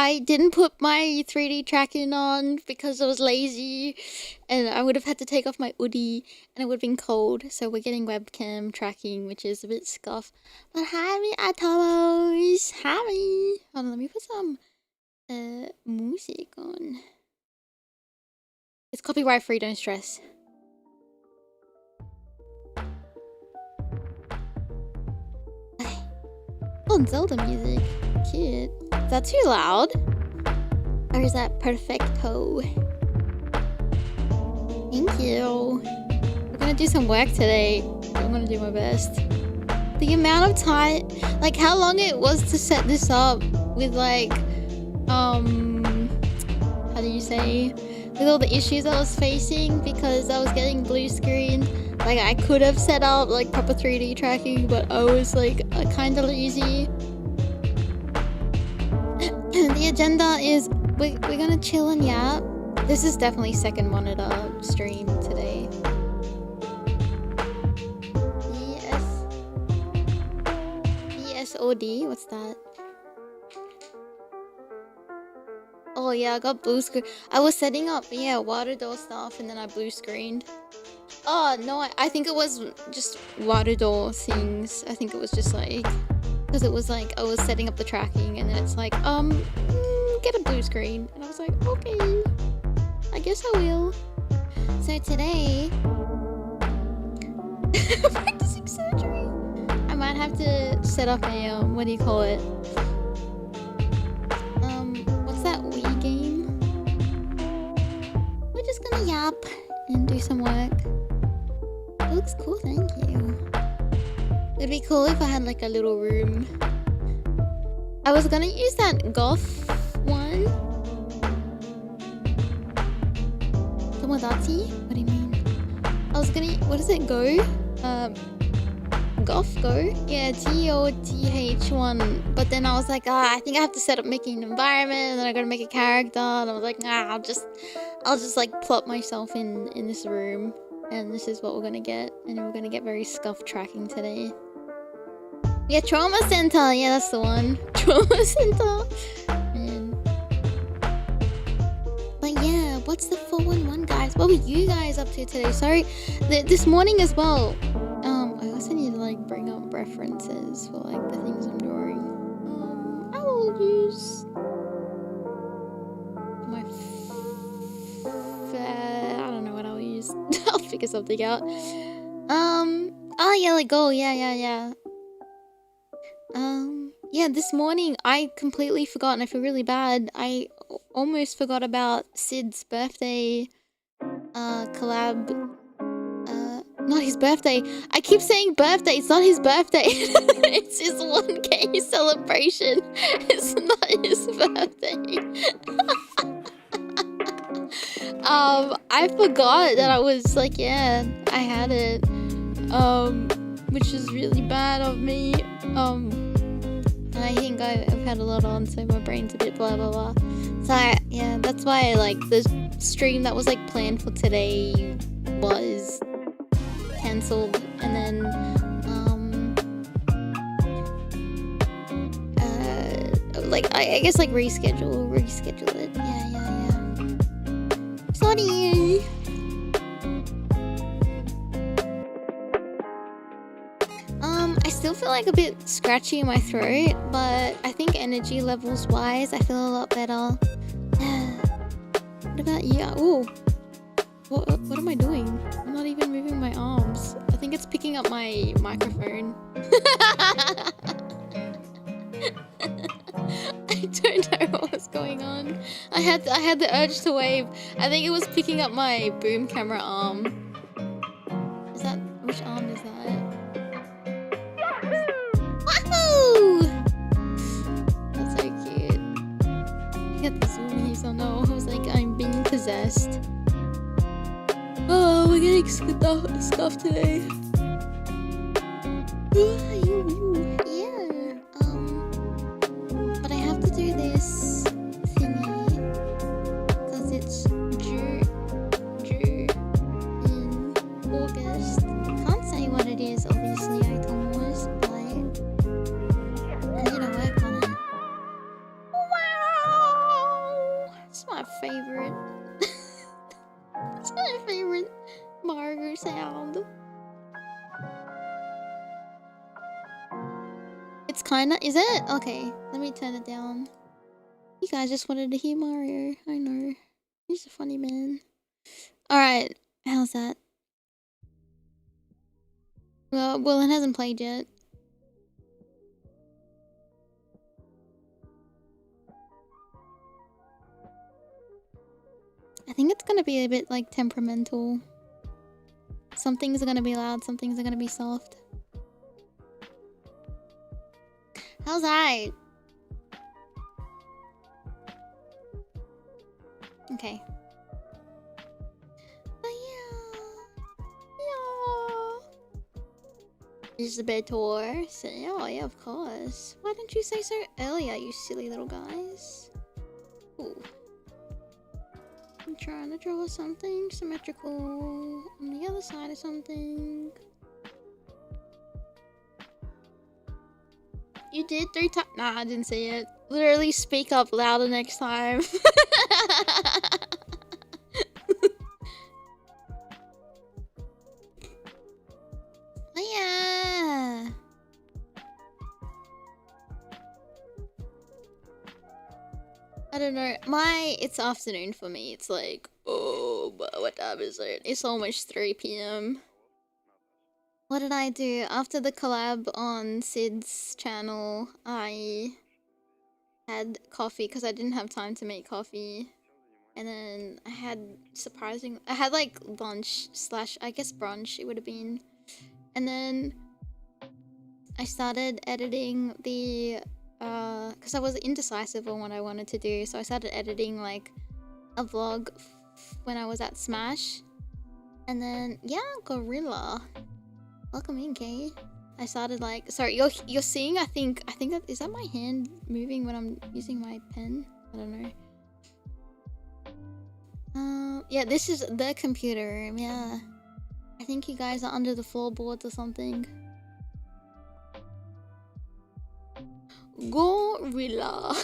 I didn't put my 3D tracking on because I was lazy, and I would have had to take off my hoodie, and it would have been cold. So we're getting webcam tracking, which is a bit scuff. But hi, me Aitomos. Hi. Hold on, let me put some music on. It's copyright free. Don't stress. Oh, Zelda music. Cute. Is that too loud? Or is that perfecto? Thank you. We're gonna do some work today. I'm gonna do my best. The amount of time, like how long it was to set this up with like, how do you say? With all the issues I was facing because I was getting blue screen. Like I could have set up like proper 3D tracking, but I was like kind of lazy. The agenda is we're gonna chill and yap. This is definitely second monitor stream today. BSOD, what's that? Oh yeah, I got blue screen. I was setting up, yeah, water door stuff and then I blue screened. Oh no, I think it was just water door things. I think it was just like, because it was like I was setting up the tracking and then it's like, get a blue screen. And I was like, okay, I guess I will. So today, practicing surgery. I might have to set up a, what do you call it? What's that Wii game? We're just gonna yap and do some work. It looks cool, thank you. It'd be cool if I had like a little room. I was gonna use that goth one. Tomodachi? What do you mean? I was gonna, what does it go? Goth go? Yeah, GOTH one. But then I was like, I think I have to set up making an environment and then I gotta make a character. And I was like, I'll just like plop myself in this room. And this is what we're gonna get. And we're gonna get very scuffed tracking today. Yeah, Trauma Center. Yeah, that's the one. Trauma Center. Man. But yeah, what's the 411, guys? What were you guys up to today? Sorry, this morning as well. I also need to like bring up references for like the things I'm drawing. I will use my. I don't know what I'll use. I'll figure something out. Oh yeah, like go. Yeah. Yeah, this morning I completely forgot and I feel really bad. I almost forgot about Sid's birthday collab. Not his birthday. I keep saying birthday, it's not his birthday. It's his 1K celebration. It's not his birthday. I forgot that I was like, yeah, I had it. Which is really bad of me. And I think I've had a lot on, so my brain's a bit blah blah blah. So yeah, that's why like the stream that was like planned for today was cancelled, and then like I guess like reschedule it. Yeah. Sorry. I still feel like a bit scratchy in my throat, but I think energy levels wise, I feel a lot better. What about you? Ooh. What am I doing? I'm not even moving my arms. I think it's picking up my microphone. I don't know what was going on. I had the urge to wave. I think it was picking up my boom camera arm. Is that, which arm is that? Wahoo! That's so cute. Get the zoomies. Oh no, I was like, I'm being possessed. Oh, we're getting stuff today. Yeah. But I have to do this thingy because it's due in August. Can't say what it is, obviously. Aitomo is, but I need to work on it. Wow! It's my favorite Mario sound. It's kinda, is it? Okay, let me turn it down. You guys just wanted to hear Mario. I know. He's a funny man. Alright, how's that? Well, it hasn't played yet. I think it's gonna be a bit like temperamental. Some things are gonna be loud, some things are gonna be soft. How's that? Okay. This is the bed tour. So, oh yeah, of course. Why didn't you say so earlier, you silly little guys? Ooh. I'm trying to draw something symmetrical on the other side of something. You did 3 times? Nah, I didn't see it. Literally speak up louder next time. Oh, yeah. I don't know. It's afternoon for me. It's like, oh, but what time is it? It's almost 3 p.m. What did I do? After the collab on Sid's channel, I had coffee because I didn't have time to make coffee. And then I had like lunch / I guess brunch it would have been. And then I started editing the because I was indecisive on what I wanted to do, so I started editing like a vlog when I was at Smash. And then yeah, Guerilla. Welcome in, Kay. I started like, sorry, you're seeing, I think that, is that my hand moving when I'm using my pen? I don't know. Yeah, this is the computer room, yeah. I think you guys are under the floorboards or something. Guerilla.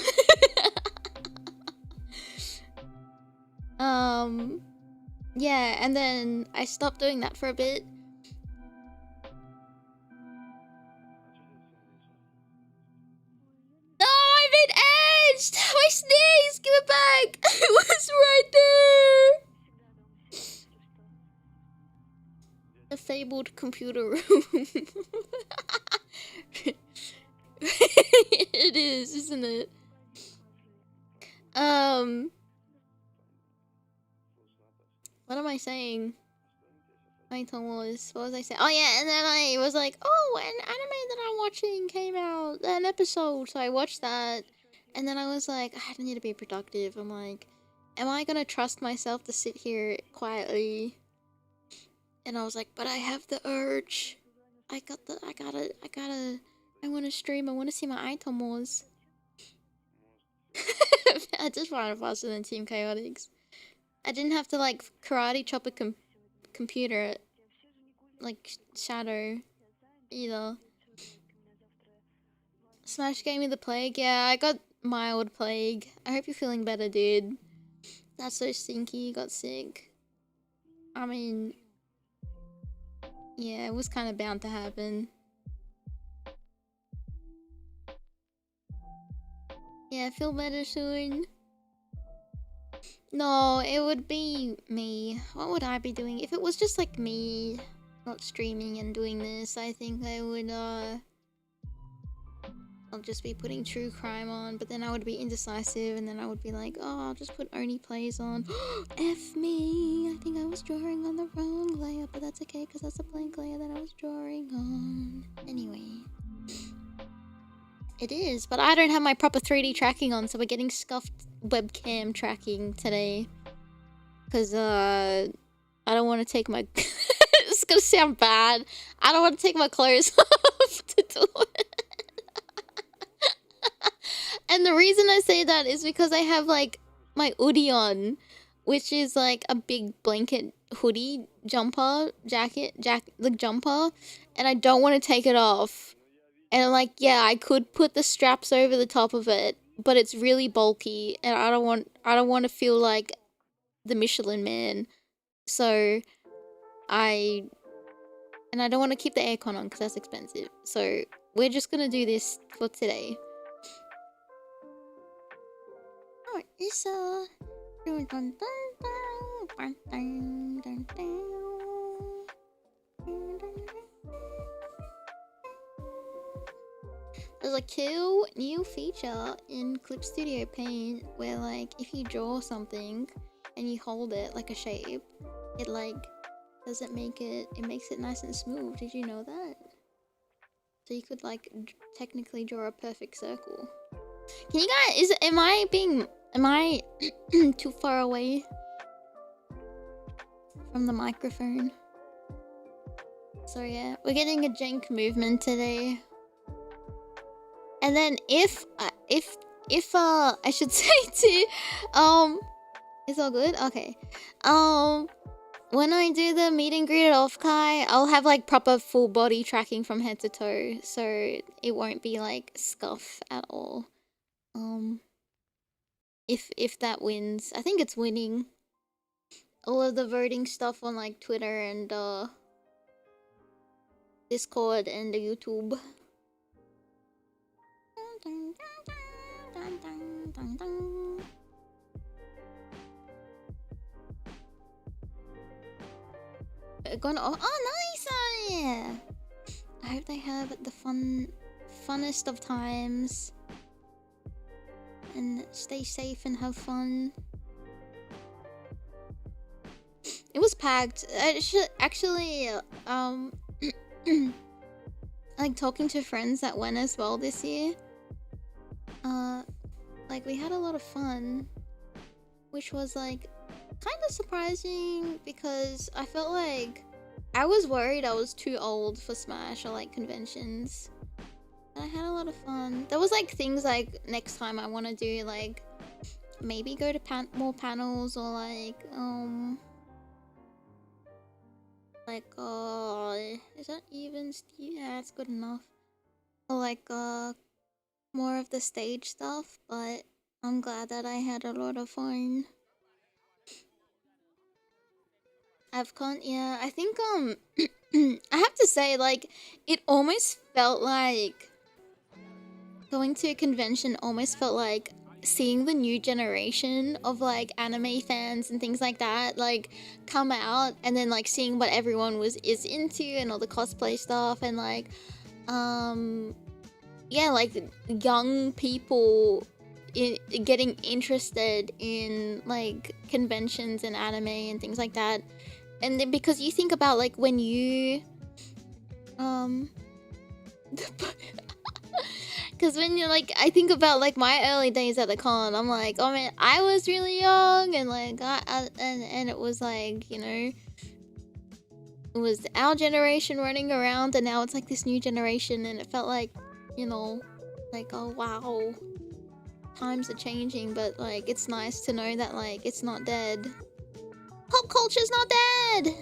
Yeah, and then I stopped doing that for a bit. No, I've been edged! My sneeze! Give it back! It was right there! The fabled computer room. It is, isn't it? What am I saying? Aitomo was, what was I saying? Oh yeah, and then I was like, oh, an anime that I'm watching came out, an episode, so I watched that. And then I was like, I need to be productive. I'm like, am I gonna trust myself to sit here quietly? And I was like, but I have the urge. I wanna stream, I wanna see my Aitomos. I just ran faster than Team Chaotix. I didn't have to like karate chop a computer like Shadow either. Smash gave me the plague. Yeah, I got mild plague. I hope you're feeling better, dude. That's so stinky, you got sick. I mean, yeah, it was kind of bound to happen. Yeah, feel better soon. No, it would be me. What would I be doing? If it was just like me, not streaming and doing this, I think I would, I'll just be putting true crime on, but then I would be indecisive, and then I would be like, oh, I'll just put Oni Plays on. F me! I think I was drawing on the wrong layer, but that's okay, because that's a blank layer that I was drawing on. Anyway. It is, but I don't have my proper 3D tracking on, so we're getting scuffed webcam tracking today. Because, I don't want to take my... It's gonna sound bad. I don't want to take my clothes off to do it. And the reason I say that is because I have, like, my hoodie on, which is, like, a big blanket hoodie jumper, like, jumper, and I don't want to take it off. And I'm like, yeah, I could put the straps over the top of it, but it's really bulky, and I don't want to feel like the Michelin Man. So I don't want to keep the aircon on because that's expensive. So we're just gonna do this for today. Oh, it's there's a cool new feature in Clip Studio Paint where, like, if you draw something and you hold it like a shape, it like it makes it nice and smooth. Did you know that? So you could like technically draw a perfect circle. Can you guys? Am I too far away from the microphone? So yeah, we're getting a jank movement today. And then if I should say too, it's all good. Okay, when I do the meet and greet at Offkai, I'll have like proper full body tracking from head to toe, so it won't be like scuff at all. If that wins, I think it's winning. All of the voting stuff on like Twitter and Discord and the YouTube. Oh, nice! I hope they have the funnest of times. And stay safe and have fun. It was packed. Actually, like talking to friends that went as well this year. Like we had a lot of fun, which was like kind of surprising because I felt like I was worried I was too old for Smash or like conventions. And I had a lot of fun. There was like things like next time I want to do like maybe go to more panels or like is that even yeah, it's good enough. Or like more of the stage stuff, but I'm glad that I had a lot of fun. Yeah, I think I have to say, like, it almost felt like going to a convention almost felt like seeing the new generation of like anime fans and things like that like come out, and then like seeing what everyone is into and all the cosplay stuff, and like yeah, like young people getting interested in like conventions and anime and things like that. And then because you think about like when you because when you're like, I think about like my early days at the con, I'm like, oh man, I was really young, and like and it was like, you know, it was our generation running around, and now it's like this new generation, and it felt like, you know, like, oh wow, times are changing, but like it's nice to know that like it's not dead. Pop culture's not dead.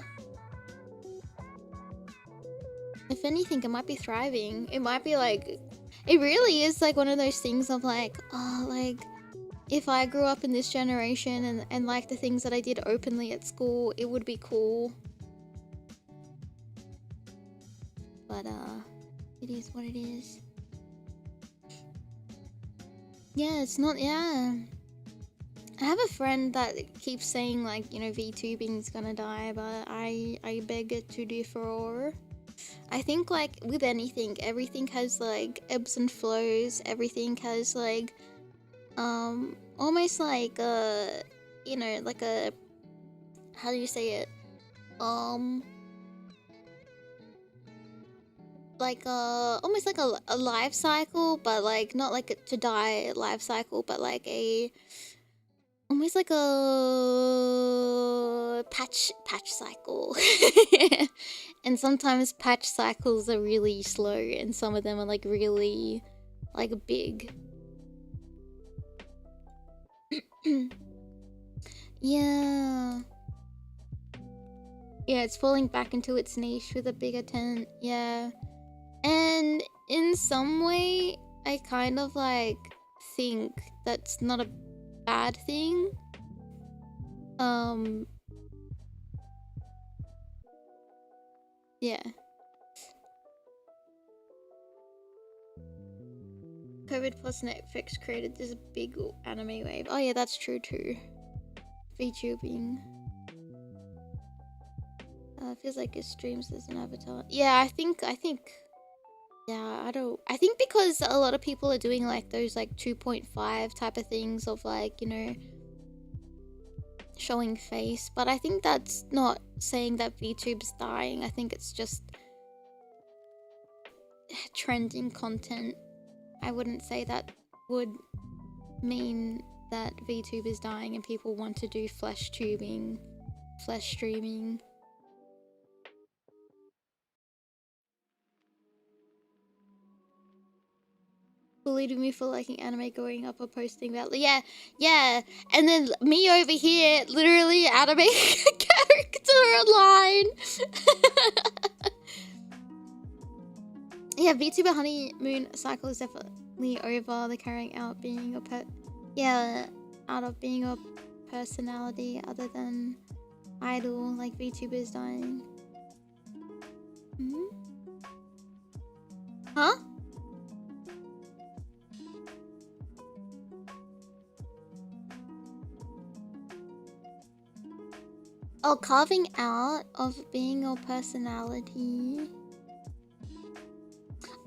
If anything, it might be thriving. It might be like, it really is like one of those things of like, oh, like if I grew up in this generation and like the things that I did openly at school, it would be cool. But it is what it is. Yeah, it's not, yeah. I have a friend that keeps saying like, you know, VTubing's gonna die, but I beg it to differ. I think like with anything, everything has like ebbs and flows. Everything has like almost like you know, like a, how do you say it, like almost like a life cycle, but like not like a to die life cycle, but like a almost like a patch cycle. And sometimes patch cycles are really slow, and some of them are like really like big. Yeah, it's falling back into its niche with a bigger tent. Yeah, and in some way I kind of like think that's not a bad thing. Yeah. COVID plus Netflix created this big anime wave. Oh yeah, that's true too. VTubing. Feels like it streams as an avatar. Yeah, I think yeah, I think because a lot of people are doing like those like 2.5 type of things of like, you know, showing face, but I think that's not saying that VTube's dying. I think it's just trending content. I wouldn't say that would mean that VTube is dying and people want to do flash streaming. Bullied me for liking anime growing up or posting about yeah, and then me over here literally anime character online. Yeah, VTuber honeymoon cycle is definitely over. The carrying out being a out of being a personality other than idol, like VTubers dying. Huh? Oh, carving out of being your personality.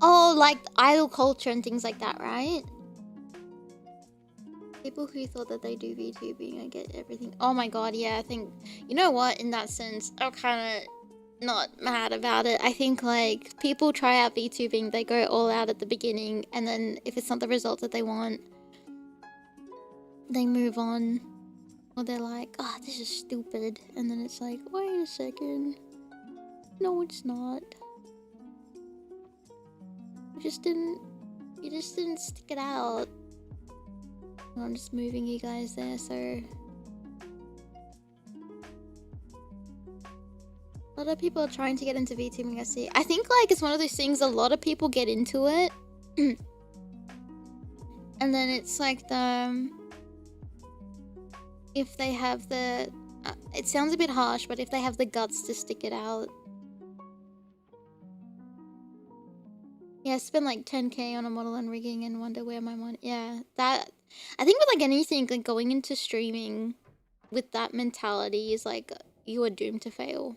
Oh, like idol culture and things like that, right? People who thought that they do VTubing, I get everything. Oh my god, yeah, I think... You know what, in that sense, I'm kind of not mad about it. I think, like, people try out VTubing, they go all out at the beginning, and then if it's not the result that they want, they move on. Or they're like, oh, this is stupid. And then it's like, wait a second. No, it's not. You just didn't stick it out. I'm just moving you guys there, so... A lot of people are trying to get into VTubing, I see. I think, like, it's one of those things, a lot of people get into it. And then it's like the... If they have the... it sounds a bit harsh, but if they have the guts to stick it out. Yeah, spend like 10k on a model and rigging and wonder where my money... Yeah, that... I think with like anything, like going into streaming with that mentality is like, you are doomed to fail.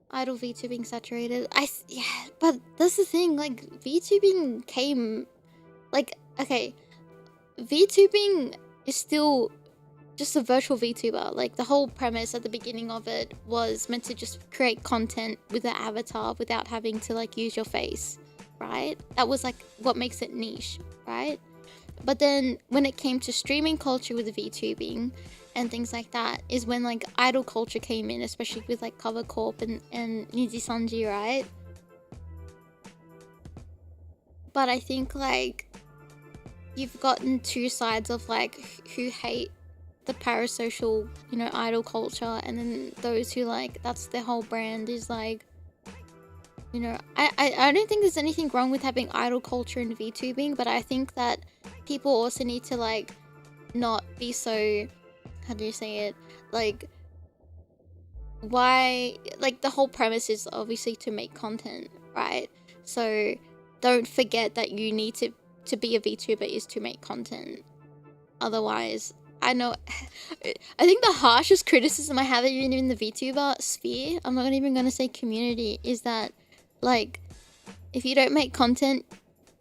Idle VTubing saturated. Yeah, but that's the thing, like, VTubing came... Like, okay... VTubing is still just a virtual VTuber. Like, the whole premise at the beginning of it was meant to just create content with an avatar without having to, like, use your face, right? That was, like, what makes it niche, right? But then, when it came to streaming culture with VTubing and things like that, is when, like, idol culture came in, especially with, like, Cover Corp and Niji Sanji, right? But I think, like... You've gotten two sides of like who hate the parasocial, you know, idol culture, and then those who like that's their whole brand is like, you know, I don't think there's anything wrong with having idol culture in VTubing, but I think that people also need to like not be so, how do you say it, like, why, like, the whole premise is obviously to make content, right? So don't forget that you need to be a VTuber is to make content. Otherwise, I know... I think the harshest criticism I have even in the VTuber sphere, I'm not even going to say community, is that, like, if you don't make content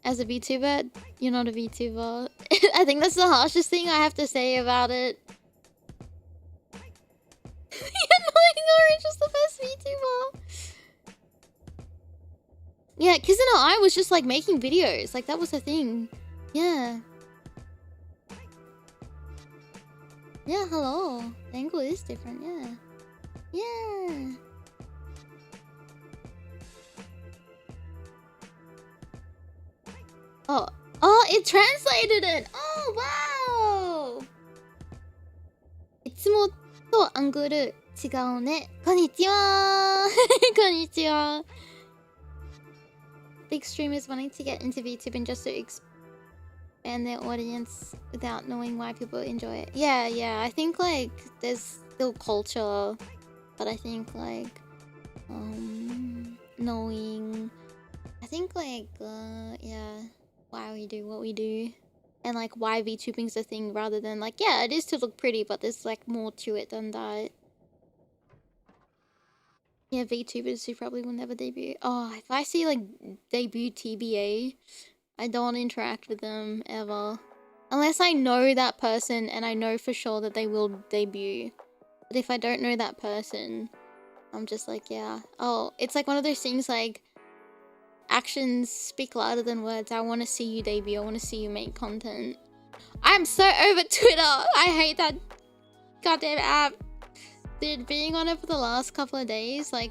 as a VTuber, you're not a VTuber. I think that's the harshest thing I have to say about it. Annoying Orange is the best VTuber. Yeah, Kizuna I was just like making videos. Like, that was the thing. Yeah. Yeah, hello. The angle is different, yeah. Yeah. Oh, it translated it! Oh, wow! いつもとアングル違うね。こんにちはこんにちは Big streamers wanting to get into VTubing just to expand their audience without knowing why people enjoy it. Yeah, I think like there's still culture but I think like knowing, I think like yeah, why we do what we do, and like why VTubing's a thing rather than like, yeah, it is to look pretty, but there's like more to it than that. Yeah, VTubers who probably will never debut. Oh, if I see like debut TBA, I don't interact with them ever. Unless I know that person and I know for sure that they will debut. But if I don't know that person, I'm just like, yeah. Oh, it's like one of those things like, actions speak louder than words. I want to see you debut. I want to see you make content. I'm so over Twitter. I hate that goddamn app. Dude, being on it for the last couple of days, like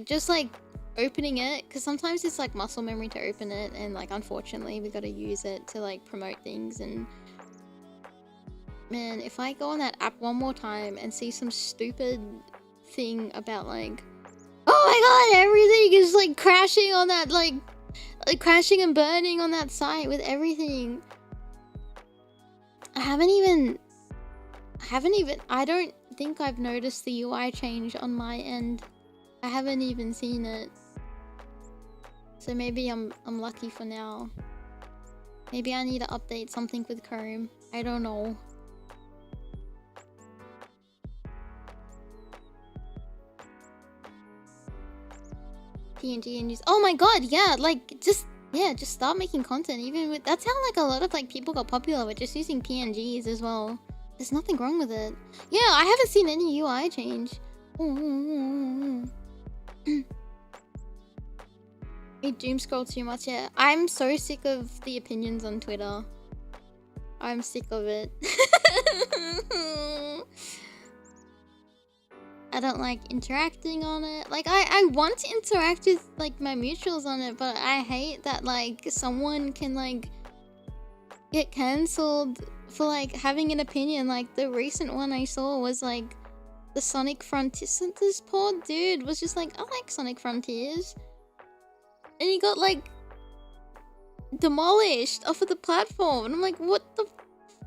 just like opening it, because sometimes it's like muscle memory to open it, and like unfortunately we gotta use it to like promote things. And man, if I go on that app one more time and see some stupid thing about like, oh my god, everything is like crashing on that, like crashing and burning on that site with everything. I don't think I've noticed the UI change on my end. I haven't even seen it. So maybe I'm lucky for now. Maybe I need to update something with Chrome. I don't know. PNG and use. Oh my god, yeah, like just start making content. Even with that's how like a lot of like people got popular with just using PNGs as well. There's nothing wrong with it. Yeah, I haven't seen any UI change. We doom scroll too much. Yeah, I'm so sick of the opinions on Twitter. I'm sick of it. I don't like interacting on it. Like I want to interact with like my mutuals on it, but I hate that like someone can like get cancelled for like having an opinion. Like the recent one I saw was like the Sonic Frontiers. This poor dude was just like, I like Sonic Frontiers, and he got like demolished off of the platform, and I'm like, what the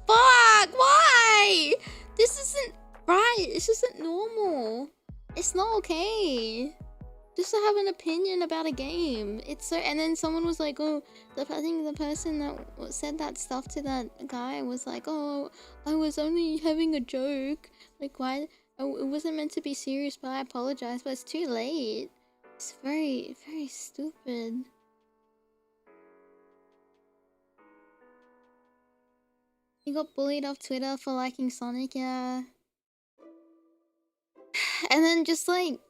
fuck? Why? This isn't right. This isn't normal. It's not okay just to have an opinion about a game. It's so. And then someone was like, oh, I think the person that said that stuff to that guy was like, oh, I was only having a joke. Like, why? Oh, it wasn't meant to be serious, but I apologize. But it's too late. It's very, very stupid. You got bullied off Twitter for liking Sonic, yeah. And then just like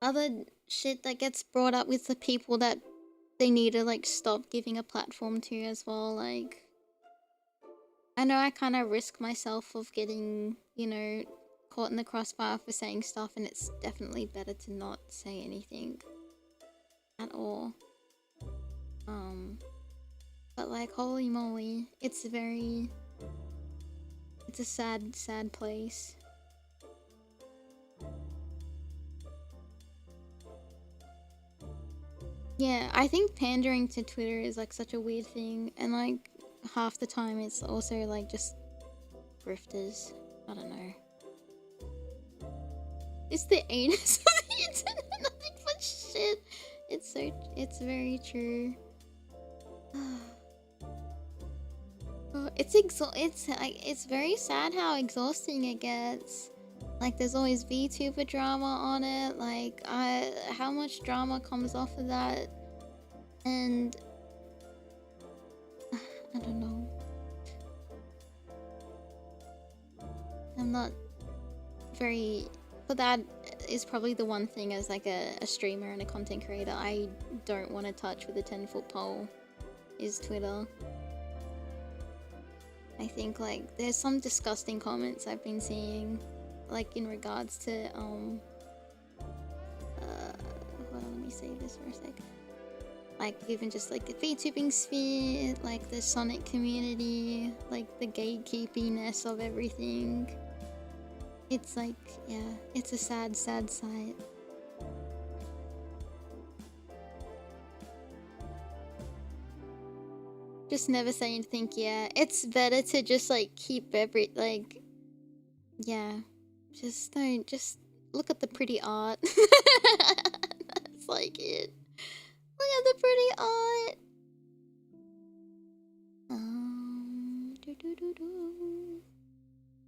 other shit that gets brought up with the people that they need to like stop giving a platform to as well. Like, I know I kind of risk myself of getting, you know, caught in the crossfire for saying stuff, and it's definitely better to not say anything at all. But like, holy moly, it's a sad, sad place. Yeah, I think pandering to Twitter is like such a weird thing, and like half the time it's also like just grifters. I don't know. It's the anus of the internet, nothing but shit. It's very true. Oh, it's very sad how exhausting it gets. Like, there's always VTuber drama on it. Like, how much drama comes off of that? And I don't know. I'm not very. But that is probably the one thing as like a streamer and a content creator I don't want to touch with a 10-foot pole is Twitter. I think like there's some disgusting comments I've been seeing, like in regards to hold on, let me say this for a sec. Like even just like the VTubing sphere, like the Sonic community, like the gatekeepiness of everything. It's like, yeah, it's a sad, sad sight. Just never say anything, yeah. It's better to just like keep yeah. Just don't, just look at the pretty art. That's like it. Look at the pretty art.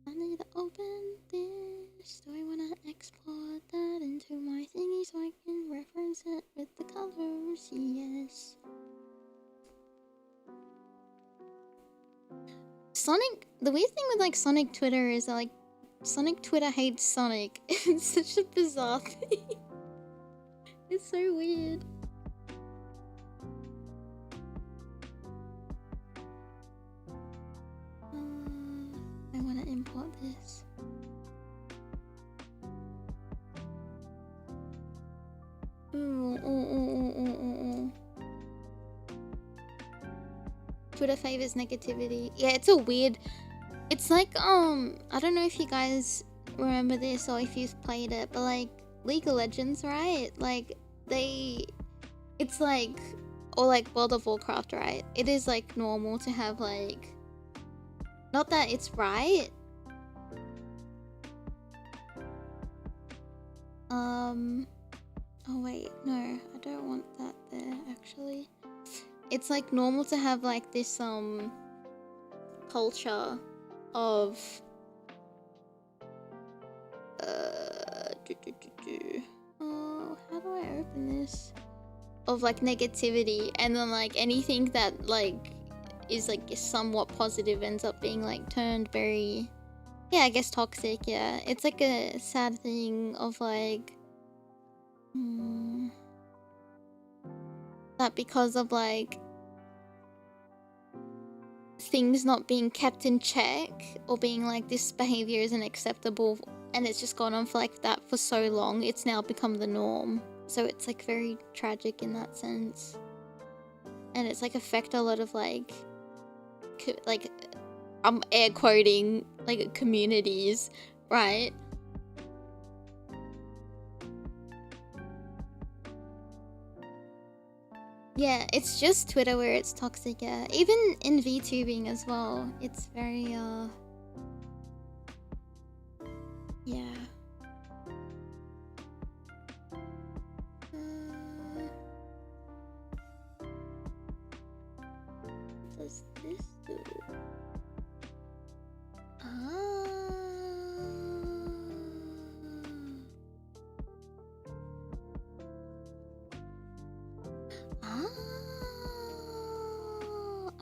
I need to open this. Do I want to export that into my thingy so I can reference it with the colors? Yes. Sonic, the weird thing with like Sonic Twitter is that like Sonic Twitter hates Sonic. It's such a bizarre thing. It's so weird. I want to import this. Twitter favors negativity. Yeah, it's a weird. It's like I don't know if you guys remember this or if you've played it, but like League of Legends, right? Like it's like, or like World of Warcraft, right? It is like normal to have like, not that it's right. Oh wait, no, I don't want that there actually. It's like normal to have like this culture of oh, how do I open this? Of like negativity, and then like anything that like is like somewhat positive ends up being like turned very, yeah, I guess toxic. Yeah, it's like a sad thing of like that because of like things not being kept in check or being like this behavior isn't acceptable, and it's just gone on for like that for so long, it's now become the norm. So it's like very tragic in that sense, and it's like affect a lot of like I'm air quoting like communities, right? Yeah, it's just Twitter where it's toxic, yeah. Even in VTubing as well, it's very, yeah. What does this do?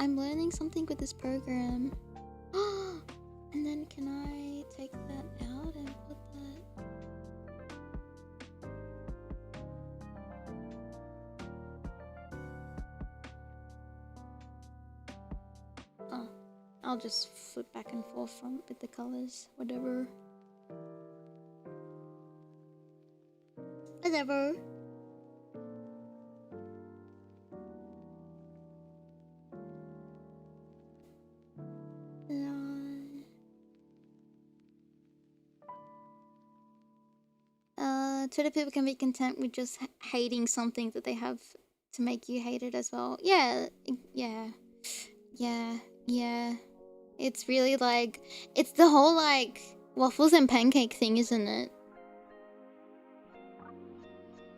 I'm learning something with this program. And then can I take that out and put that? Oh, I'll just flip back and forth with the colors, whatever. Whatever. Twitter people can be content with just hating something that they have to make you hate it as well. Yeah. It's really like, it's the whole like waffles and pancake thing, isn't it?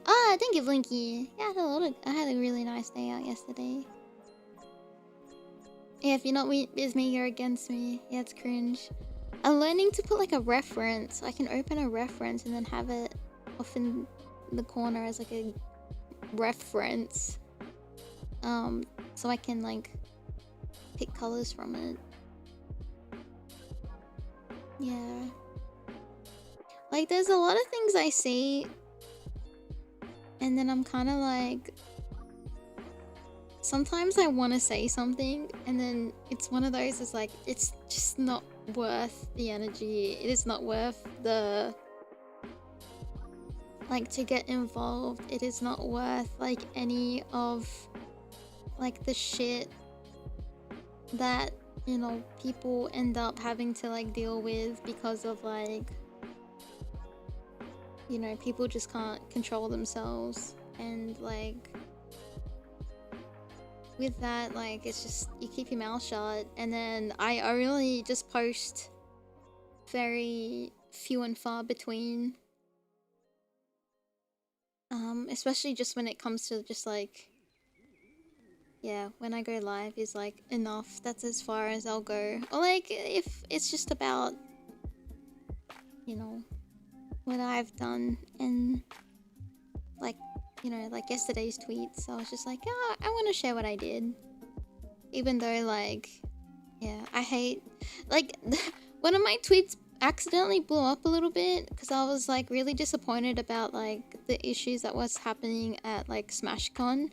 Ah, thank you, Blinky. Yeah, I had a really nice day out yesterday. Yeah, if you're not with me, you're against me. Yeah, it's cringe. I'm learning to put like a reference. I can open a reference and then have it off in the corner as like a reference. So I can like pick colors from it. Yeah. Like there's a lot of things I see and then I'm kind of like, sometimes I want to say something and then it's one of those, it's like, it's just not worth the energy. It is not worth the, like, to get involved. It is not worth like any of like the shit that, you know, people end up having to like deal with because of like, you know, people just can't control themselves. And like with that, like, it's just, you keep your mouth shut. And then I only just post very few and far between Especially just when it comes to just like, yeah, when I go live is like enough. That's as far as I'll go. Or like if it's just about, you know, what I've done and like, you know, like yesterday's tweets. I was just like, oh, I want to share what I did. Even though like, yeah, I hate, like, one of my tweets accidentally blew up a little bit because I was like really disappointed about like the issues that was happening at like SmashCon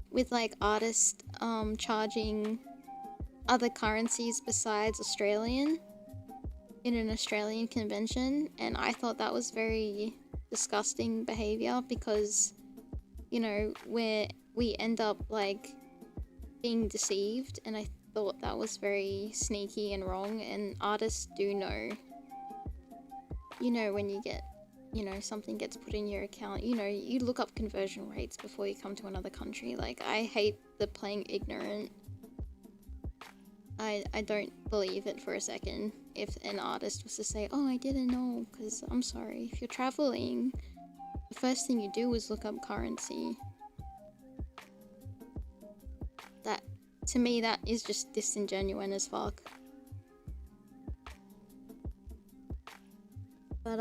with like artists charging other currencies besides Australian in an Australian convention, and I thought that was very disgusting behavior because, you know, where we end up like being deceived, and I thought that was very sneaky and wrong. And artists do know, you know, when you get, you know, something gets put in your account, you know, you look up conversion rates before you come to another country. Like, I hate the playing ignorant. I don't believe it for a second if an artist was to say, oh, I didn't know, because I'm sorry, if you're traveling, the first thing you do is look up currency. That, to me, that is just disingenuous as fuck. But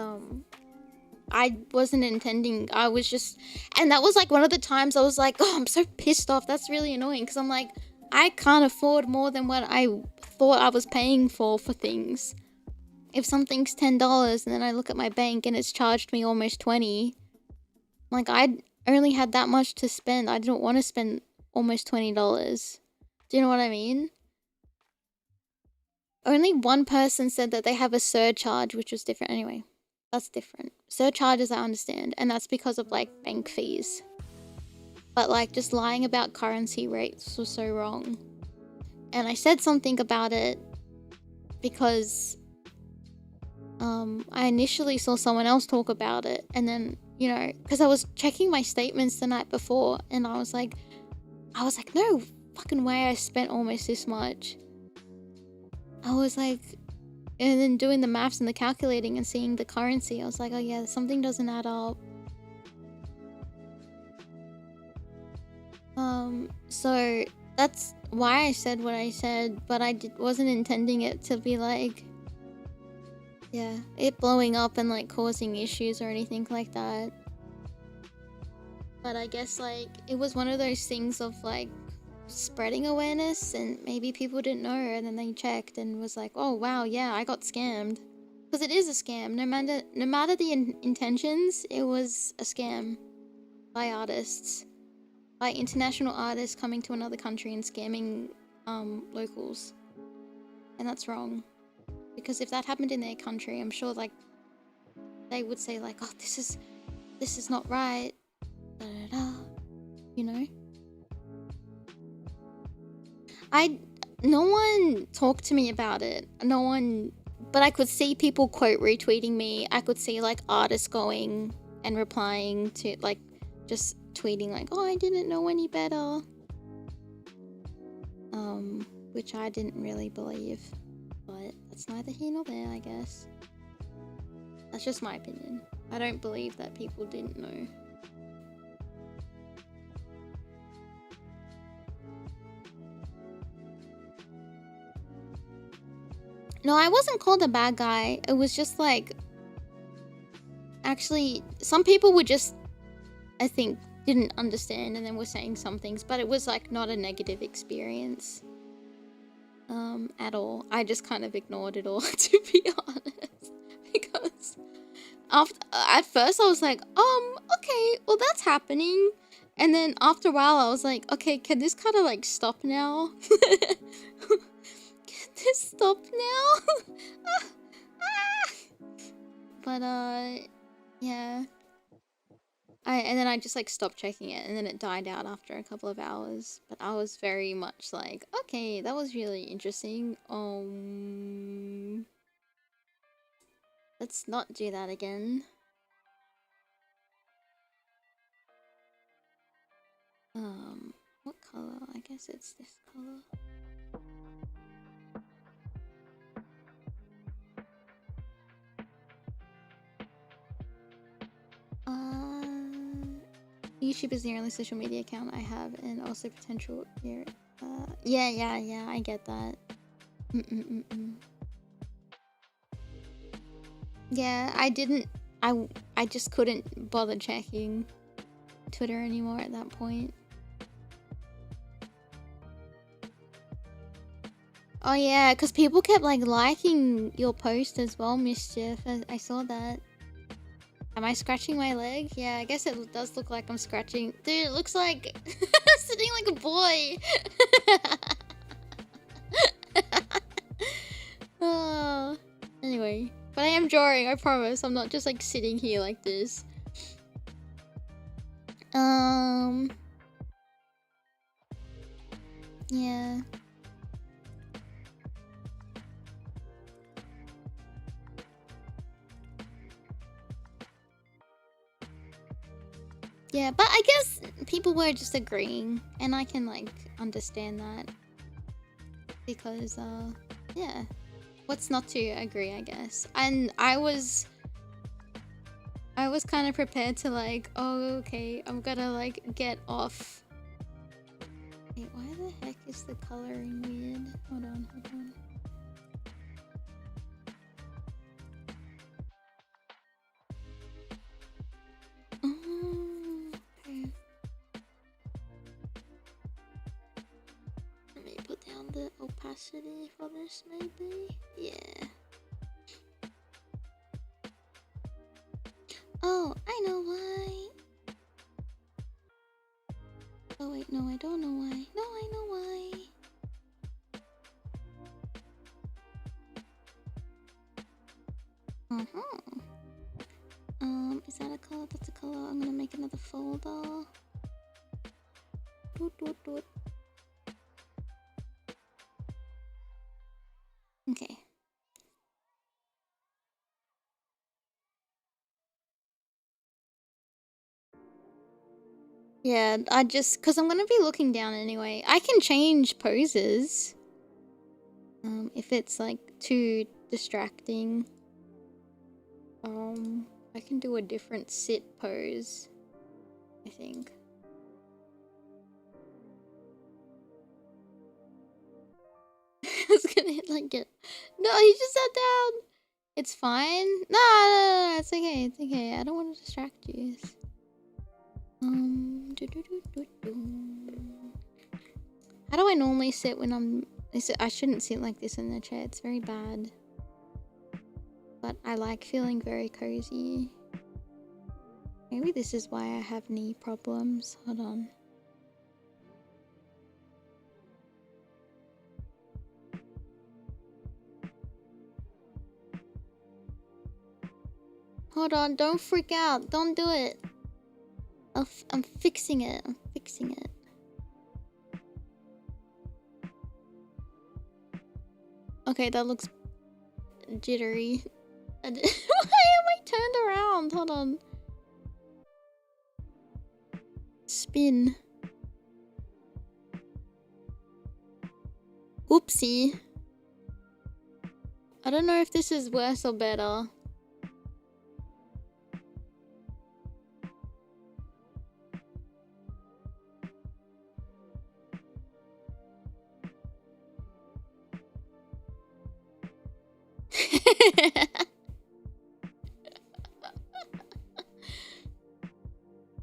I wasn't intending, I was just, and that was like one of the times I was like, oh, I'm so pissed off, that's really annoying, because I'm like, I can't afford more than what I thought I was paying for things. If something's $10 and then I look at my bank and it's charged me almost 20, like, I only had that much to spend. I didn't want to spend almost $20. Do you know what I mean? Only one person said that they have a surcharge, which was different. Anyway, that's different. Surcharges I understand, and that's because of like bank fees. But like just lying about currency rates was so wrong. And I said something about it because I initially saw someone else talk about it, and then, you know, because I was checking my statements the night before, and I was like, no fucking way I spent almost this much. I was like, and then doing the maths and the calculating and seeing the currency, I was like, oh yeah, something doesn't add up. So that's why I said what I said, but I wasn't intending it to be like, yeah, it blowing up and like causing issues or anything like that. But I guess like it was one of those things of like spreading awareness, and maybe people didn't know, and then they checked and was like, oh wow, yeah, I got scammed. Because it is a scam. No matter the intentions, it was a scam by artists. By international artists coming to another country and scamming locals. And that's wrong. Because if that happened in their country, I'm sure like they would say like, oh, this is not right. Da, da, da. You know? No one talked to me about it. No one, but I could see people quote retweeting me. I could see like artists going and replying to like just tweeting like, oh, I didn't know any better. Which I didn't really believe, but that's neither here nor there, I guess. That's just my opinion. I don't believe that people didn't know. No, I wasn't called a bad guy. It was just like, actually, some people would just, I think, didn't understand and then were saying some things, but it was like not a negative experience at all. I just kind of ignored it all, to be honest, because at first I was like, okay, well that's happening, and then after a while I was like, okay, can this kind of like stop now? Can this stop now? But yeah. And then I just like stopped checking it, and then it died out after a couple of hours. But I was very much like, okay, that was really interesting. Let's not do that again. What color? I guess it's this color. YouTube is the only social media account I have, and also potential here. Yeah, I get that. Yeah, I just couldn't bother checking Twitter anymore at that point. Oh yeah, because people kept like liking your post as well, Mischief. I saw that. Am I scratching my leg? Yeah, I guess it does look like I'm scratching. Dude, it looks like sitting like a boy. Oh, anyway, but I am drawing, I promise. I'm not just like sitting here like this. Yeah. Yeah, but I guess people were just agreeing, and I can like understand that. Because yeah. What's not to agree, I guess. And I was kind of prepared to like, oh, okay, I'm gonna like get off. Wait, why the heck is the coloring weird? Hold on. Okay. Let me put down the opacity for this, maybe? Yeah. Oh, I know why. Oh wait, no, I don't know why. No, I know why. Is that a color? That's a color. I'm gonna make another folder. Okay. Yeah, because I'm gonna be looking down anyway. I can change poses. If it's like too distracting. I can do a different sit pose, I think. I was gonna hit like it. No, he just sat down. It's fine. No, it's okay. It's okay. I don't want to distract you. How do I normally sit when I'm... I shouldn't sit like this in the chair. It's very bad. But I like feeling very cozy. Maybe this is why I have knee problems. Hold on. Hold on, don't freak out. Don't do it. I'm fixing it. I'm fixing it. Okay, that looks jittery. Why am I turned around? Hold on. Spin. Oopsie. I don't know if this is worse or better.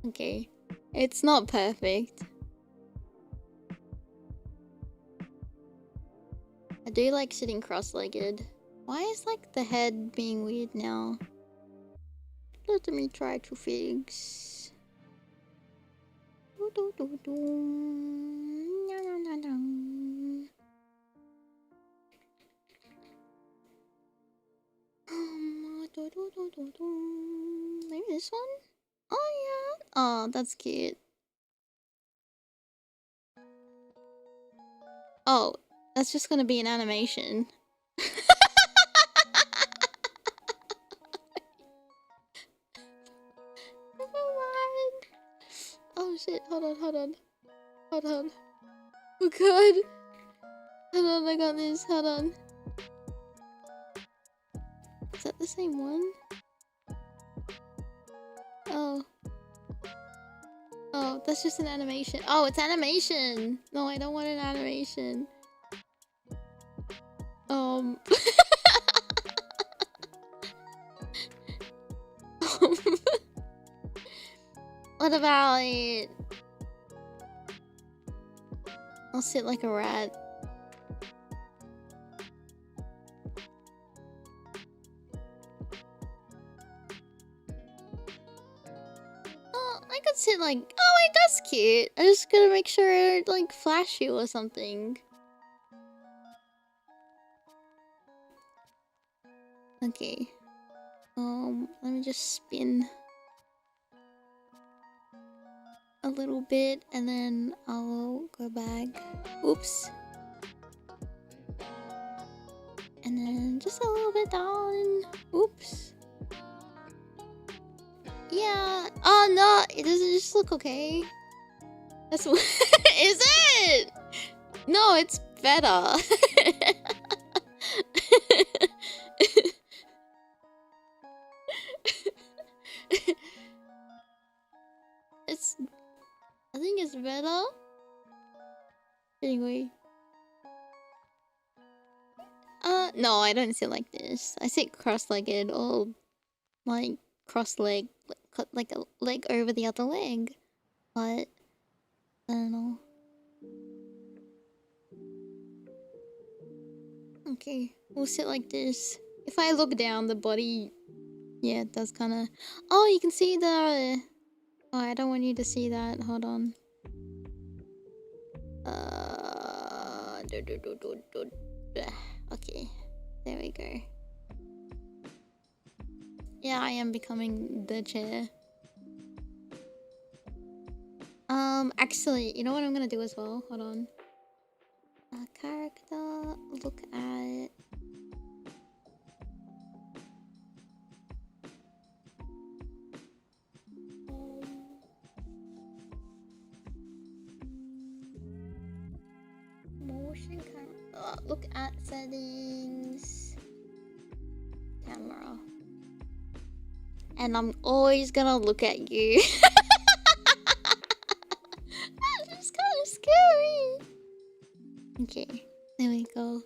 Okay. It's not perfect. I do like sitting cross-legged. Why is like the head being weird now? Let me try to fix. Maybe this one? Oh yeah. Oh, that's cute. Oh, that's just gonna be an animation. Oh shit, hold on. Oh god. Hold on, I got this, hold on. Is that the same one? Oh. Oh, That's just an animation. Oh, it's animation. No, I don't want an animation. What about it? I'll sit like a rat. Oh, I could sit like... Oh wait, that's cute. I just gotta make sure it like flash you or something. Okay. Let me just spin a little bit and then I'll go back. Oops. And then just a little bit down. Oops. Yeah. Oh no, it doesn't just look okay. That's what is it? No, it's better. I think it's better. Anyway. No, I don't sit like this. I sit cross-legged or like cross-leg, like a leg over the other leg. But I don't know. Okay, we'll sit like this. If I look down, the body, yeah, it does kind of. Oh, you can see the. Oh, I don't want you to see that. Hold on. Okay, there we go. Yeah, I am becoming the chair. Actually, you know what I'm gonna do as well? Hold on. Character, look at... motion camera. Look at settings. Camera. And I'm always gonna look at you. That's kind of scary. Okay, there we go.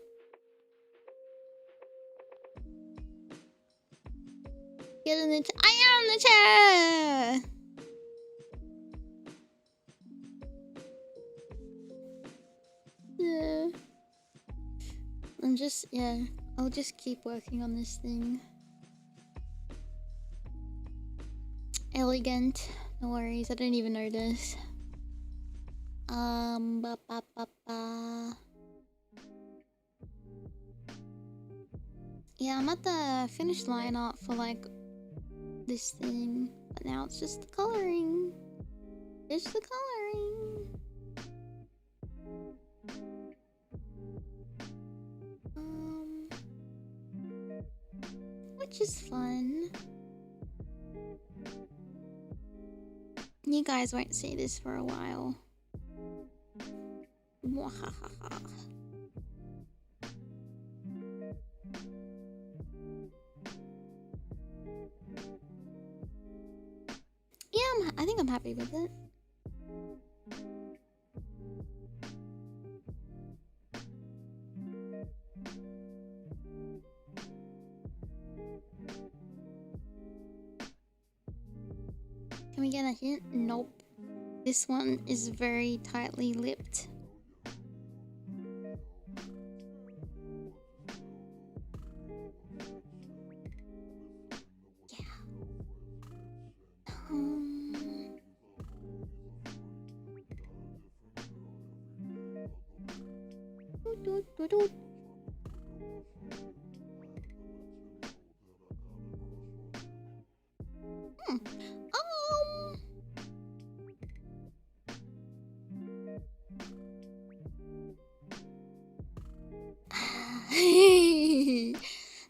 Get in the chair. I am the chair! Yeah. I'll just keep working on this thing. Elegant. No worries, I didn't even notice. Ba ba ba ba. Yeah, I'm at the finish line art for like this thing, but now it's just the coloring. It's the coloring. Which is fun. You guys won't see this for a while. Mwahaha. Yeah, I think I'm happy with it. Can we get a hint? Nope. This one is very tightly lipped. Yeah.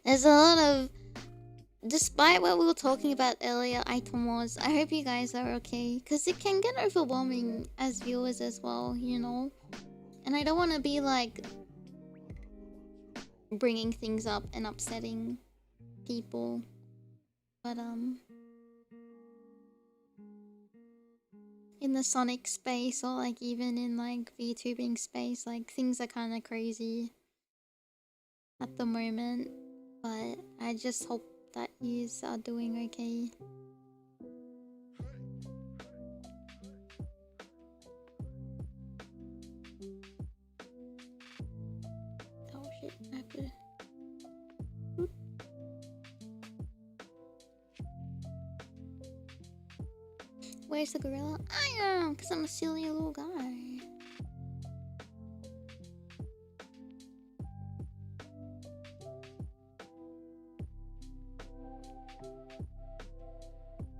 There's a lot of... Despite what we were talking about earlier, Aitomos, I hope you guys are okay. Because it can get overwhelming as viewers as well, you know? And I don't want to be like... bringing things up and upsetting people. But, in the Sonic space or like even in like VTubing space, like things are kind of crazy at the moment, but I just hope that you are doing okay. Oh shit, I have to... Where's the gorilla? I am, because I'm a silly little guy.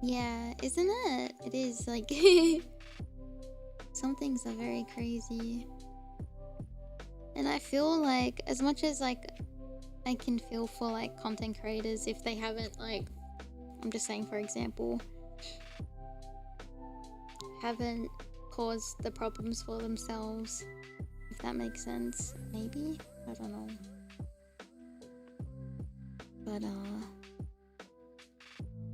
Yeah, isn't it? It is like... Some things are very crazy. And I feel like, as much as like I can feel for like content creators if they haven't like, I'm just saying for example, haven't caused the problems for themselves, if that makes sense. Maybe? I don't know. But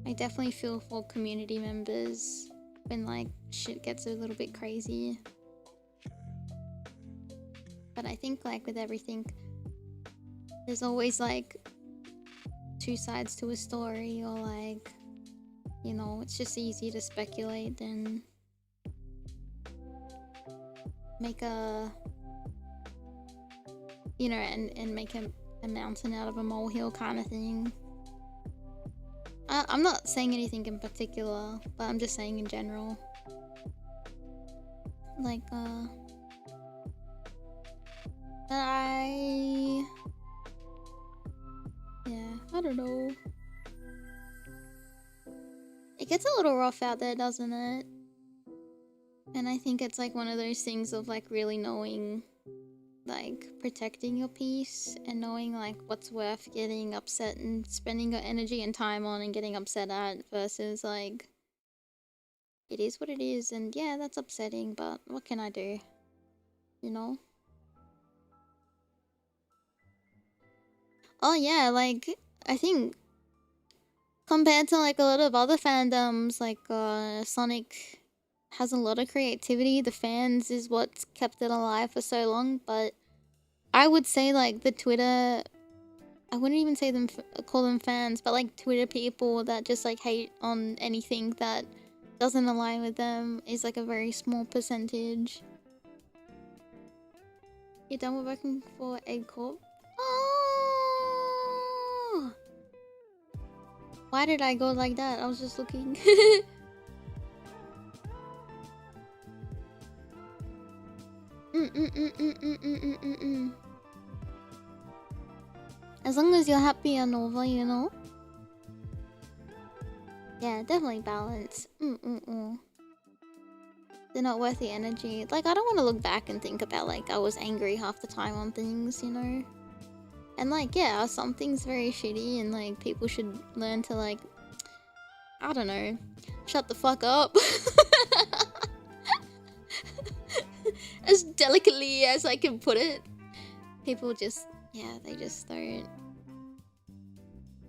I definitely feel for community members when like shit gets a little bit crazy. But I think like with everything, there's always like two sides to a story, or like, you know, it's just easy to speculate than make a, you know, and make a mountain out of a molehill kind of thing. I'm not saying anything in particular, but I'm just saying in general. Like, yeah, I don't know. It gets a little rough out there, doesn't it? And I think it's like one of those things of like really knowing, like protecting your peace and knowing like what's worth getting upset and spending your energy and time on and getting upset at versus like, it is what it is, and yeah, that's upsetting, but what can I do? You know? Oh yeah, like, I think compared to like a lot of other fandoms, like Sonic has a lot of creativity. The fans is what's kept it alive for so long, but I would say like the Twitter, I wouldn't even say them call them fans, but like Twitter people that just like hate on anything that doesn't align with them is like a very small percentage. You're done with working for Egg Corp? Oh! Why did I go like that? I was just looking. As long as you're happy and over, you know? Yeah, definitely balance. They're not worth the energy. Like, I don't want to look back and think about, like, I was angry half the time on things, you know? And, like, yeah, some things very shitty and, like, people should learn to, like, I don't know, shut the fuck up. As delicately as I can put it. People just, yeah, they just don't,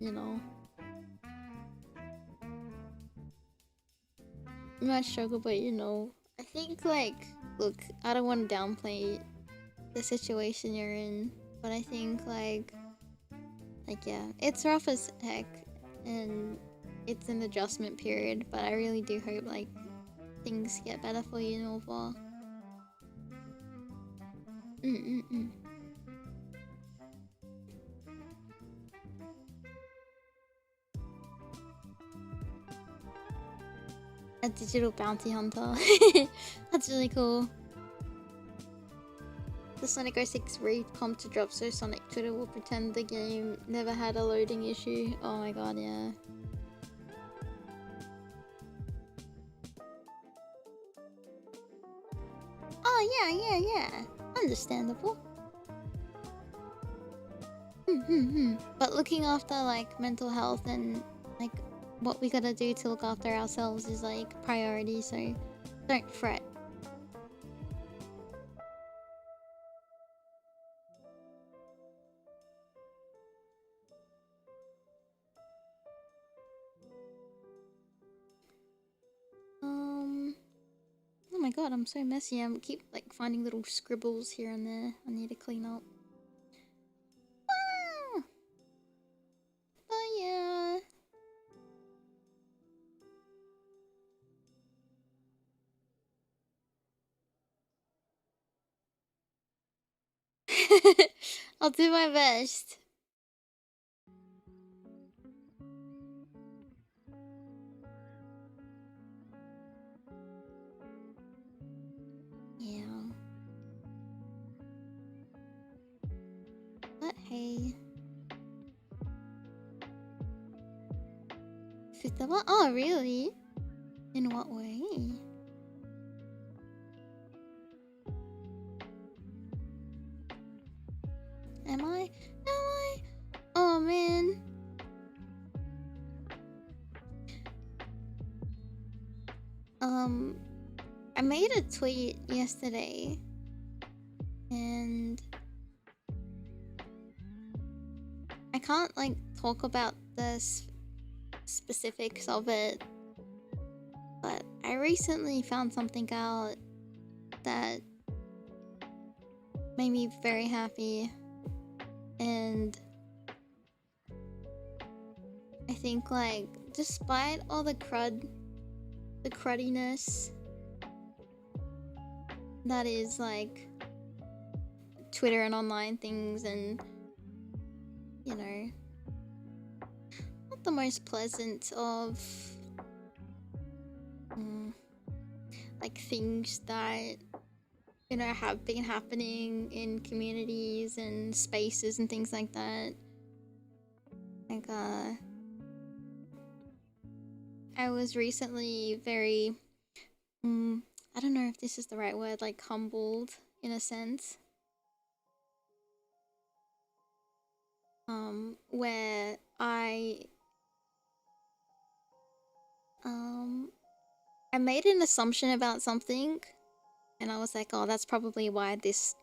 you know. You might struggle, but you know, I think like, look, I don't want to downplay the situation you're in, but I think like yeah, it's rough as heck, and it's an adjustment period, but I really do hope like things get better for you, Nova. A digital bounty hunter. That's really cool. The Sonic 06 recomp to drop, so Sonic Twitter will pretend the game never had a loading issue. Oh my god, yeah. Oh yeah. Understandable. But looking after like mental health and like what we gotta do to look after ourselves is like priority, so don't fret. god, I'm so messy. I keep like finding little scribbles here and there I need to clean up. Ah! Oh yeah. I'll do my best. Yeah. But hey. VTuber? Oh, really? In what way? Am I? Oh man. I made a tweet yesterday and I can't like talk about the specifics of it, but I recently found something out that made me very happy, and I think like despite all the cruddiness that is like Twitter and online things, and you know, not the most pleasant of like things that, you know, have been happening in communities and spaces and things like that. Like I was recently very I don't know if this is the right word, like humbled in a sense. Where I made an assumption about something, and I was like, oh, that's probably why this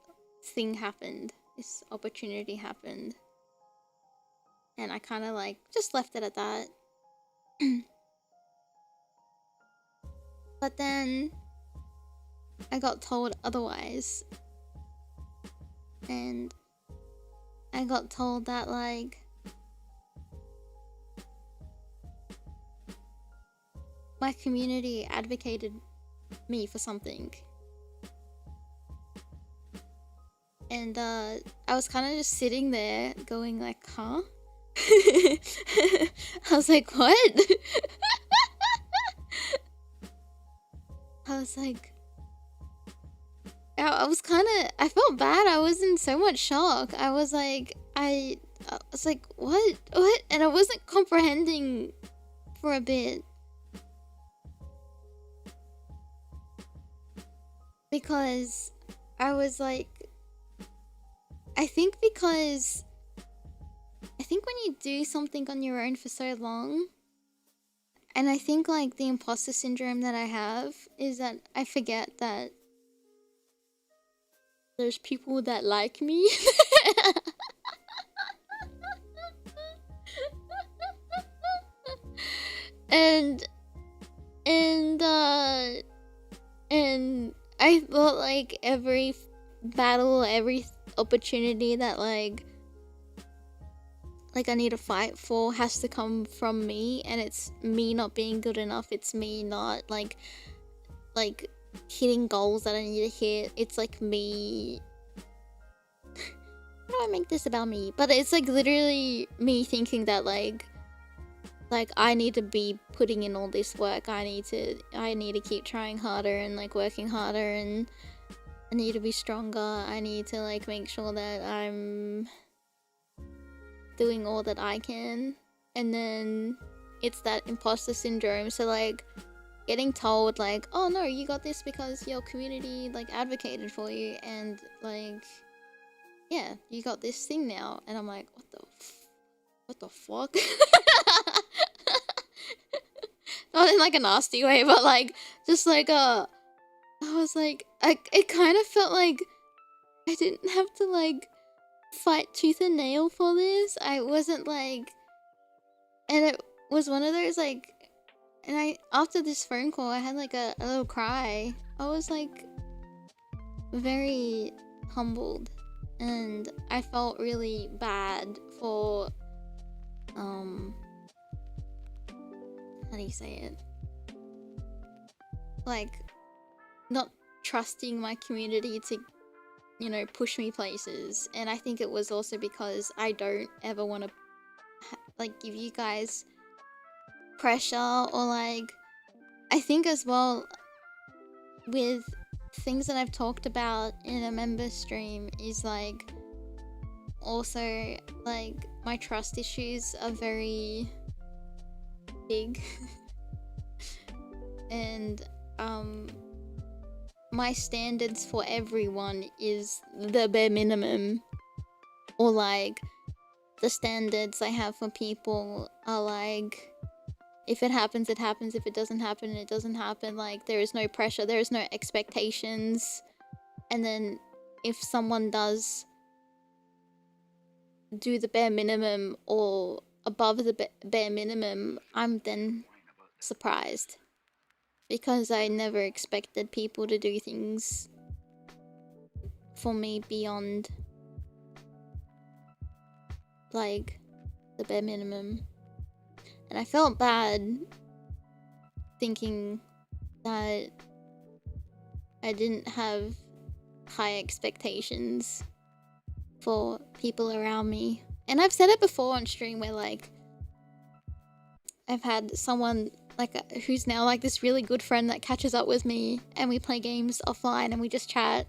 thing happened, this opportunity happened. And I kind of like just left it at that. But then I got told otherwise. And I got told that like my community advocated me for something. And I was kind of just sitting there going like, huh? I was like, what? I was like, I was kind of, I felt bad. I was in so much shock. I was like, what? And I wasn't comprehending for a bit. Because I was like, I think when you do something on your own for so long, and I think like the imposter syndrome that I have is that I forget that there's people that like me. and I felt like every battle, every opportunity that like I need to fight for has to come from me, and it's me not being good enough. It's me not like hitting goals that I need to hit. It's like me. How do I make this about me? But it's like literally me thinking that like I need to be putting in all this work. I need to keep trying harder and like working harder, and I need to be stronger. I need to like make sure that I'm doing all that I can. And then it's that imposter syndrome. So like getting told like, oh no, you got this because your community like advocated for you, and like, yeah, you got this thing now. And I'm like, what the fuck? Not in like a nasty way, but like just like I was like, it kind of felt like I didn't have to like fight tooth and nail for this. I wasn't like, and it was one of those like, And after this phone call, I had like a little cry. I was like very humbled, and I felt really bad for how do you say it? Like, not trusting my community to, you know, push me places. And I think it was also because I don't ever want to like give you guys pressure, or like, I think as well with things that I've talked about in a member stream is like, also like my trust issues are very big. And my standards for everyone is the bare minimum, or like the standards I have for people are like, if it happens, it happens. If it doesn't happen, it doesn't happen. Like, there is no pressure, there is no expectations. And then if someone does do the bare minimum or above the bare minimum, I'm then surprised, because I never expected people to do things for me beyond like the bare minimum. And I felt bad thinking that I didn't have high expectations for people around me. And I've said it before on stream where like I've had someone like who's now like this really good friend that catches up with me, and we play games offline and we just chat.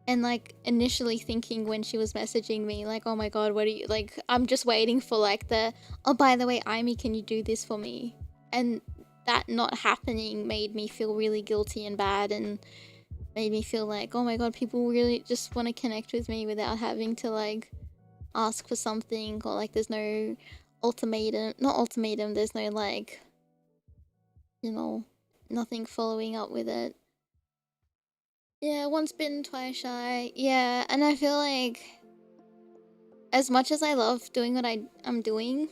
And like initially thinking when she was messaging me like, oh my god, what are you, like, I'm just waiting for like the, oh by the way, Aimee, can you do this for me? And that not happening made me feel really guilty and bad, and made me feel like, oh my god, people really just want to connect with me without having to like ask for something, or like there's no ultimatum, there's no like, you know, nothing following up with it. Yeah, once bitten, twice shy. Yeah, and I feel like as much as I love doing what I'm doing,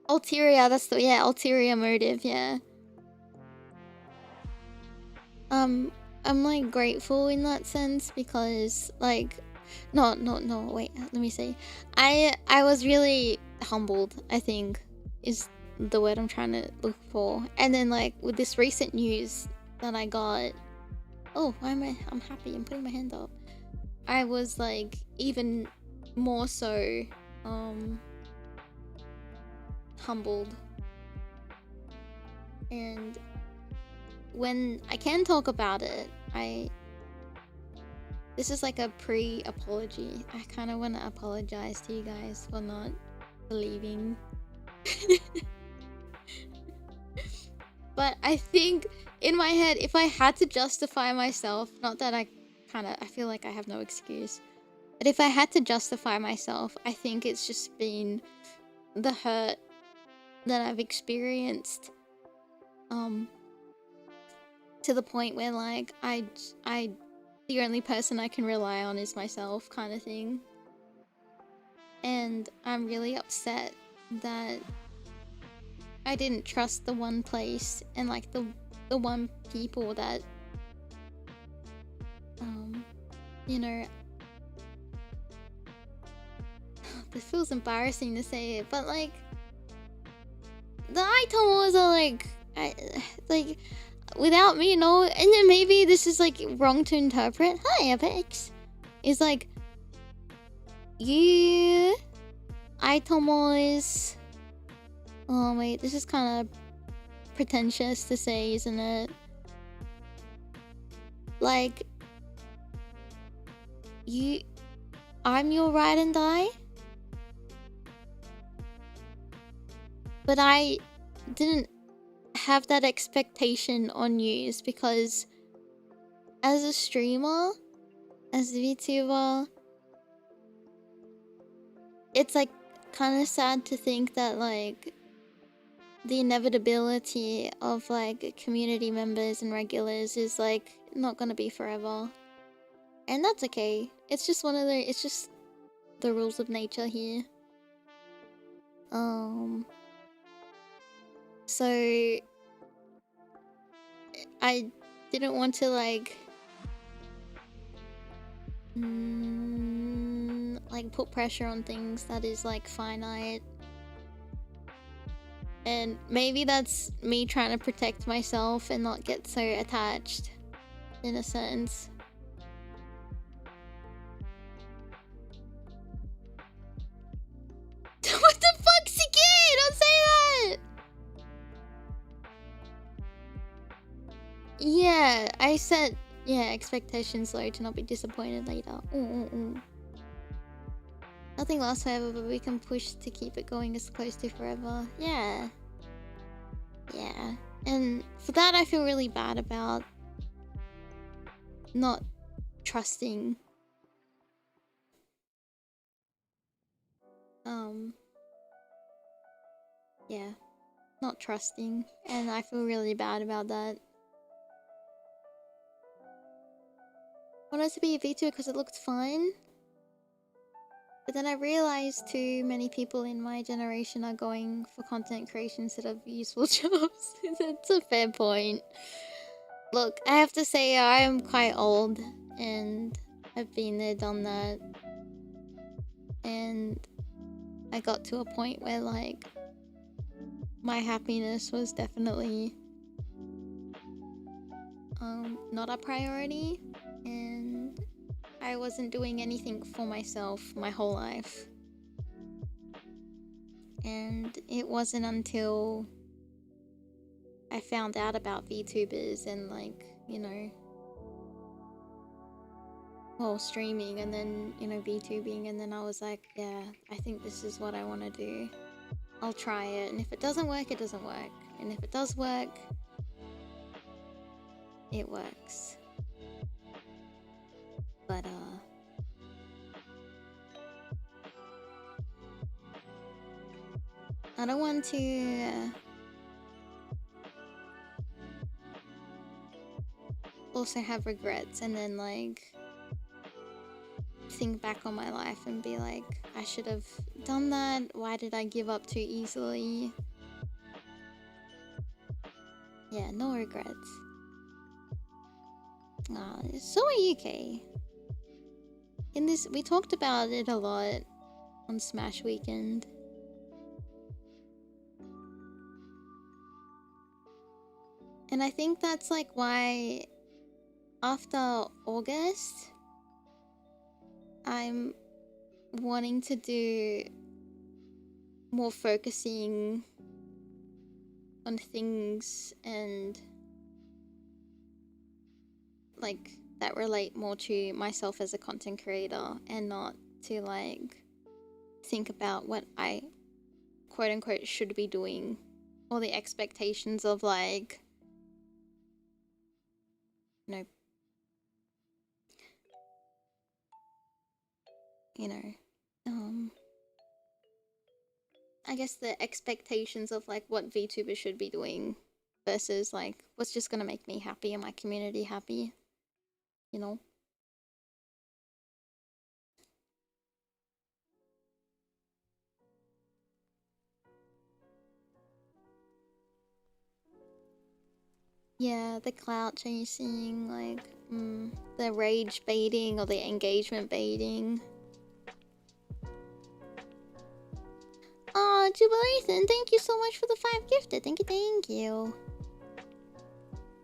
ulterior, that's the, yeah, ulterior motive, yeah. I'm like grateful in that sense, because like, no, wait, let me say. I was really humbled, I think, is the word I'm trying to look for. And then like with this recent news that I got, oh, why am I'm happy, I'm putting my hand up. I was like even more so humbled. And when I can talk about it, this is like a pre-apology. I kind of want to apologize to you guys for not believing. But I think in my head, if I had to justify myself, not that I feel like I have no excuse, but if I had to justify myself, I think it's just been the hurt that I've experienced, to the point where like the only person I can rely on is myself, kind of thing. And I'm really upset that I didn't trust the one place and like the one people that you know, this feels embarrassing to say it, but like the Aitomos are like without me, no, and then maybe this is like wrong to interpret. Hi, Apex. It's like you Aitomos. Oh wait, this is kind of pretentious to say, isn't it? Like, I'm your ride and die, but I didn't have that expectation on yous, because as a streamer, as a VTuber, it's like kind of sad to think that like the inevitability of like community members and regulars is like not gonna be forever, and that's okay. It's just it's just the rules of nature here. So I didn't want to like put pressure on things that is like finite. And maybe that's me trying to protect myself and not get so attached, in a sense. What the fuck, Siki? Don't say that! Yeah, I set expectations low to not be disappointed later. Nothing lasts forever, but we can push to keep it going as close to forever. Yeah. Yeah. And for that, I feel really bad about not trusting. Yeah. Not trusting. And I feel really bad about that. I wanted to be a VTuber because it looked fun. But then I realized too many people in my generation are going for content creation instead of useful jobs. That's a fair point. Look, I have to say I am quite old and I've been there, done that. And I got to a point where like my happiness was definitely not a priority, and I wasn't doing anything for myself my whole life. And it wasn't until I found out about VTubers and like, you know, well, streaming and then, you know, VTubing, and then I was like, yeah, I think this is what I want to do. I'll try it, and if it doesn't work, it doesn't work. And if it does work, it works. But, I don't want to also have regrets and then like think back on my life and be like, I should have done that. Why did I give up too easily? Yeah, no regrets. So are you, Kay. In this, we talked about it a lot on Smash Weekend. And I think that's like why after August, I'm wanting to do more focusing on things and like that relate more to myself as a content creator, and not to like think about what I quote unquote should be doing, or the expectations of like, I guess the expectations of like what VTubers should be doing versus like what's just gonna make me happy and my community happy, you know? Yeah, the clout chasing, like, the rage baiting or the engagement baiting. Oh, Jubilathan, thank you so much for the 5 gifted. Thank you, thank you.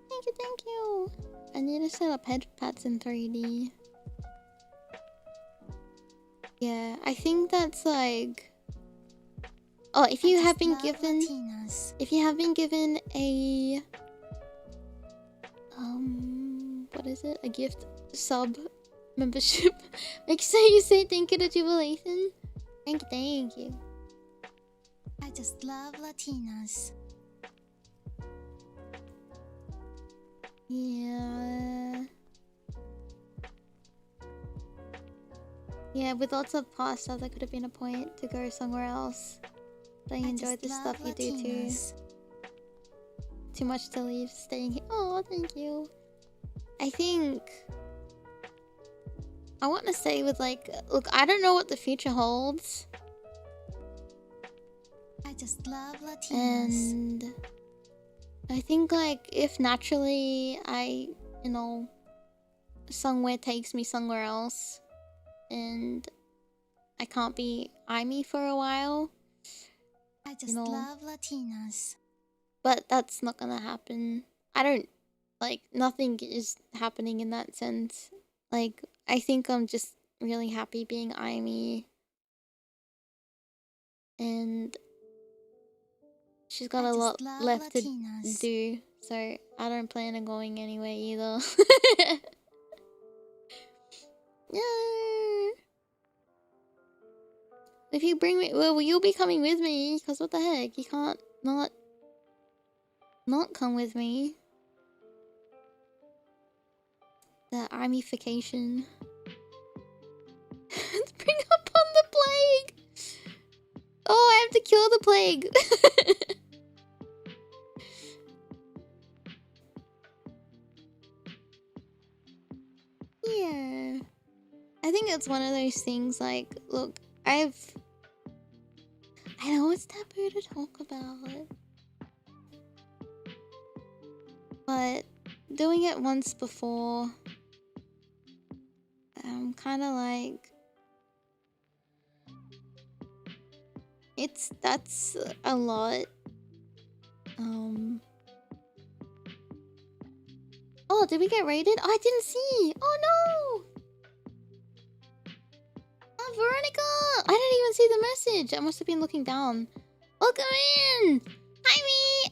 Thank you, thank you. I need to set up head pads in 3D. Yeah, I think that's like... Oh, if you have been given... Latinas. If you have been given a... what is it? A gift sub membership. Make sure you say thank you to Jubilathan. Thank you, thank you. I just love Latinas. Yeah. Yeah, with lots of pasta, there could have been a point to go somewhere else. But I enjoy the stuff you do too. Too much to leave, staying here. Oh, thank you. I think I want to say with like, look, I don't know what the future holds. I just love Latinas. And I think like if naturally you know, somewhere takes me somewhere else and I can't be Aimee for a while. I just love Latinas. But that's not gonna happen. I don't like nothing is happening in that sense. Like I think I'm just really happy being Aimee. And she's got a lot left Latinas. To do, so I don't plan on going anywhere either. Yeah. If you bring me, well, you'll be coming with me, because what the heck? You can't not come with me. The Aimeeification. Bring upon the plague! Oh, I have to kill the plague! Yeah. I think it's one of those things like, look, I know it's taboo to talk about it. But doing it once before, I'm kind of like, that's a lot. Oh, did we get raided? Oh, I didn't see. Oh no. Oh, Veronica! I didn't even see the message. I must have been looking down. Welcome in!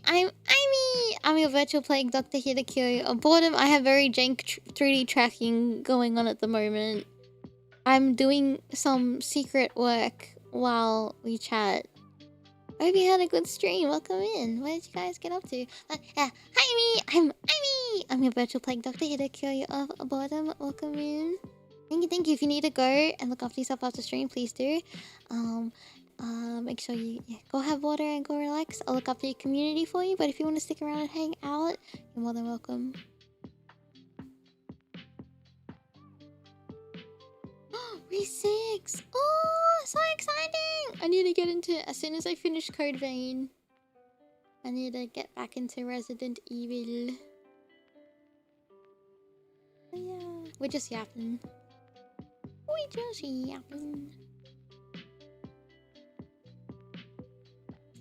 I'm Aimee! I'm your virtual plague doctor here to cure you of boredom. I have very jank 3D tracking going on at the moment. I'm doing some secret work while we chat. I hope you had a good stream. Welcome in. What did you guys get up to? Yeah. Hi, I'm Aimee! I'm your virtual plague doctor here to cure you of boredom. Welcome in. Thank you. If you need to go and look after yourself after stream, please do. Make sure you go have water and go relax. I'll look after your community for you, but if you want to stick around and hang out, you're more than welcome. Re6! Oh, so exciting! I need to get into, as soon as I finish Code Vein, I need to get back into Resident Evil. Oh, yeah. We're just yapping.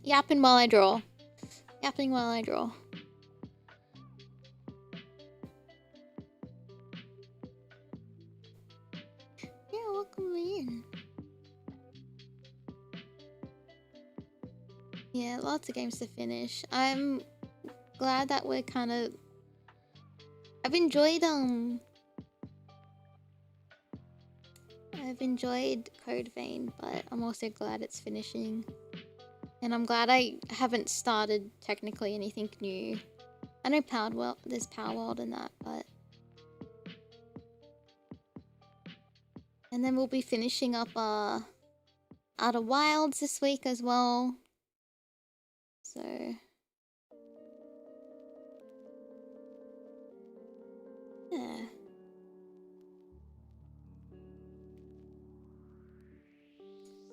Yapping while I draw. Yapping while I draw. Yeah, welcome in. Yeah, lots of games to finish. I'm glad that we're kind of... I've enjoyed Code Vein, but I'm also glad it's finishing. And I'm glad I haven't started technically anything new. I know there's Power World and that, but... And then we'll be finishing up Outer Wilds this week as well. So... yeah.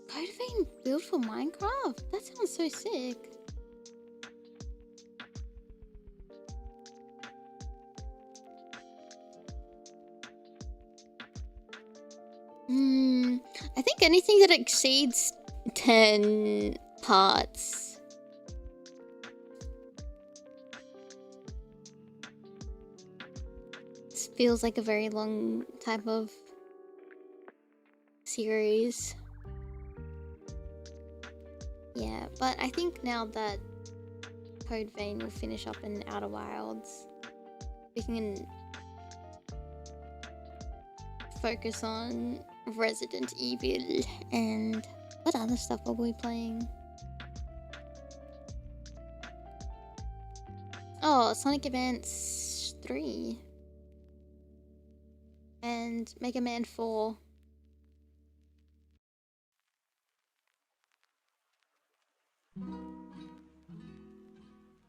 Code Vein built for Minecraft? That sounds so sick. I think anything that exceeds 10 parts. This feels like a very long type of series. Yeah, but I think now that Code Vein will finish up in Outer Wilds, we can focus on Resident Evil and what other stuff are we playing? Oh, Sonic Advance 3 and Mega Man 4.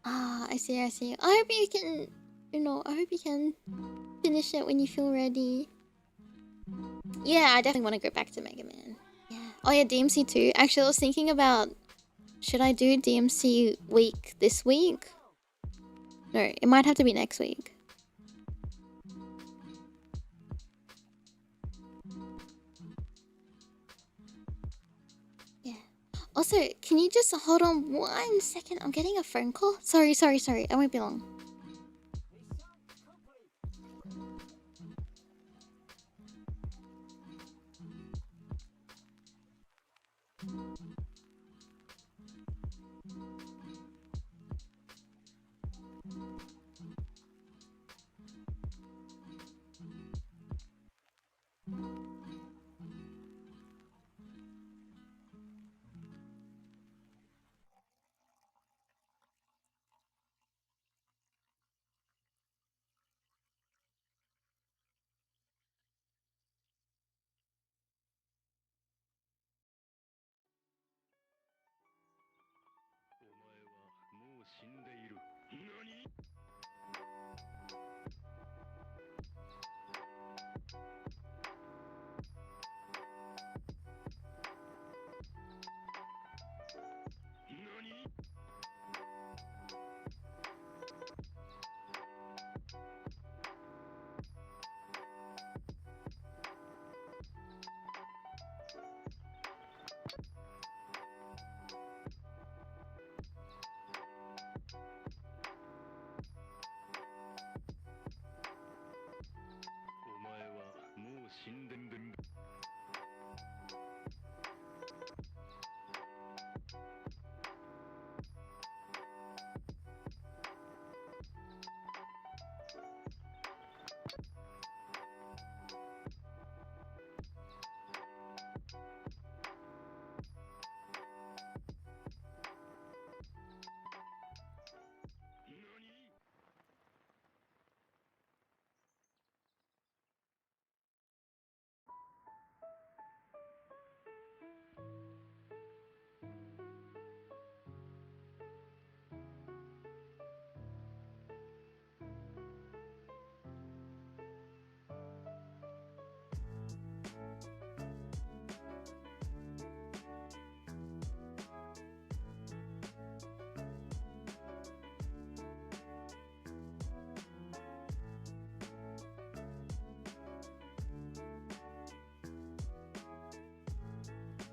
Ah, I see. I hope you can, I hope you can finish it when you feel ready. Yeah, I definitely want to go back to Mega Man. Yeah. Oh yeah, DMC 2. Actually, I was thinking about, should I do DMC week this week? No, it might have to be next week. Yeah. Also, can you just hold on 1 second? I'm getting a phone call. Sorry. I won't be long.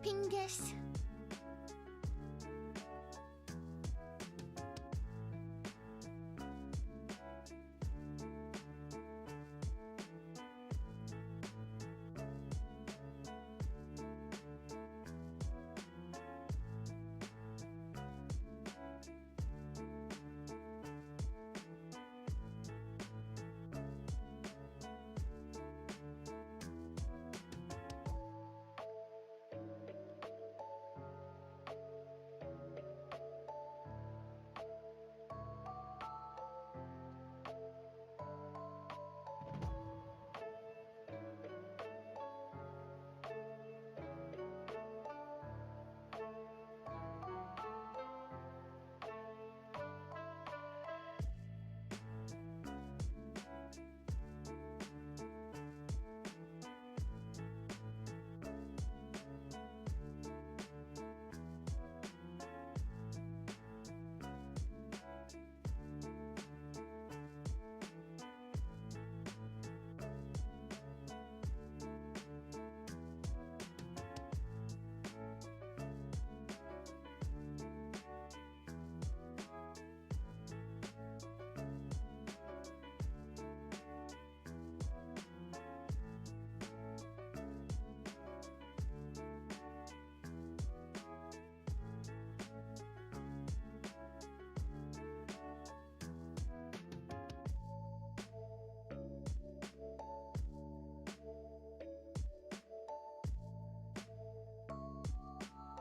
Pingus.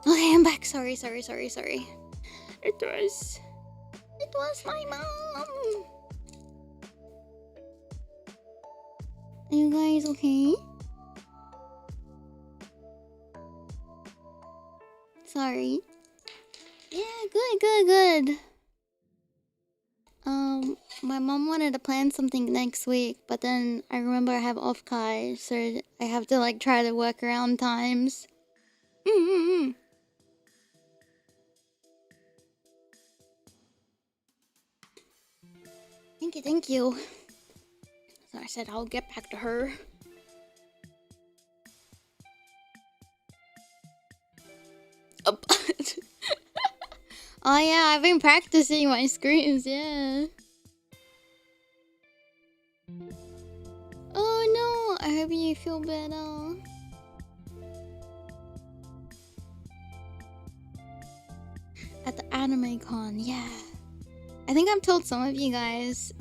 Okay, I'm back. Sorry. It was my mom. Are you guys okay? Sorry. Yeah, good. My mom wanted to plan something next week, but then I remember I have off Kai, so I have to like try to work around times. Thank you, thank you. So I said I'll get back to her. Oh, oh yeah, I've been practicing my screams, yeah. Oh no, I hope you feel better. At the anime con, yeah. I think I've told some of you guys.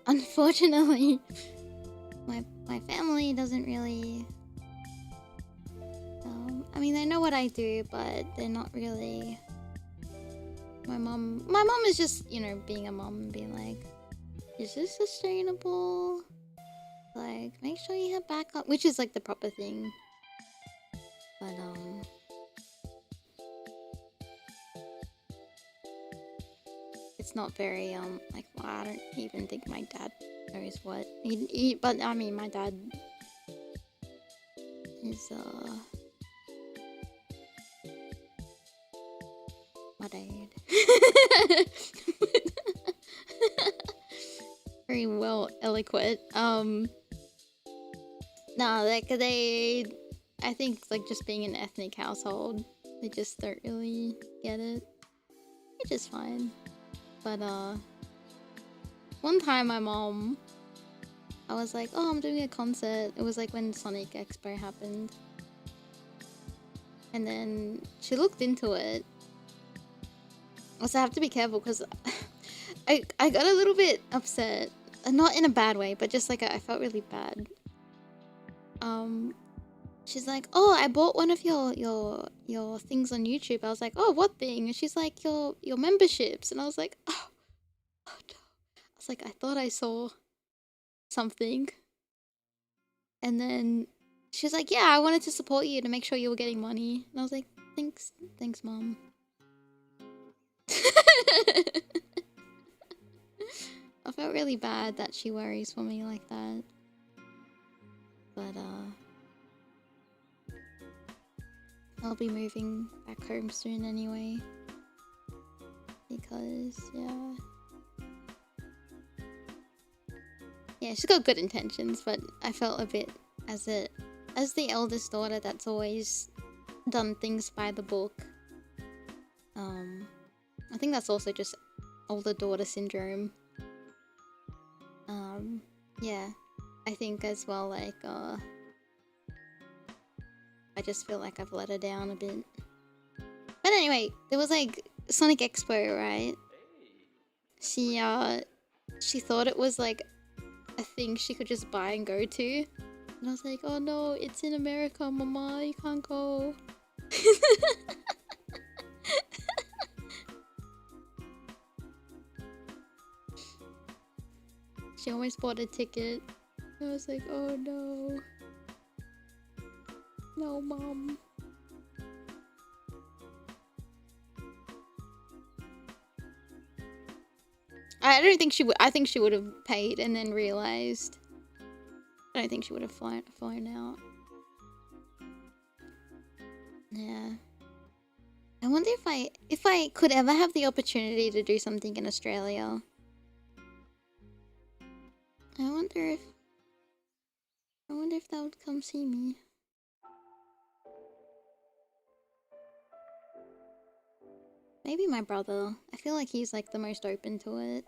Unfortunately, my family doesn't really. I mean, they know what I do, but they're not really. My mom is just, you know, being a mom and being like, is this sustainable? Like, make sure you have backup, which is like the proper thing. But it's not very like, well, I don't even think my dad knows what but I mean, my dad is my dad. Very well eloquent. No, like I think like just being an ethnic household, they just don't really get it, which is fine. But one time my mom, I was like, oh, I'm doing a concert. It was like when Sonic Expo happened. And then she looked into it. Also, I have to be careful because I got a little bit upset. Not in a bad way, but just like I felt really bad. She's like, oh, I bought one of your things on YouTube. I was like, oh, what thing? And she's like, your memberships. And I was like, oh no. I was like, I thought I saw something. And then she's like, yeah, I wanted to support you to make sure you were getting money. And I was like, thanks, mom. I felt really bad that she worries for me like that. But I'll be moving back home soon anyway. Because yeah, she's got good intentions, but I felt a bit as the eldest daughter that's always done things by the book. I think that's also just older daughter syndrome. Yeah, I think as well, like, I just feel like I've let her down a bit. But anyway, there was like Sonic Expo, right? She thought it was like a thing she could just buy and go to. And I was like, oh no, it's in America, mama, you can't go. She almost bought a ticket. I was like, oh no. No, mom. I don't think she would. I think she would have paid and then realized. I don't think she would have flown out. Yeah. I wonder if I could ever have the opportunity to do something in Australia. I wonder if they would come see me. Maybe my brother. I feel like he's like the most open to it.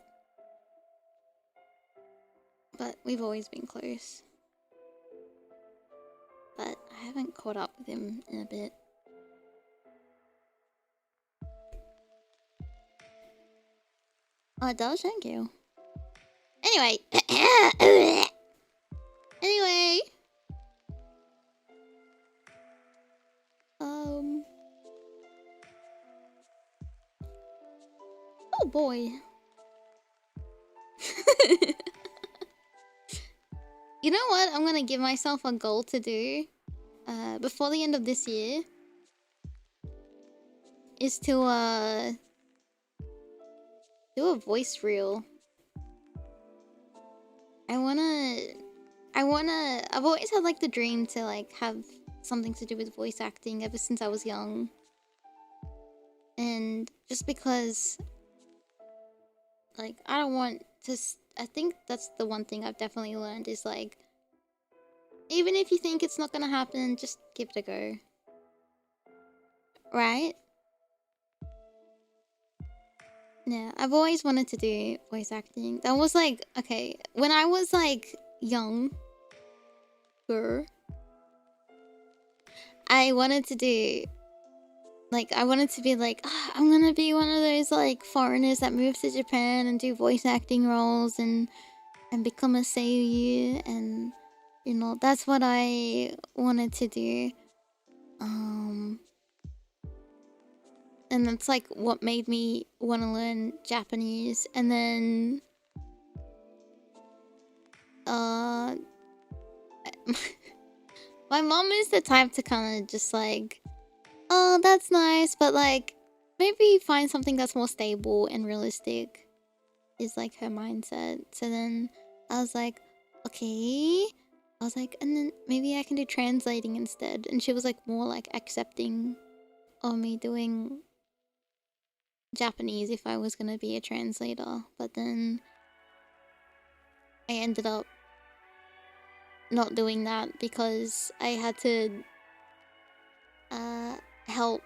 But we've always been close. But I haven't caught up with him in a bit. Oh, it does? Thank you. Anyway. Anyway. Oh boy. You know what? I'm gonna give myself a goal to do before the end of this year is to do a voice reel. I've always had like the dream to like have something to do with voice acting ever since I was young. And just because Like, I don't want to... I think that's the one thing I've definitely learned is, like... Even if you think it's not gonna happen, just give it a go. Right? Yeah, I've always wanted to do voice acting. That was like... Okay, when I was, like, younger... I wanted to do... Like, I wanted to be like, "Ah, I'm gonna be one of those, like, foreigners that move to Japan and do voice acting roles and become a seiyuu," and, you know, that's what I wanted to do. And that's, like, what made me want to learn Japanese. And then, my mom is the type to kind of just, like, "Oh, that's nice, but, like, maybe find something that's more stable and realistic," is, like, her mindset. So then I was like, okay. I was like, and then maybe I can do translating instead. And she was, like, more, like, accepting of me doing Japanese if I was gonna be a translator. But then I ended up not doing that because I had to help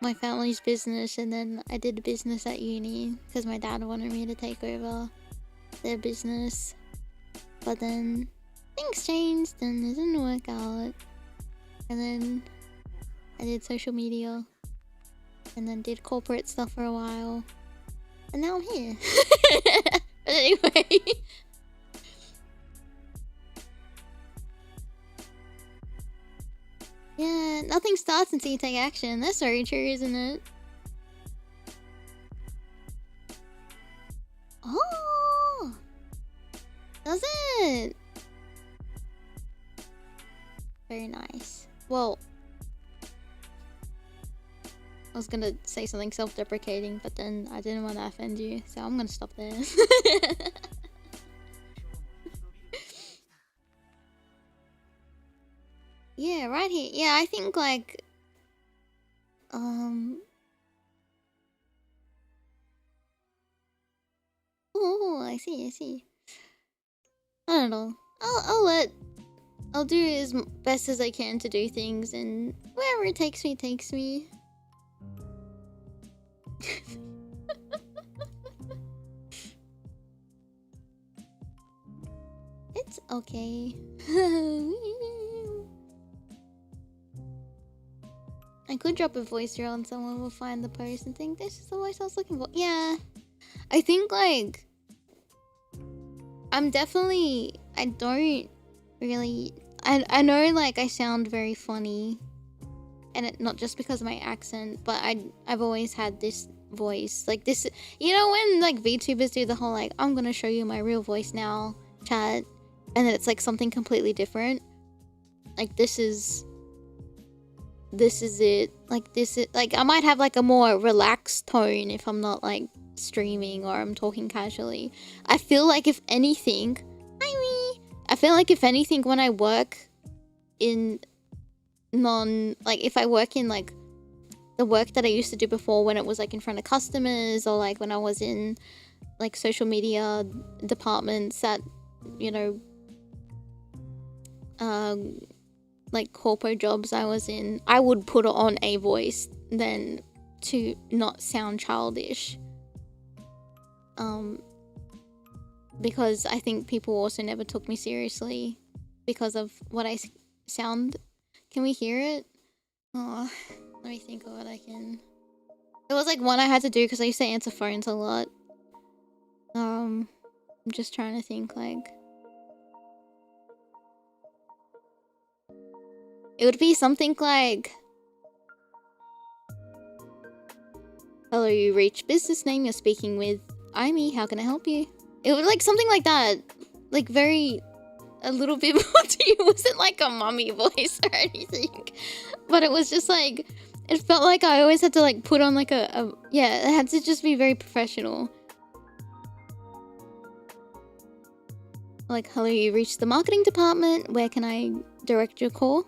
my family's business, and then I did business at uni because my dad wanted me to take over their business. But then things changed and it didn't work out. And then I did social media and then did corporate stuff for a while. And now I'm here. But anyway. Yeah, nothing starts until you take action. That's very true, isn't it? Oh! Does it? Very nice. Well, I was gonna say something self-deprecating, but then I didn't want to offend you, so I'm gonna stop there. Yeah, right here. Yeah, I think, like, oh, I see. I don't know. I'll do as best as I can to do things, and wherever it takes me, takes me. It's okay. I could drop a voice drill and someone will find the post and think this is the voice I was looking for. Yeah. I think, like, I'm definitely... I don't really... I know, like, I sound very funny. And not just because of my accent, but I've always had this voice. Like, this... You know when, like, VTubers do the whole, like, I'm gonna show you my real voice now chat, and then it's, like, something completely different? Like, this is it. Like, this is... Like, I might have, like, a more relaxed tone if I'm not, like, streaming or I'm talking casually. I feel like if anything... Aimee! I feel like if anything, when I work in like, if I work in, like, the work that I used to do before when it was, like, in front of customers, or, like, when I was in, like, social media departments that, you know, like, corporate jobs I was in, I would put on a voice then to not sound childish. Because I think people also never took me seriously because of what I sound. Can we hear it? Oh, let me think of what I can... It was, like, one I had to do because I used to answer phones a lot. I'm just trying to think, like... It would be something like... Hello, you reached business name. You're speaking with Aimee. How can I help you? It was, like, something like that. Like, very... A little bit more to you. It wasn't, like, a mummy voice or anything. But it was just, like... It felt like I always had to, like, put on, like, a... Yeah, it had to just be very professional. Like, hello, you reached the marketing department. Where can I direct your call?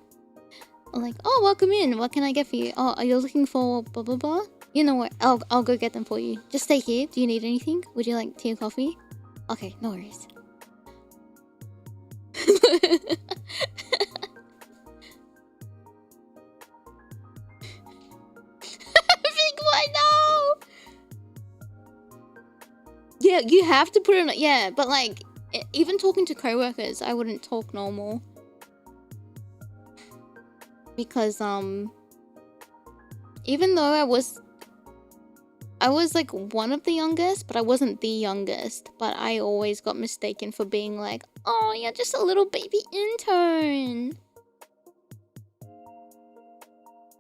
Or like, oh, welcome in. What can I get for you? Oh, are you looking for blah, blah, blah? You know what? I'll go get them for you. Just stay here. Do you need anything? Would you like tea or coffee? Okay, no worries. Big boy, no! Yeah, you have to put it on. Yeah, but like, even talking to coworkers, I wouldn't talk normal. Because, even though I was like one of the youngest, but I wasn't the youngest. But I always got mistaken for being like, oh, you're just a little baby intern.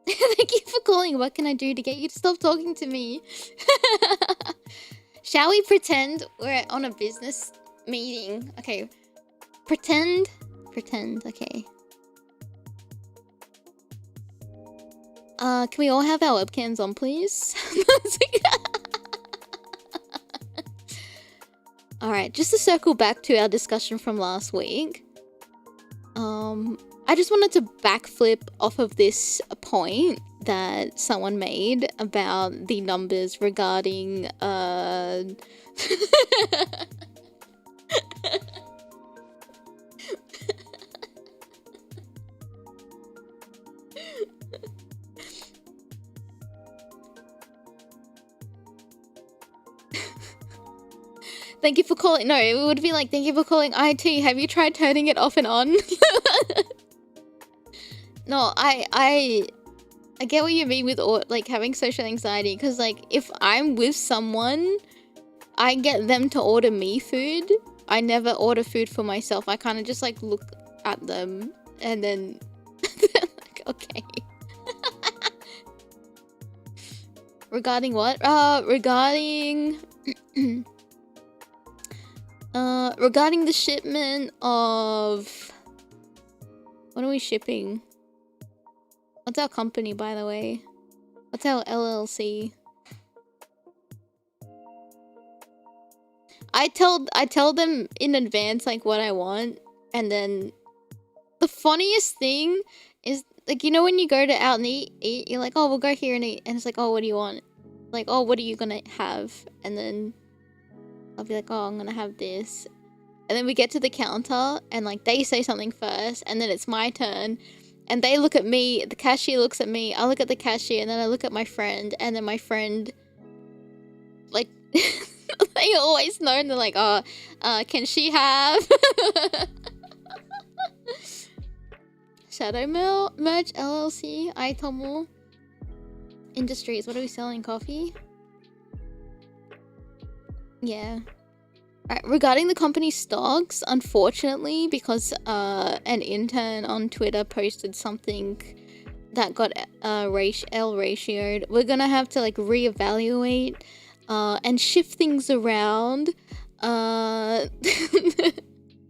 Thank you for calling. What can I do to get you to stop talking to me? Shall we pretend we're on a business meeting? Okay. Pretend. Okay. Can we all have our webcams on, please? Alright, just to circle back to our discussion from last week. I just wanted to backflip off of this point that someone made about the numbers regarding, Thank you for calling. No, it would be like, thank you for calling IT. Have you tried turning it off and on? No, I get what you mean with like having social anxiety, because like if I'm with someone, I get them to order me food. I never order food for myself. I kind of just like look at them and then like, okay. Regarding what? Regarding regarding the shipment of, what are we shipping? What's our company, by the way? What's our LLC? I tell them in advance like what I want, and then the funniest thing is like, you know, when you go to out and eat, you're like, oh, we'll go here and eat, and it's like, oh, what do you want? Like, oh, what are you gonna have? And then I'll be like, oh, I'm gonna have this. And then we get to the counter and like they say something first, and then it's my turn. And they look at me, the cashier looks at me, I look at the cashier, and then I look at my friend, and then my friend, like, they always know, and they're like, oh, can she have? Shadow Merch LLC, Aitomo Industries. What are we selling? Coffee? Yeah. Right, regarding the company's stocks, unfortunately, because an intern on Twitter posted something that got ratioed, we're gonna have to like reevaluate and shift things around. Oh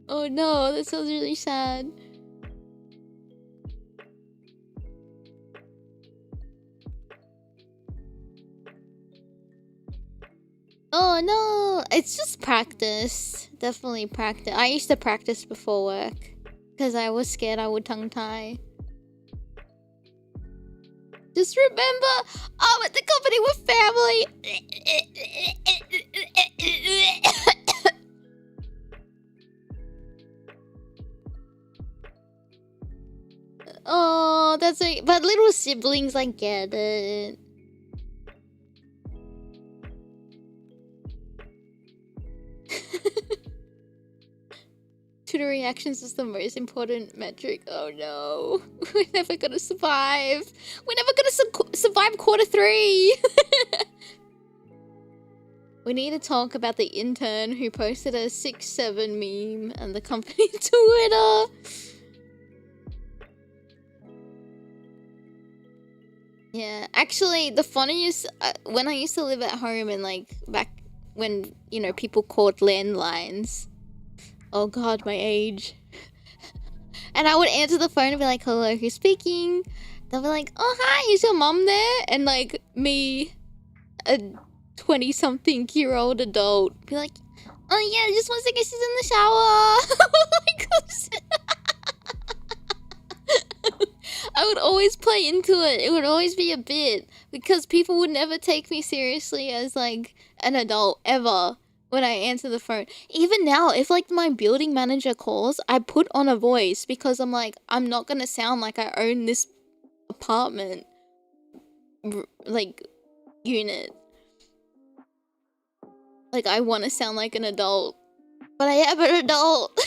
no, that sounds really sad. Oh no, it's just practice. Definitely practice. I used to practice before work because I was scared I would tongue tie. Just remember, I'm at the company with family. Oh, that's right. But little siblings, I get it. Twitter reactions is the most important metric. Oh no. We're never gonna survive. We're never gonna survive quarter 3. We need to talk about the intern who posted a 6-7 meme and the company Twitter. Yeah, actually, the funniest, when I used to live at home and like back when, you know, people called landlines. Oh god, my age. And I would answer the phone and be like, hello, who's speaking? They'll be like, oh hi, is your mom there? And like me, a 20-something-year-old adult, be like, oh yeah, just 1 second, she's in the shower. Like, I would always play into it. It would always be a bit because people would never take me seriously as like an adult ever when I answer the phone. Even now, if like my building manager calls, I put on a voice because I'm like, I'm not gonna sound like I own this apartment like unit. Like I want to sound like an adult, but I am an adult.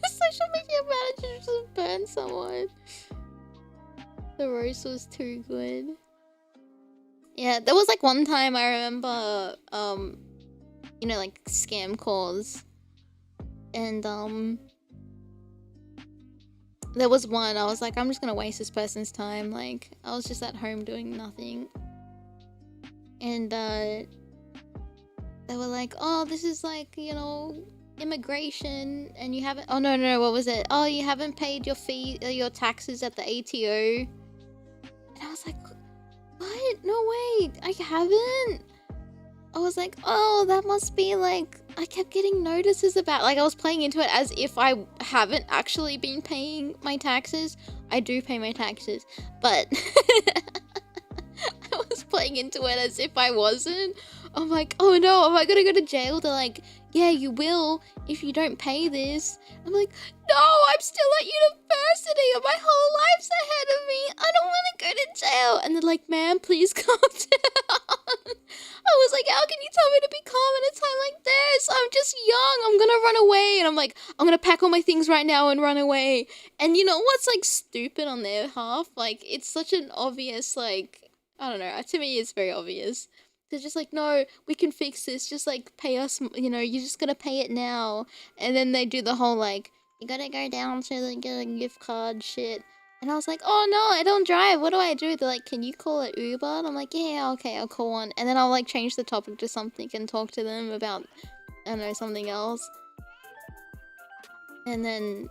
Social media manager just banned someone. The roast was too good. Yeah, there was like one time I remember, you know, like scam calls, and there was one I was like, I'm just gonna waste this person's time. Like I was just at home doing nothing, and they were like, oh, this is like, you know, immigration, and you haven't, oh no, what was it, oh, you haven't paid your fee, your taxes at the ATO. And I was like, what? No way, I haven't. I was like, oh, that must be like, I kept getting notices about, like I was playing into it as if I haven't actually been paying my taxes. I do pay my taxes, but I was playing into it as if I wasn't. I'm like, oh no, am I gonna go to jail? They're like, yeah, you will if you don't pay this. I'm like, no, I'm still at university and my whole life's ahead of me. I don't want to go to jail. And they're like, ma'am, please calm down. I was like, how can you tell me to be calm at a time like this? I'm just young. I'm gonna run away. And I'm like, I'm gonna pack all my things right now and run away. And you know what's like stupid on their half? Like, it's such an obvious, like, I don't know. To me, it's very obvious. They're just like, no, we can fix this. Just like pay us, you know, you're just gonna pay it now. And then they do the whole like, you gotta go down to the get a gift card shit. And I was like, oh no, I don't drive. What do I do? They're like, can you call it Uber? And I'm like, yeah, okay, I'll call one. And then I'll like change the topic to something and talk to them about, I don't know, something else. And then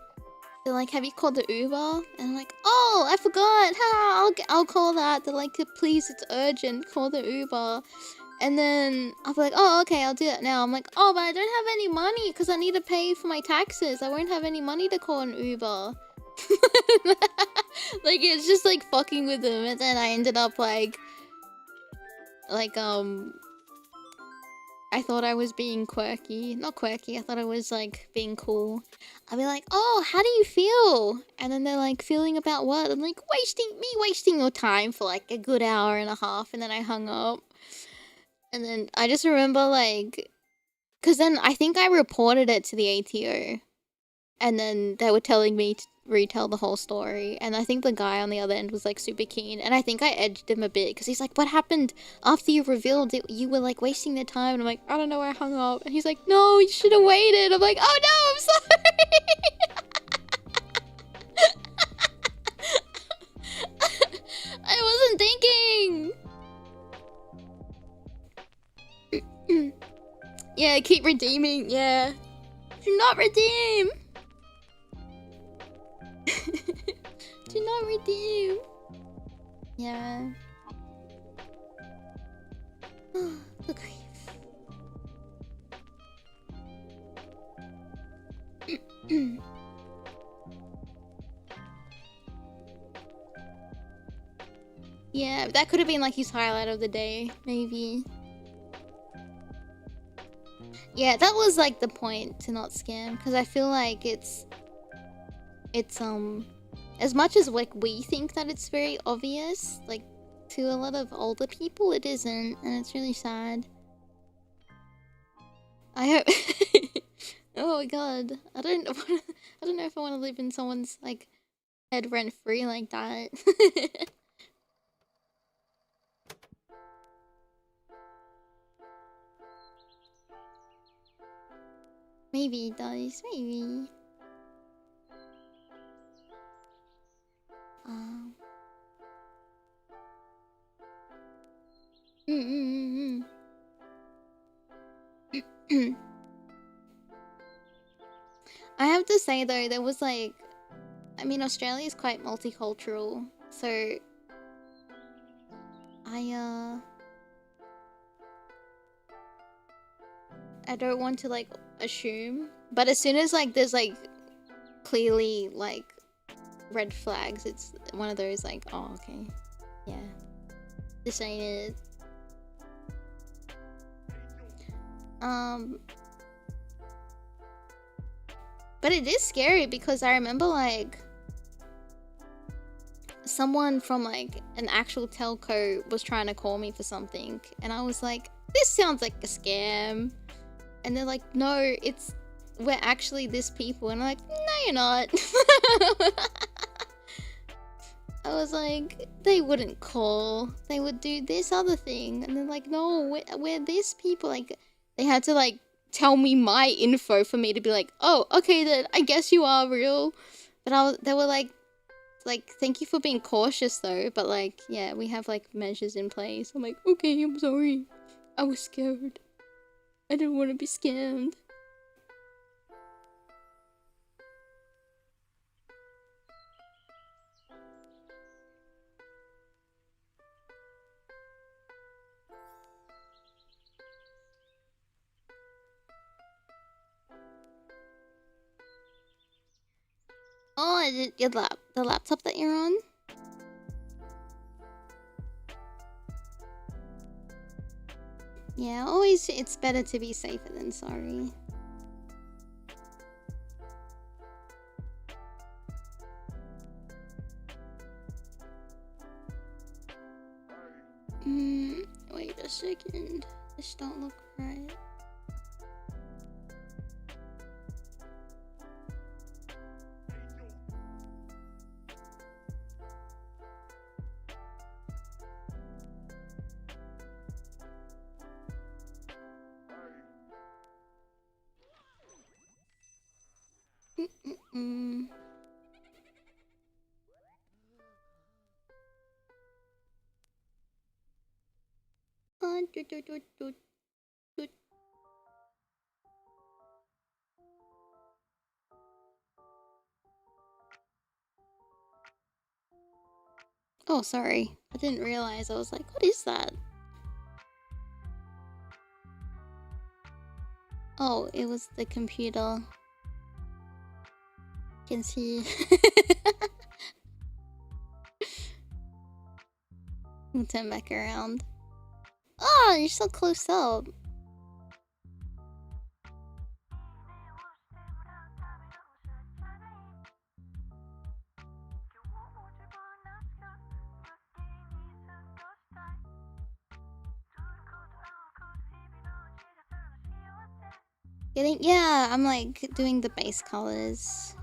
they're like, have you called the Uber? And I'm like, oh, I forgot. Ha, I'll call that. They're like, please, it's urgent. Call the Uber. And then I'll be like, oh, okay, I'll do that now. I'm like, oh, but I don't have any money because I need to pay for my taxes. I won't have any money to call an Uber. Like, it's just like fucking with them. And then I ended up like, I thought I was being quirky. Not quirky, I thought I was like being cool. I'll be like, oh, how do you feel? And then they're like, feeling about what? I'm like, wasting your time for like a good hour and a half. And then I hung up. And then I just remember like, because then I think I reported it to the ATO. And then they were telling me to retell the whole story. And I think the guy on the other end was like super keen. And I think I edged him a bit because he's like, what happened after you revealed it? You were like wasting their time. And I'm like, I don't know, I hung up. And he's like, no, you should have waited. I'm like, oh no, I'm sorry. I wasn't thinking. Yeah, keep redeeming. Yeah. Do not redeem. Do not redeem. Yeah. The grief. Yeah, that could have been like his highlight of the day, maybe. Yeah, that was like the point to not scam, because I feel like it's as much as like we think that it's very obvious, like to a lot of older people it isn't, and it's really sad. I hope oh my god, I don't know if I want to live in someone's like head rent free like that. Maybe it does, maybe. I have to say though, there was like, I mean, Australia is quite multicultural, so I don't want to like assume, but as soon as like there's like clearly like red flags, it's one of those like, oh okay, yeah, this ain't it. But it is scary because I remember like someone from like an actual telco was trying to call me for something, and I was like, this sounds like a scam, and they're like, no, we're actually this people, and I'm like, no you're not. I was like, they wouldn't call, they would do this other thing, and they're like, no, we're this people. Like they had to like tell me my info for me to be like, oh okay then I guess you are real. But they were like thank you for being cautious though, but like yeah, we have like measures in place. I'm like, okay, I'm sorry, I was scared, I didn't want to be scammed. Oh, is it the laptop that you're on? Yeah, always it's better to be safer than sorry. Wait a second. This don't look right. Oh, sorry. I didn't realize. I was like, what is that? Oh, it was the computer. You can see. We'll turn back around. Oh, you're so close up. Yeah, I'm like doing the base colors.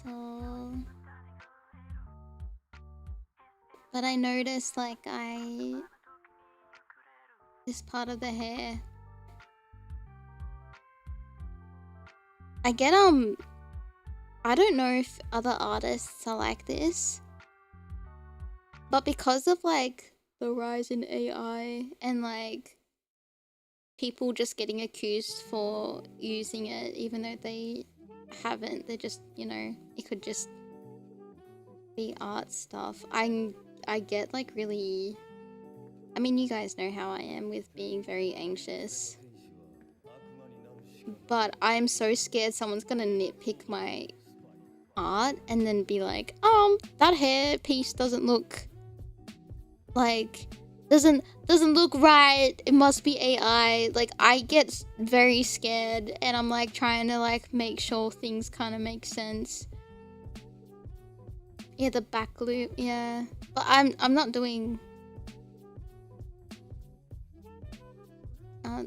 So, but I noticed like this part of the hair. I get I don't know if other artists are like this, but because of like the rise in AI and like people just getting accused for using it even though they haven't, they're just, you know, it could just be art stuff. I get like really, I mean, you guys know how I am with being very anxious, but I'm so scared someone's gonna nitpick my art and then be like, that hair piece doesn't look like, doesn't look right, it must be AI. Like I get very scared and I'm like trying to like make sure things kind of make sense. Yeah, the back loop, yeah, but I'm not doing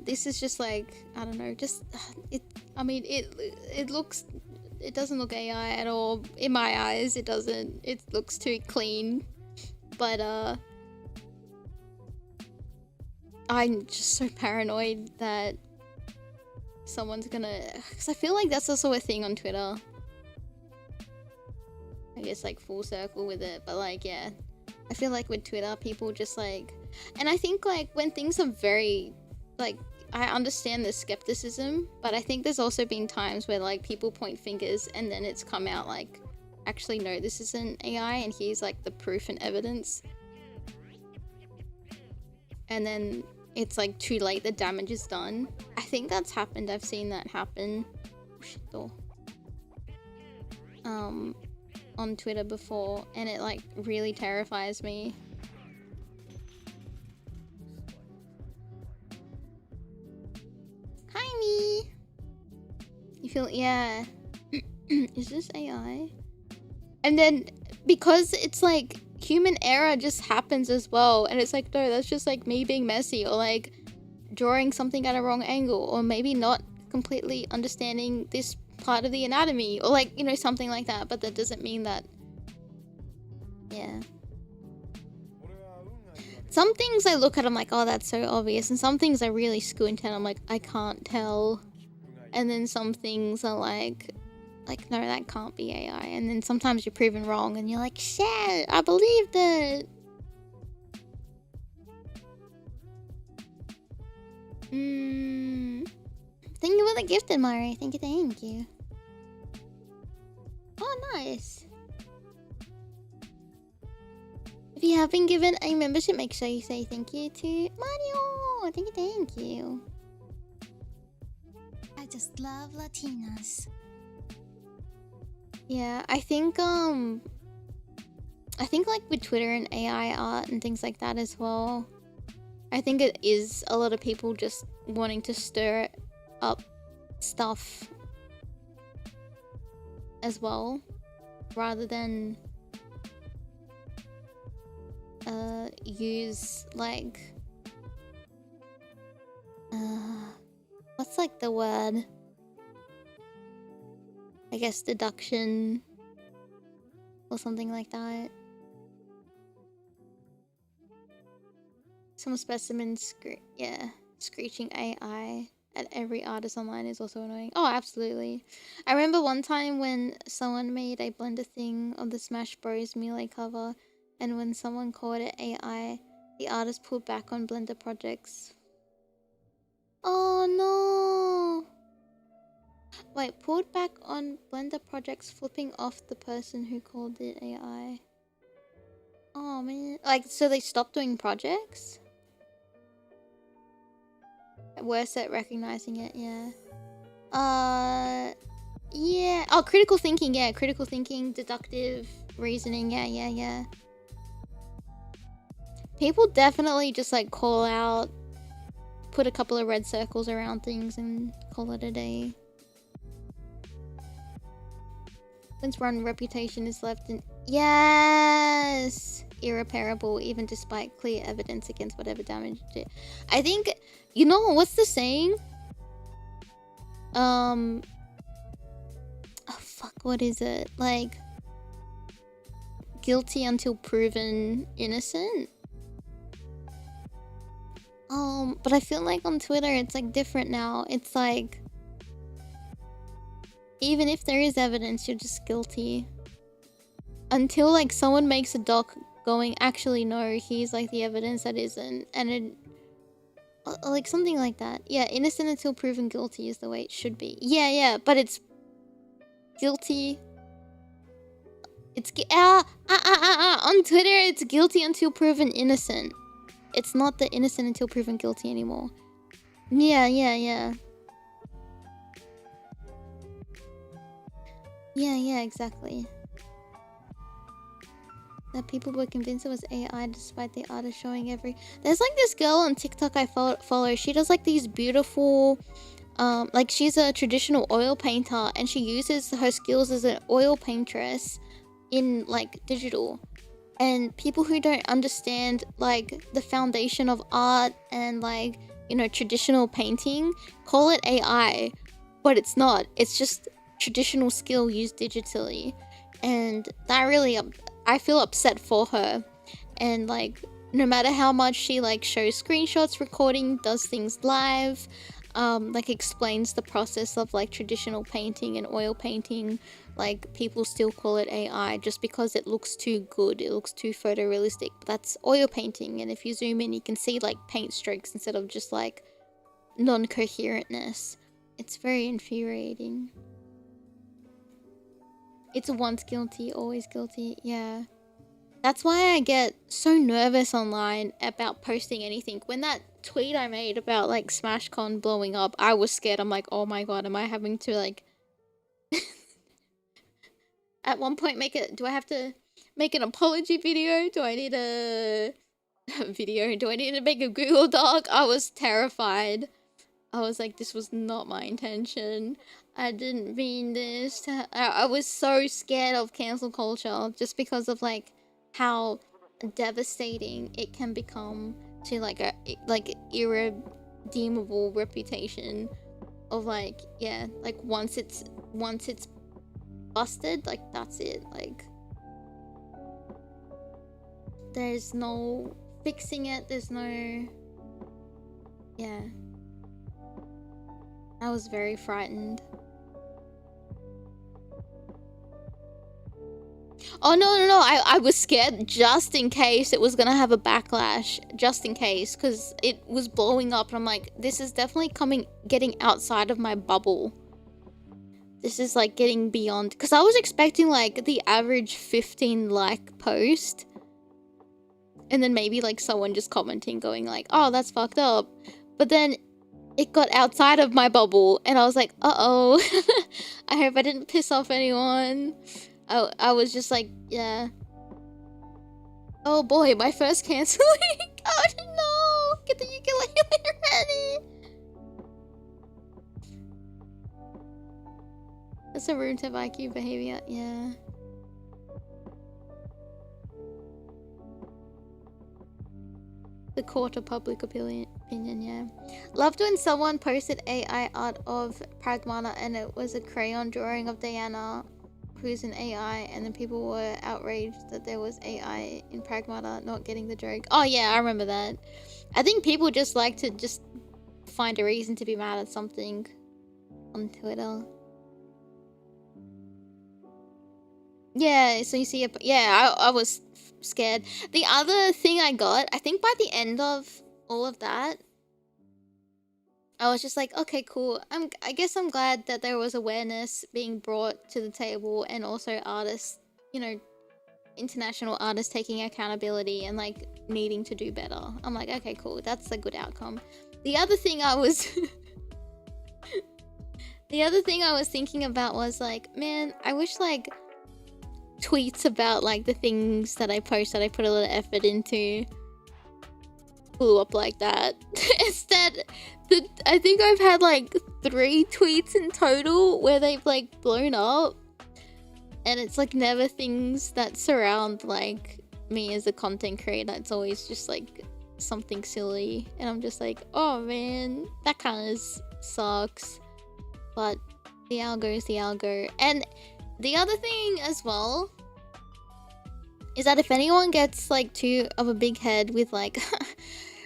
this is just like, I don't know, just it, I mean, it looks, it doesn't look AI at all in my eyes. It doesn't, it looks too clean, but I'm just so paranoid that someone's gonna, because I feel like that's also a thing on Twitter. I guess like full circle with it, but like yeah, I feel like with Twitter people just like, and I think like when things are very like, I understand the skepticism, but I think there's also been times where like people point fingers and then it's come out like, actually no, this isn't AI and here's like the proof and evidence. and then it's like too late, the damage is done. I think that's happened. I've seen that happen. On Twitter before, and it like really terrifies me. Hi, me. You feel, yeah. Is this AI? And then because it's like human error just happens as well, and it's like, no, that's just like me being messy, or like drawing something at a wrong angle, or maybe not completely understanding this part of the anatomy, or like, you know, something like that. But that doesn't mean that, yeah. Some things I look at, I'm like, oh, that's so obvious, and some things I really squint and I'm like, I can't tell. And then some things are like no, that can't be AI. And then sometimes you're proven wrong and you're like, shit, I believed it. Thank you for the gift, Mari. Thank you. Oh, nice. If you have been given a membership, make sure you say thank you to Mario. Thank you. I just love Latinas. Yeah, I think like with Twitter and AI art and things like that as well, I think it is a lot of people just wanting to stir up stuff as well, rather than use like what's like the word? I guess deduction or something like that. Some specimens, screeching AI at every artist online is also annoying. Oh, absolutely. I remember one time when someone made a Blender thing of the Smash Bros. Melee cover, and when someone called it AI, the artist pulled back on Blender projects. Oh no! Wait, pulled back on Blender projects, flipping off the person who called it AI. Oh man. Like, so they stopped doing projects? Worse at recognizing it, yeah. Yeah. Oh, critical thinking, yeah. Critical thinking, deductive reasoning, yeah. People definitely just like call out, put a couple of red circles around things and call it a day. Once run reputation is left in... Yes! Irreparable, even despite clear evidence against whatever damaged it. I think... You know, what's the saying? Oh, fuck, what is it? Like... Guilty until proven innocent? But I feel like on Twitter it's like different now. It's like... Even if there is evidence, you're just guilty. Until like someone makes a doc going, actually no, he's like the evidence that isn't. And it... like something like that. Yeah, innocent until proven guilty is the way it should be. Yeah, but it's... Guilty... It's... On Twitter, it's guilty until proven innocent. It's not the innocent until proven guilty anymore. Yeah. Yeah, exactly. That people were convinced it was AI despite the artist showing every... There's like this girl on TikTok I follow. She does like these beautiful... like she's a traditional oil painter, and she uses her skills as an oil paintress in like digital. And people who don't understand like the foundation of art and like, you know, traditional painting call it AI, but it's not. It's just traditional skill used digitally. And that really, I feel upset for her. And like, no matter how much she like shows screenshots, recording, does things live, like explains the process of like traditional painting and oil painting, like people still call it AI just because it looks too good, it looks too photorealistic. But that's oil painting, and if you zoom in you can see like paint strokes instead of just like non-coherentness. It's very infuriating. It's once guilty, always guilty, yeah. That's why I get so nervous online about posting anything. When that tweet I made about like SmashCon blowing up, I was scared. I'm like, oh my god, am I having to like at one point do I have to make an apology video? Do I need a video? Do I need to make a Google Doc? I was terrified. I was like, this was not my intention. I didn't mean this. I was so scared of cancel culture just because of like how devastating it can become to like a irredeemable reputation of like, yeah, like once it's busted, like that's it. Like there's no fixing it. There's no, yeah. I was very frightened. Oh no, I was scared just in case it was gonna have a backlash, just in case, because it was blowing up and I'm like, this is definitely getting outside of my bubble. This is like getting beyond, because I was expecting like the average 15 like post and then maybe like someone just commenting going like, oh, that's fucked up. But then it got outside of my bubble and I was like, uh-oh. I hope I didn't piss off anyone. I was just like, yeah. Oh boy, my first canceling. Oh no! Get the ukulele ready. That's a rude to IQ behavior, yeah. The court of public opinion, yeah. Loved when someone posted AI art of Pragmata and it was a crayon drawing of Diana, who's an AI, and then people were outraged that there was AI in Pragmata, not getting the joke. Oh yeah, I remember that. I think people just like to just find a reason to be mad at something on Twitter. Yeah, so you see it. Yeah, I was scared. The other thing I got, I think by the end of all of that, I was just like, okay, cool. I guess I'm glad that there was awareness being brought to the table and also artists, you know, international artists taking accountability and like needing to do better. I'm like, okay, cool. That's a good outcome. The other thing I was the other thing I was thinking about was like, man, I wish like tweets about like the things that I post that I put a lot of effort into blew up like that. Instead, I think I've had like 3 tweets in total where they've like blown up, and it's like never things that surround like me as a content creator. It's always just like something silly, and I'm just like, oh man, that kind of sucks. But the algo is the algo. And the other thing as well is that if anyone gets like too of a big head with like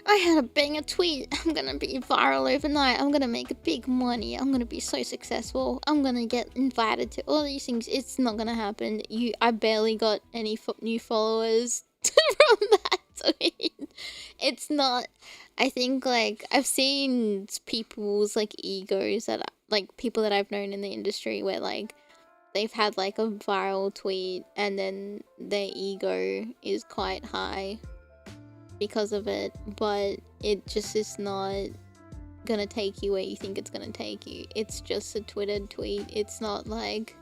I had a banger tweet, I'm gonna be viral overnight, I'm gonna make big money, I'm gonna be so successful, I'm gonna get invited to all these things, it's not gonna happen. I barely got any new followers from that tweet. It's not. I think like I've seen people's like egos that like people that I've known in the industry where like they've had like a viral tweet and then their ego is quite high because of it, but it just is not gonna take you where you think it's gonna take you. It's just a Twitter tweet. It's not like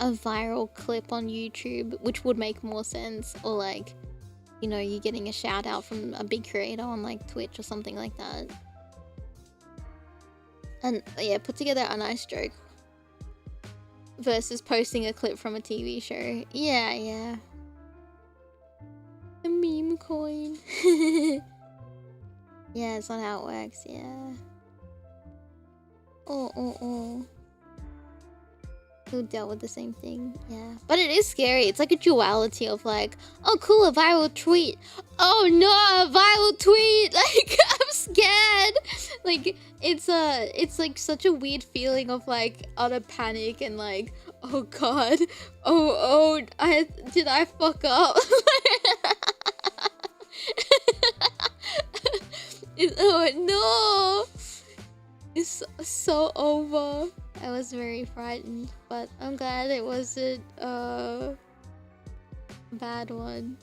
a viral clip on YouTube, which would make more sense, or like, you know, you getting a shout out from a big creator on like Twitch or something like that. And yeah, put together a nice joke versus posting a clip from a TV show. Yeah. A meme coin. Yeah, it's not how it works, yeah. Oh. Who dealt with the same thing, yeah. But it is scary. It's like a duality of like, oh cool, a viral tweet. Oh no, a viral tweet. Like, I'm scared. Like, it's like such a weird feeling of like utter panic and like, oh god, oh, did I fuck up? Oh no, it's so over. I was very frightened, but I'm glad it wasn't a bad one.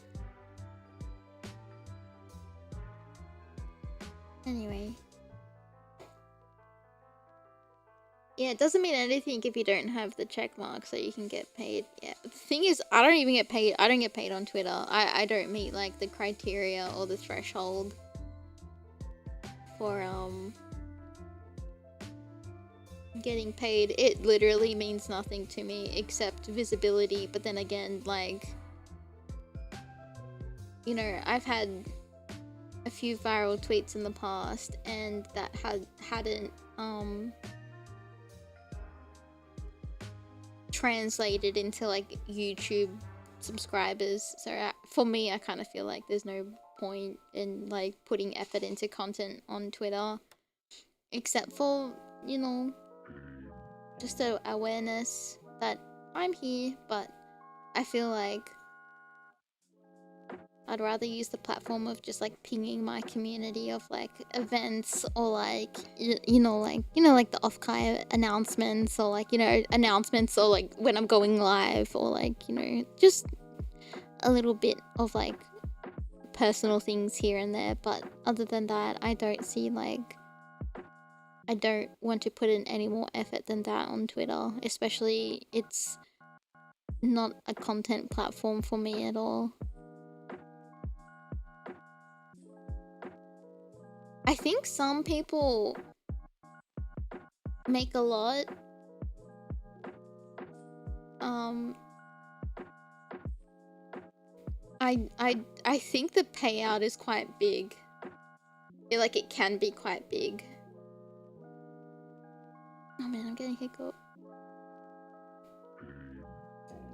Anyway. Yeah, it doesn't mean anything if you don't have the check mark so you can get paid. Yeah, the thing is, I don't even get paid. I don't get paid on Twitter. I don't meet like the criteria or the threshold for getting paid. It literally means nothing to me except visibility. But then again, like, you know, I've had a few viral tweets in the past and that hadn't translated into like YouTube subscribers. So for me, I kind of feel like there's no point in like putting effort into content on Twitter, except for, you know, just a awareness that I'm here. But I feel like I'd rather use the platform of just like pinging my community of like events or like you know like the off-kai announcements or like, you know, announcements or like when I'm going live or like, you know, just a little bit of like personal things here and there. But other than that, I don't see like, I don't want to put in any more effort than that on Twitter, especially it's not a content platform for me at all. I think some people make a lot. I think the payout is quite big. I feel like it can be quite big. Oh man, I'm getting hiccup.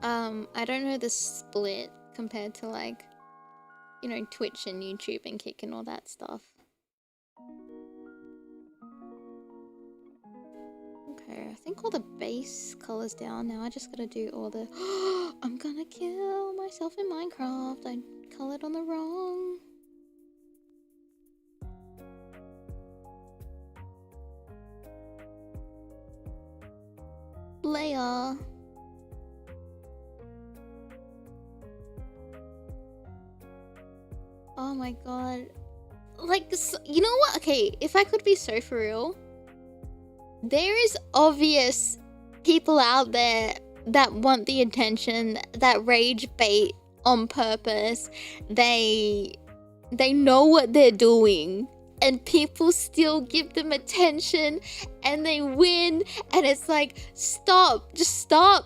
I don't know the split compared to like, you know, Twitch and YouTube and Kick and all that stuff. Okay, I think all the base colors down now. I just gotta do all the I'm gonna kill myself in Minecraft. I colored on the wrong. Layer. Oh my god. Like, you know what? Okay, if I could be so for real, there is obvious people out there that want the attention, that rage bait on purpose. They know what they're doing, and people still give them attention and they win, and it's like, stop, just stop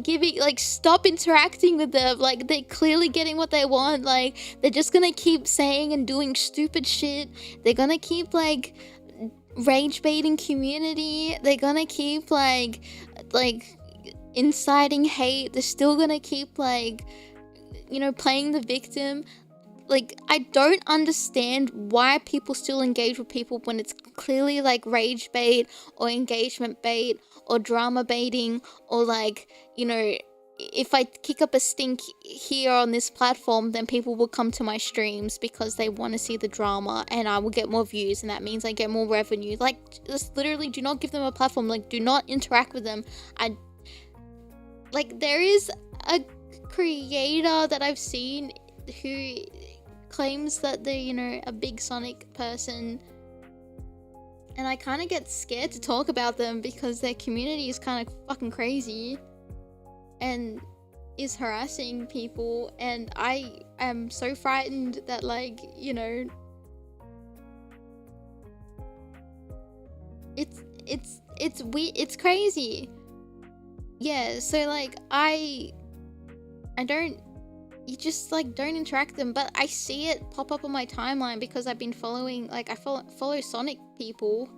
giving, like, stop interacting with them. Like, they're clearly getting what they want. Like, they're just gonna keep saying and doing stupid shit. They're gonna keep like rage baiting community. They're gonna keep like inciting hate. They're still gonna keep like, you know, playing the victim. Like, I don't understand why people still engage with people when it's clearly like rage bait or engagement bait or drama baiting, or like, you know, if I kick up a stink here on this platform, then people will come to my streams because they want to see the drama and I will get more views, and that means I get more revenue. Like, just literally do not give them a platform. Like, do not interact with them. Like, there is a creator that I've seen who claims that they're, you know, a big Sonic person, and I kind of get scared to talk about them because their community is kind of fucking crazy and is harassing people, and I am so frightened that, like, you know, it's weird, it's crazy. Yeah, so like I don't, you just like don't interact with them, but I see it pop up on my timeline because I've been following, like, I follow Sonic people,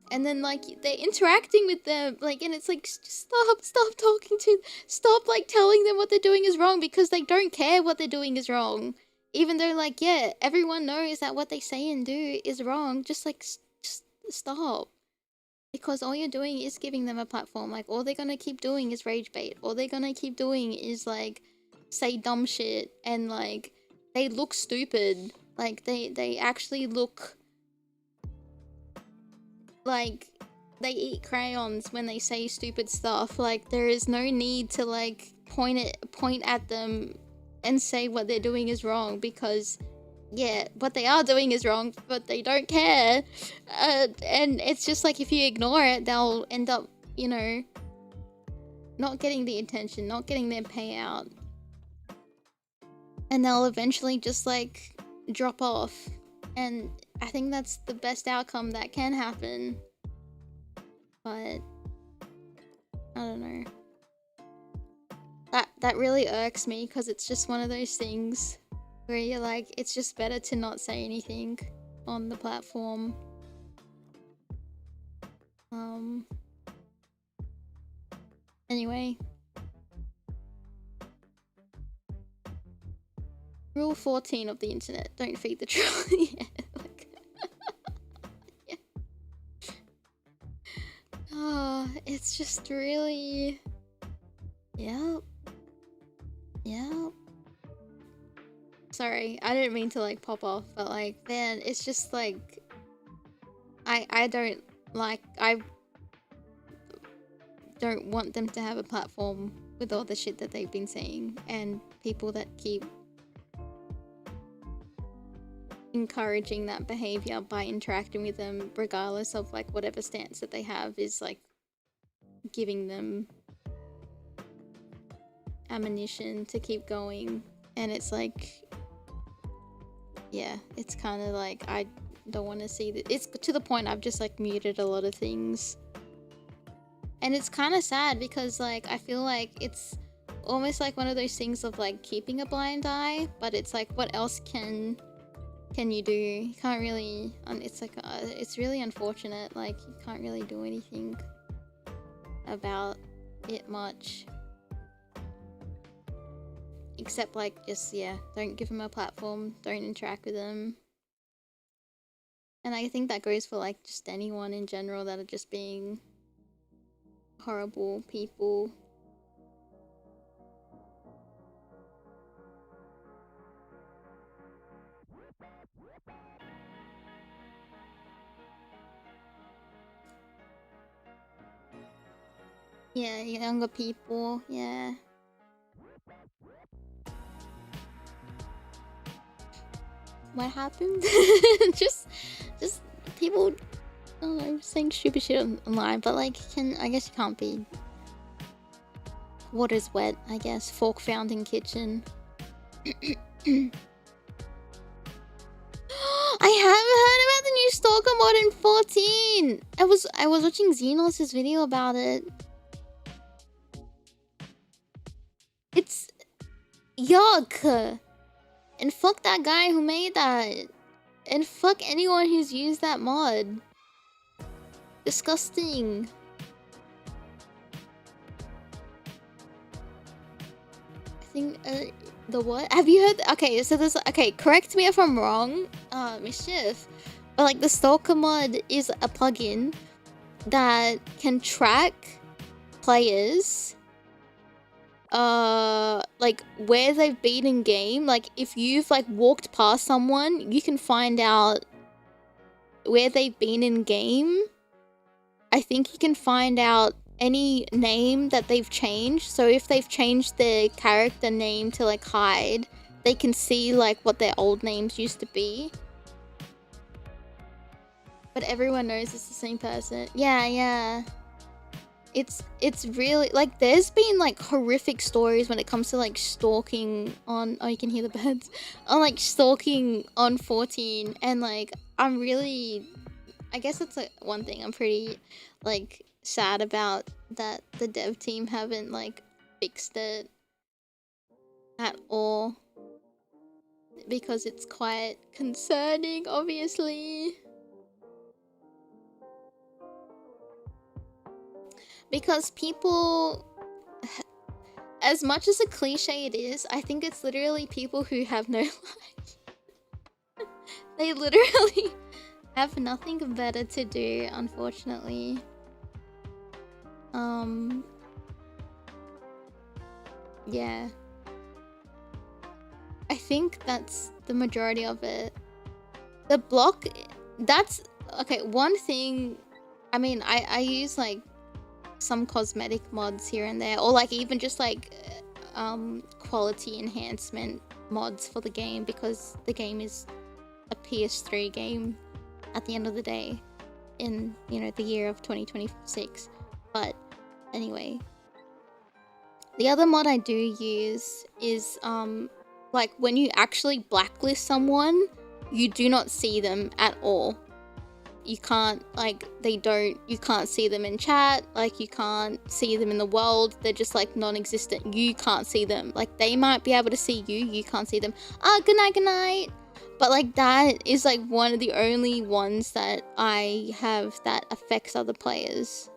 and then like they're interacting with them, like, and it's like, stop talking to, stop like telling them what they're doing is wrong, because they don't care what they're doing is wrong, even though, like, yeah, everyone knows that what they say and do is wrong. Just like just stop, because all you're doing is giving them a platform. Like, all they're gonna keep doing is rage bait. All they're gonna keep doing is like say dumb shit, and like they look stupid. Like they actually look like they eat crayons when they say stupid stuff. Like, there is no need to like point at them and say what they're doing is wrong, because yeah, what they are doing is wrong, but they don't care. And it's just like, if you ignore it, they'll end up, you know, not getting the attention, not getting their payout. And they'll eventually just like drop off. And I think that's the best outcome that can happen. But I don't know. That really irks me, because it's just one of those things where you're like, it's just better to not say anything on the platform. Anyway. Rule 14 of the internet, don't feed the troll. Yeah, like, yeah. Oh, it's just really... Yep. Yep. Sorry, I didn't mean to like pop off, but like, man, it's just like... I don't like... I don't want them to have a platform with all the shit that they've been saying, and people that keep encouraging that behavior by interacting with them, regardless of like whatever stance that they have, is like giving them ammunition to keep going. And it's like, yeah, it's kind of like, I don't want to see that. It's to the point I've just like muted a lot of things, and it's kind of sad, because like I feel like it's almost like one of those things of like keeping a blind eye, but it's like, what else can you do? You can't really, it's like, it's really unfortunate, like you can't really do anything about it much, except like just, yeah, don't give them a platform, don't interact with them. And I think that goes for like just anyone in general that are just being horrible people. Yeah, younger people, yeah. What happened? just people, I don't know, saying stupid shit online, but like, I guess you can't be... Water's wet, I guess. Fork found in kitchen. I haven't heard about the new Stalker mod in 14! I was watching Xenos' video about it. It's... yuck! And fuck that guy who made that. And fuck anyone who's used that mod. Disgusting. I think, the what? Have you heard? Okay, so there's... Okay, correct me if I'm wrong, Mischief. But like, the Stalker mod is a plugin that can track players, like where they've been in game. Like if you've like walked past someone, you can find out where they've been in game. I think you can find out any name that they've changed. So if they've changed their character name to like hide, they can see like what their old names used to be. But everyone knows it's the same person. Yeah. It's really like, there's been like horrific stories when it comes to like stalking on... Oh, you can hear the birds. On like stalking on 14, and like I'm really... I guess that's like one thing I'm pretty like sad about, that the dev team haven't like fixed it at all, because it's quite concerning, obviously. Because people, as much as a cliche it is, I think it's literally people who have no life. They literally have nothing better to do, unfortunately. Yeah. I think that's the majority of it. The block, that's... Okay, one thing... I mean, I use like some cosmetic mods here and there, or like even just like quality enhancement mods for the game, because the game is a PS3 game at the end of the day in, you know, the year of 2026. But anyway, the other mod I do use is like when you actually blacklist someone, you do not see them at all. You can't, like, you can't see them in chat, like, you can't see them in the world, they're just, like, non-existent. You can't see them. Like, they might be able to see you, you can't see them. Good night, good night! But, like, that is, like, one of the only ones that I have that affects other players.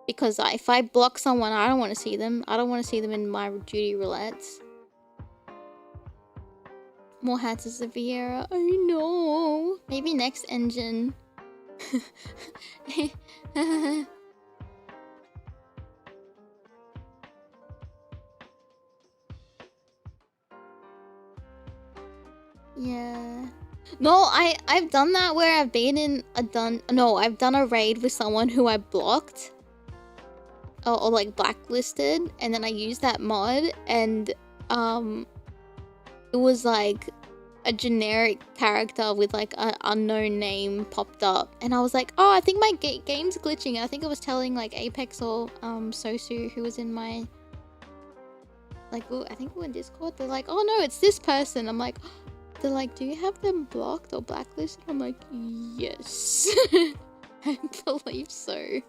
Because if I block someone, I don't want to see them. I don't want to see them in my duty roulettes. More hats as a Viera. Oh no! Maybe next engine. Yeah. No, I've done that where I've been in I've done a raid with someone who I blocked or like blacklisted, and then I used that mod, and it was like a generic character with like an unknown name popped up, and I was like, oh, I think my game's glitching. I think I was telling like Apex or Sosu, who was in my like, I think we were in Discord. They're like, oh no, it's this person. I'm like, they're like, do you have them blocked or blacklisted? I'm like, yes. I believe so.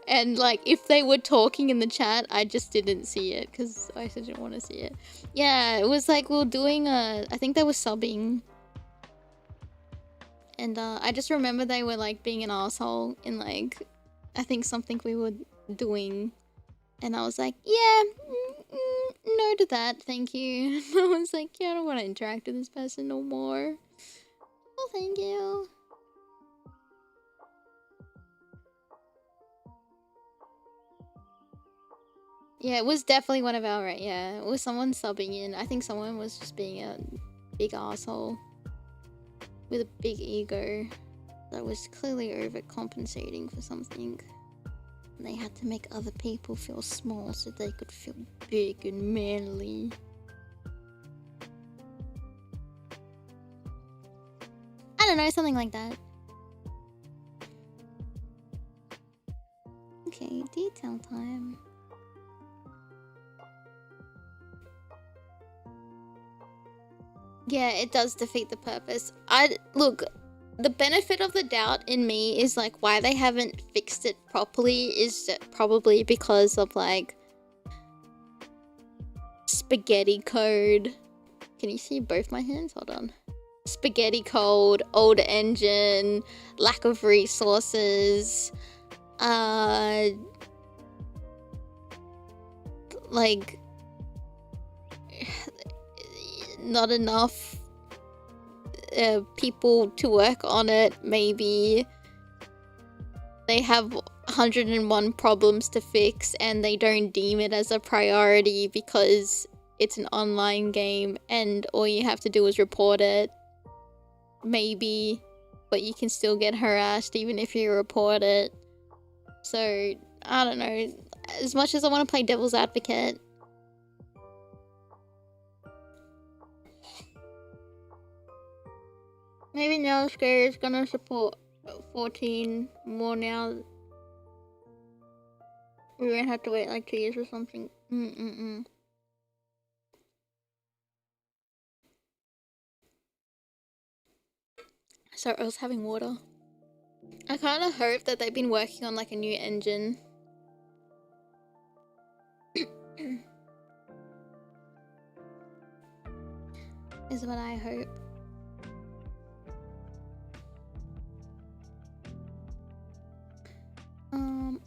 And like, if they were talking in the chat, I just didn't see it because I didn't want to see it. Yeah, it was like we were doing I think they were subbing. And I just remember they were like being an asshole in like, I think something we were doing. And I was like, yeah, no to that, thank you. I was like, yeah, I don't want to interact with this person no more. Well, thank you. Yeah, it was definitely one of our, yeah, it was someone subbing in. I think someone was just being a big asshole with a big ego that was clearly overcompensating for something. And they had to make other people feel small so they could feel big and manly. I don't know, something like that. Okay, detail time. Yeah, it does defeat the purpose. Look, the benefit of the doubt in me is like why they haven't fixed it properly is probably because of like spaghetti code. Can you see both my hands? Hold on. Spaghetti code, old engine, lack of resources, like not enough people to work on it. Maybe they have 101 problems to fix and they don't deem it as a priority because it's an online game and all you have to do is report it. Maybe, but you can still get harassed even if you report it. So, I don't know. As much as I want to play devil's advocate, maybe now Scare is gonna support 14 more now. We won't have to wait like 2 years or something. Sorry, I was having water. I kind of hope that they've been working on like a new engine. Is what I hope.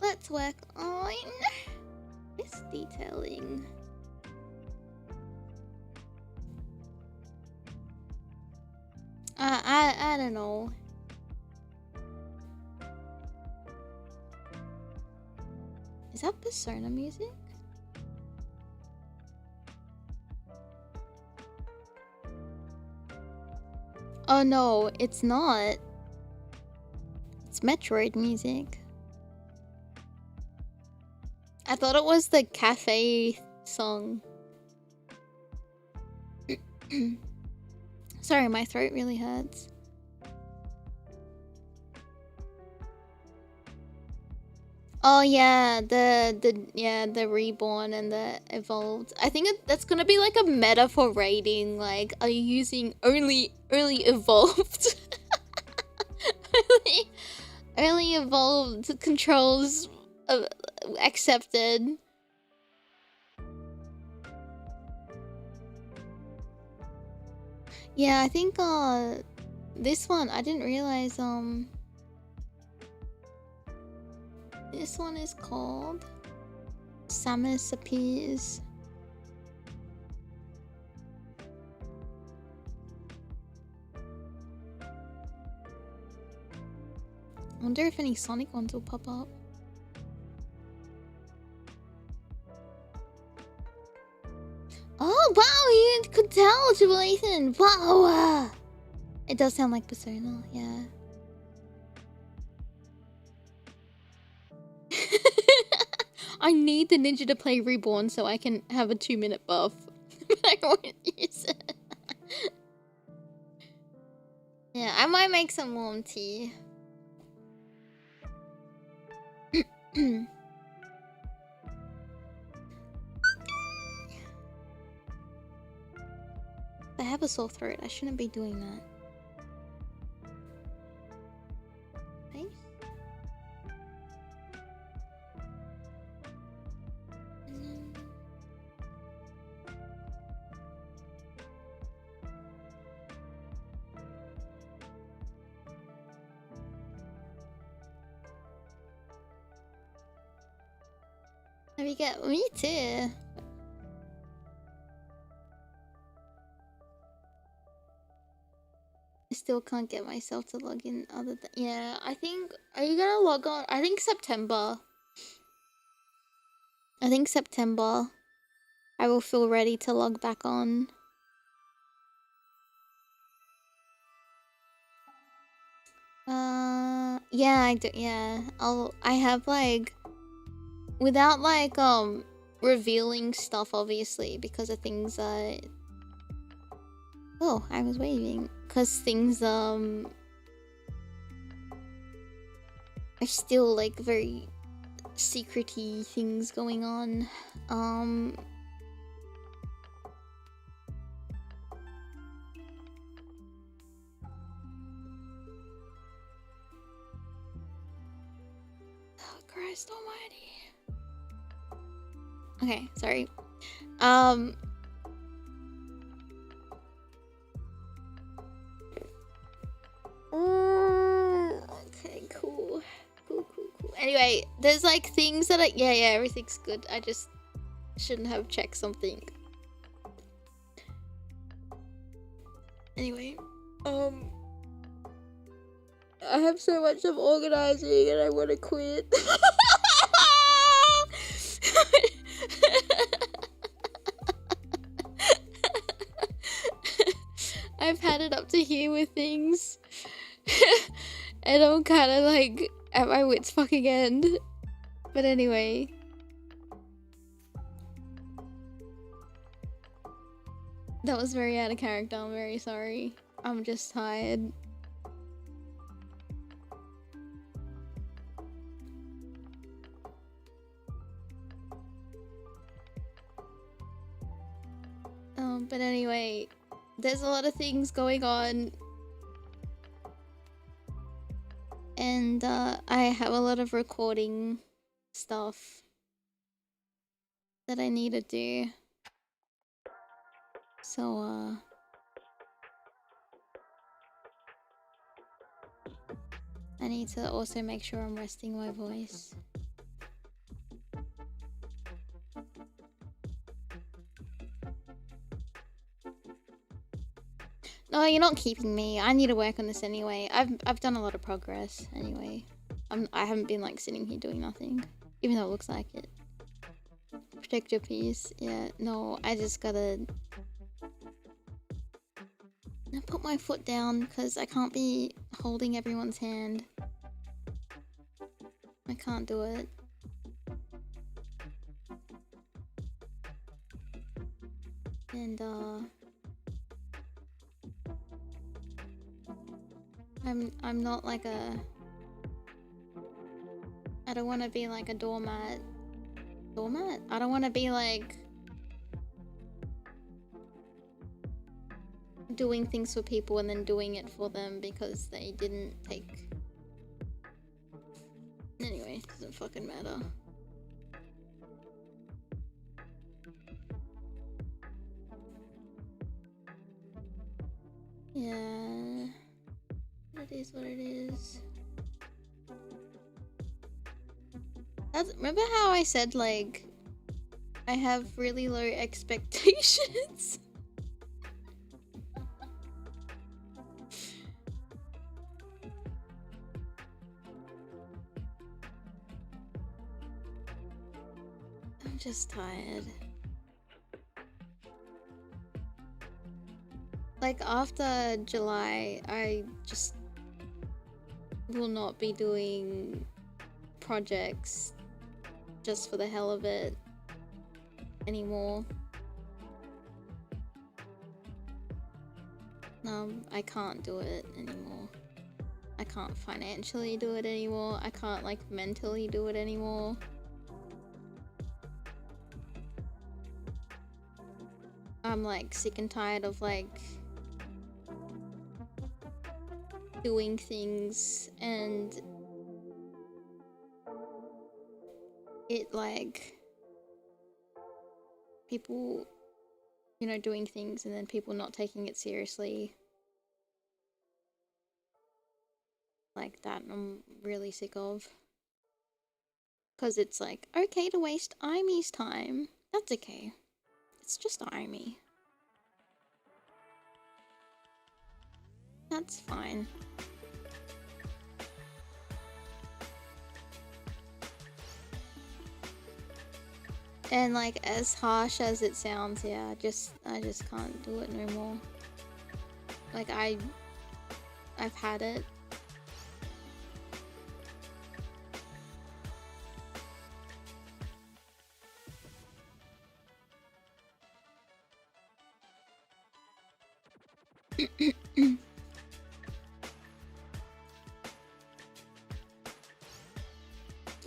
Let's work on this detailing. I don't know. Is that Persona music? Oh no, it's not. It's Metroid music. I thought it was the cafe song. Sorry, my throat really hurts. Oh yeah, the reborn and the evolved. I think that's gonna be like a meta for rating. Like, are you using only evolved? only evolved controls accepted. Yeah, I think this one I didn't realize this one is called Samus Appears. I wonder if any Sonic ones will pop up. Oh wow, you could tell, Jubilathan. Wow. It does sound like Persona, yeah. I need the ninja to play Reborn so I can have a 2-minute buff. But I won't use it. Yeah, I might make some warm tea. I have a sore throat. I shouldn't be doing that. Right? Have you got me too? I still can't get myself to log in other than... Yeah, I think... Are you gonna log on? I think September. I think September. I will feel ready to log back on. Yeah, I do. Yeah, I have like... Without like, revealing stuff, obviously, because of things that... Oh, I was waving. Because things, are still, like, very secret-y things going on. Oh, Christ almighty. Okay, sorry. Okay, cool. Cool. Anyway, there's like things that yeah, everything's good. I just shouldn't have checked something. Anyway, I have so much of organizing and I want to quit. I've had it up to here with things. And I'm kind of like at my wit's fucking end. But anyway. That was very out of character. I'm very sorry. I'm just tired. But anyway, there's a lot of things going on. And I have a lot of recording stuff that I need to do. So I need to also make sure I'm resting my voice. No, you're not keeping me. I need to work on this anyway. I've done a lot of progress anyway. I haven't been like sitting here doing nothing, even though it looks like it. Protect your peace. Yeah, no, I just gotta put my foot down because I can't be holding everyone's hand. I can't do it. And I'm not like I don't want to be like a doormat. Doormat? I don't want to be like doing things for people and then doing it for them because they didn't take. Anyway, doesn't fucking matter. Yeah, it is what it is. Remember how I said like I have really low expectations? I'm just tired. Like after July, I just will not be doing projects just for the hell of it anymore. I can't do it anymore. I can't financially do it anymore. I can't like mentally do it anymore. I'm like sick and tired of like doing things and it like people, you know, doing things and then people not taking it seriously. Like that I'm really sick of. Cause it's like, okay to waste Aimee's time. That's okay. It's just Aimee. That's fine. And like as harsh as it sounds, yeah, I just can't do it no more. Like I've had it.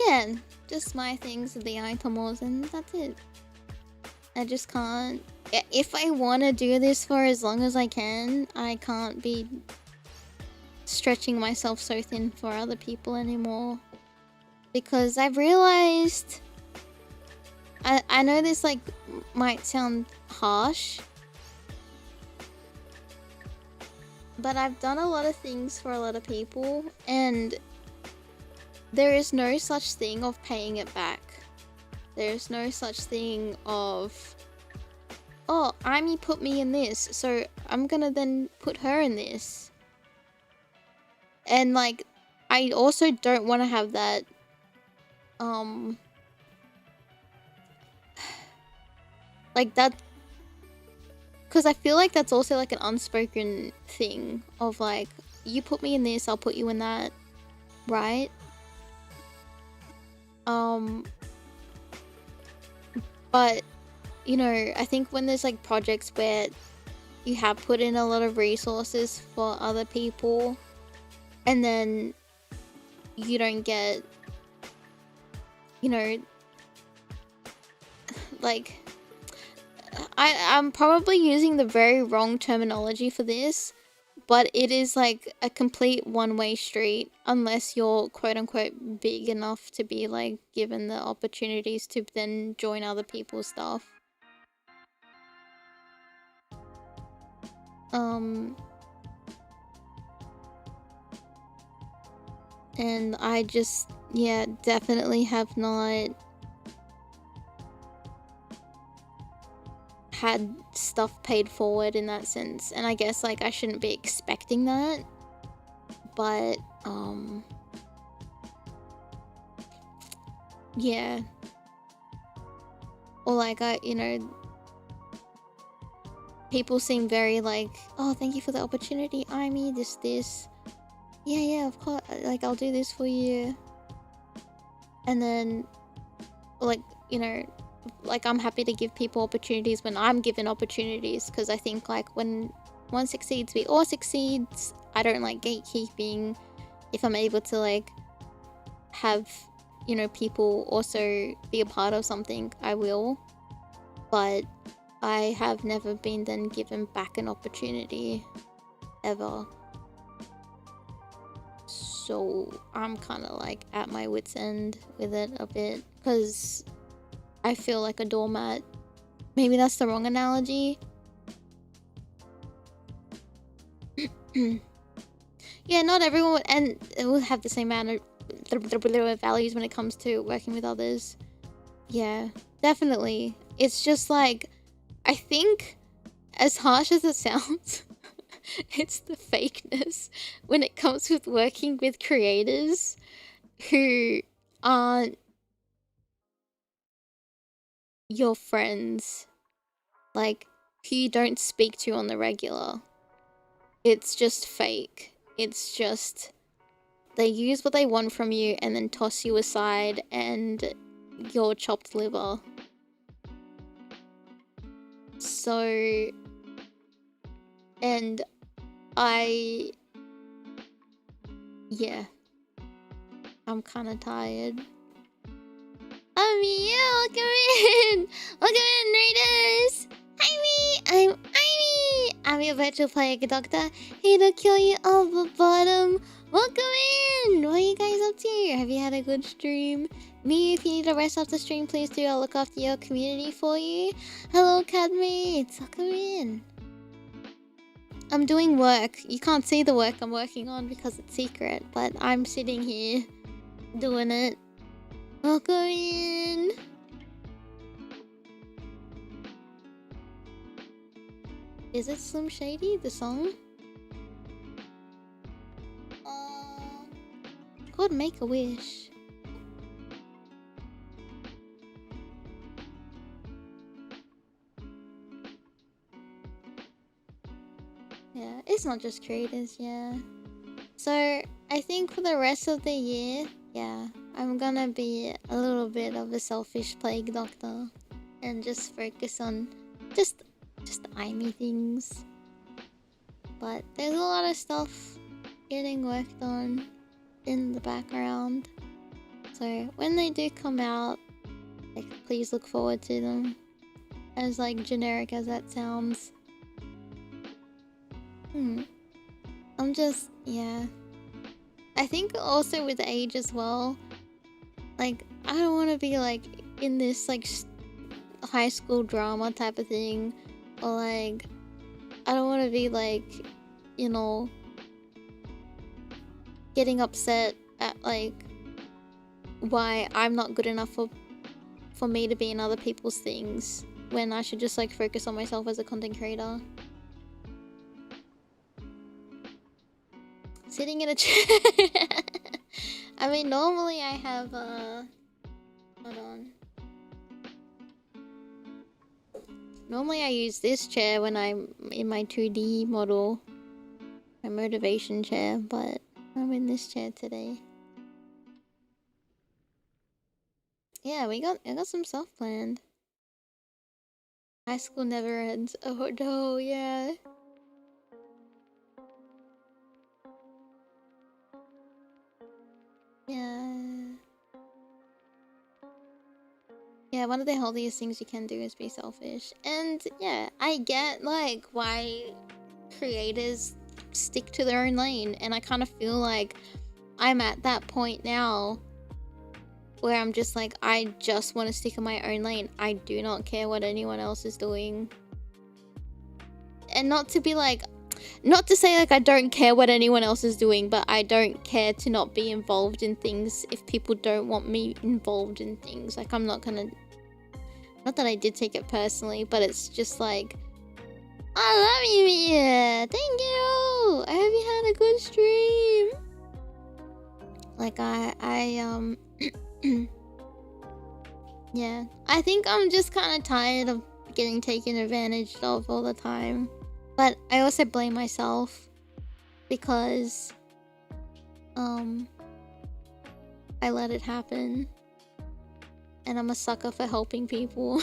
Yeah, just my things are the Aitomos and that's it. I just can't. If I want to do this for as long as I can, I can't be stretching myself so thin for other people anymore. Because I've realized... I know this like might sound harsh, but I've done a lot of things for a lot of people and there is no such thing of paying it back. There's no such thing of, oh, Aimee put me in this, so I'm gonna then put her in this. And like, I also don't want to have that, like that, because I feel like that's also like an unspoken thing of like, you put me in this, I'll put you in that, right? But, you know, I think when there's like projects where you have put in a lot of resources for other people and then you don't get, you know, like, I'm probably using the very wrong terminology for this, but it is like a complete one-way street unless you're quote-unquote big enough to be like given the opportunities to then join other people's stuff. And I just, yeah, definitely have not had stuff paid forward in that sense, and I guess like I shouldn't be expecting that, but yeah, or like you know, people seem very like, oh, thank you for the opportunity, Aimee, this, yeah, of course, like I'll do this for you, and then like, you know, like I'm happy to give people opportunities when I'm given opportunities, because I think like when one succeeds we all succeed, I don't like gatekeeping. If I'm able to like have, you know, people also be a part of something, I will. But I have never been then given back an opportunity ever. So I'm kind of like at my wit's end with it a bit because I feel like a doormat. Maybe that's the wrong analogy. Yeah, not everyone, and it will have the same amount of values when it comes to working with others. Yeah, definitely. It's just like, I think, as harsh as it sounds, it's the fakeness when it comes with working with creators who aren't your friends, like, who you don't speak to on the regular. It's just fake. It's just, they use what they want from you and then toss you aside and your chopped liver. So, and yeah, I'm kind of tired. Aimee, welcome in! Welcome in, raiders! Aimee! I'm Aimee! I'm your virtual player doctor, here to kill you off the bottom. Welcome in! What are you guys up to? Have you had a good stream? Me, if you need a rest after stream, please do. I'll look after your community for you. Hello, cadmates! Welcome in. I'm doing work. You can't see the work I'm working on because it's secret, but I'm sitting here doing it. Welcome in. Is it Slim Shady, the song? God, make a wish. Yeah, it's not just creators, yeah. So, I think for the rest of the year, yeah, I'm gonna be a little bit of a selfish plague doctor and just focus on just Aimee things. But there's a lot of stuff getting worked on in the background. So when they do come out, like, please look forward to them. As like generic as that sounds. I'm just, yeah. I think also with age as well, like, I don't want to be like in this like high school drama type of thing, or like, I don't want to be like, you know, getting upset at like why I'm not good enough for me to be in other people's things when I should just like focus on myself as a content creator. Sitting in a chair. I mean, normally I have hold on. Normally I use this chair when I'm in my 2D model, my motivation chair, but I'm in this chair today. Yeah, I got some stuff planned. High school never ends. Oh no, yeah. Yeah, one of the healthiest things you can do is be selfish. And yeah, I get like why creators stick to their own lane, and I kind of feel like I'm at that point now where I'm just like, I just want to stick in my own lane. I do not care what anyone else is doing. And not to be like, not to say like I don't care what anyone else is doing, but I don't care to not be involved in things if people don't want me involved in things. Like, I'm not gonna, not that I did take it personally, but it's just like, I love you, Mia. Thank you. I hope you had a good stream. Like, yeah, I think I'm just kind of tired of getting taken advantage of all the time. But I also blame myself because I let it happen. And I'm a sucker for helping people.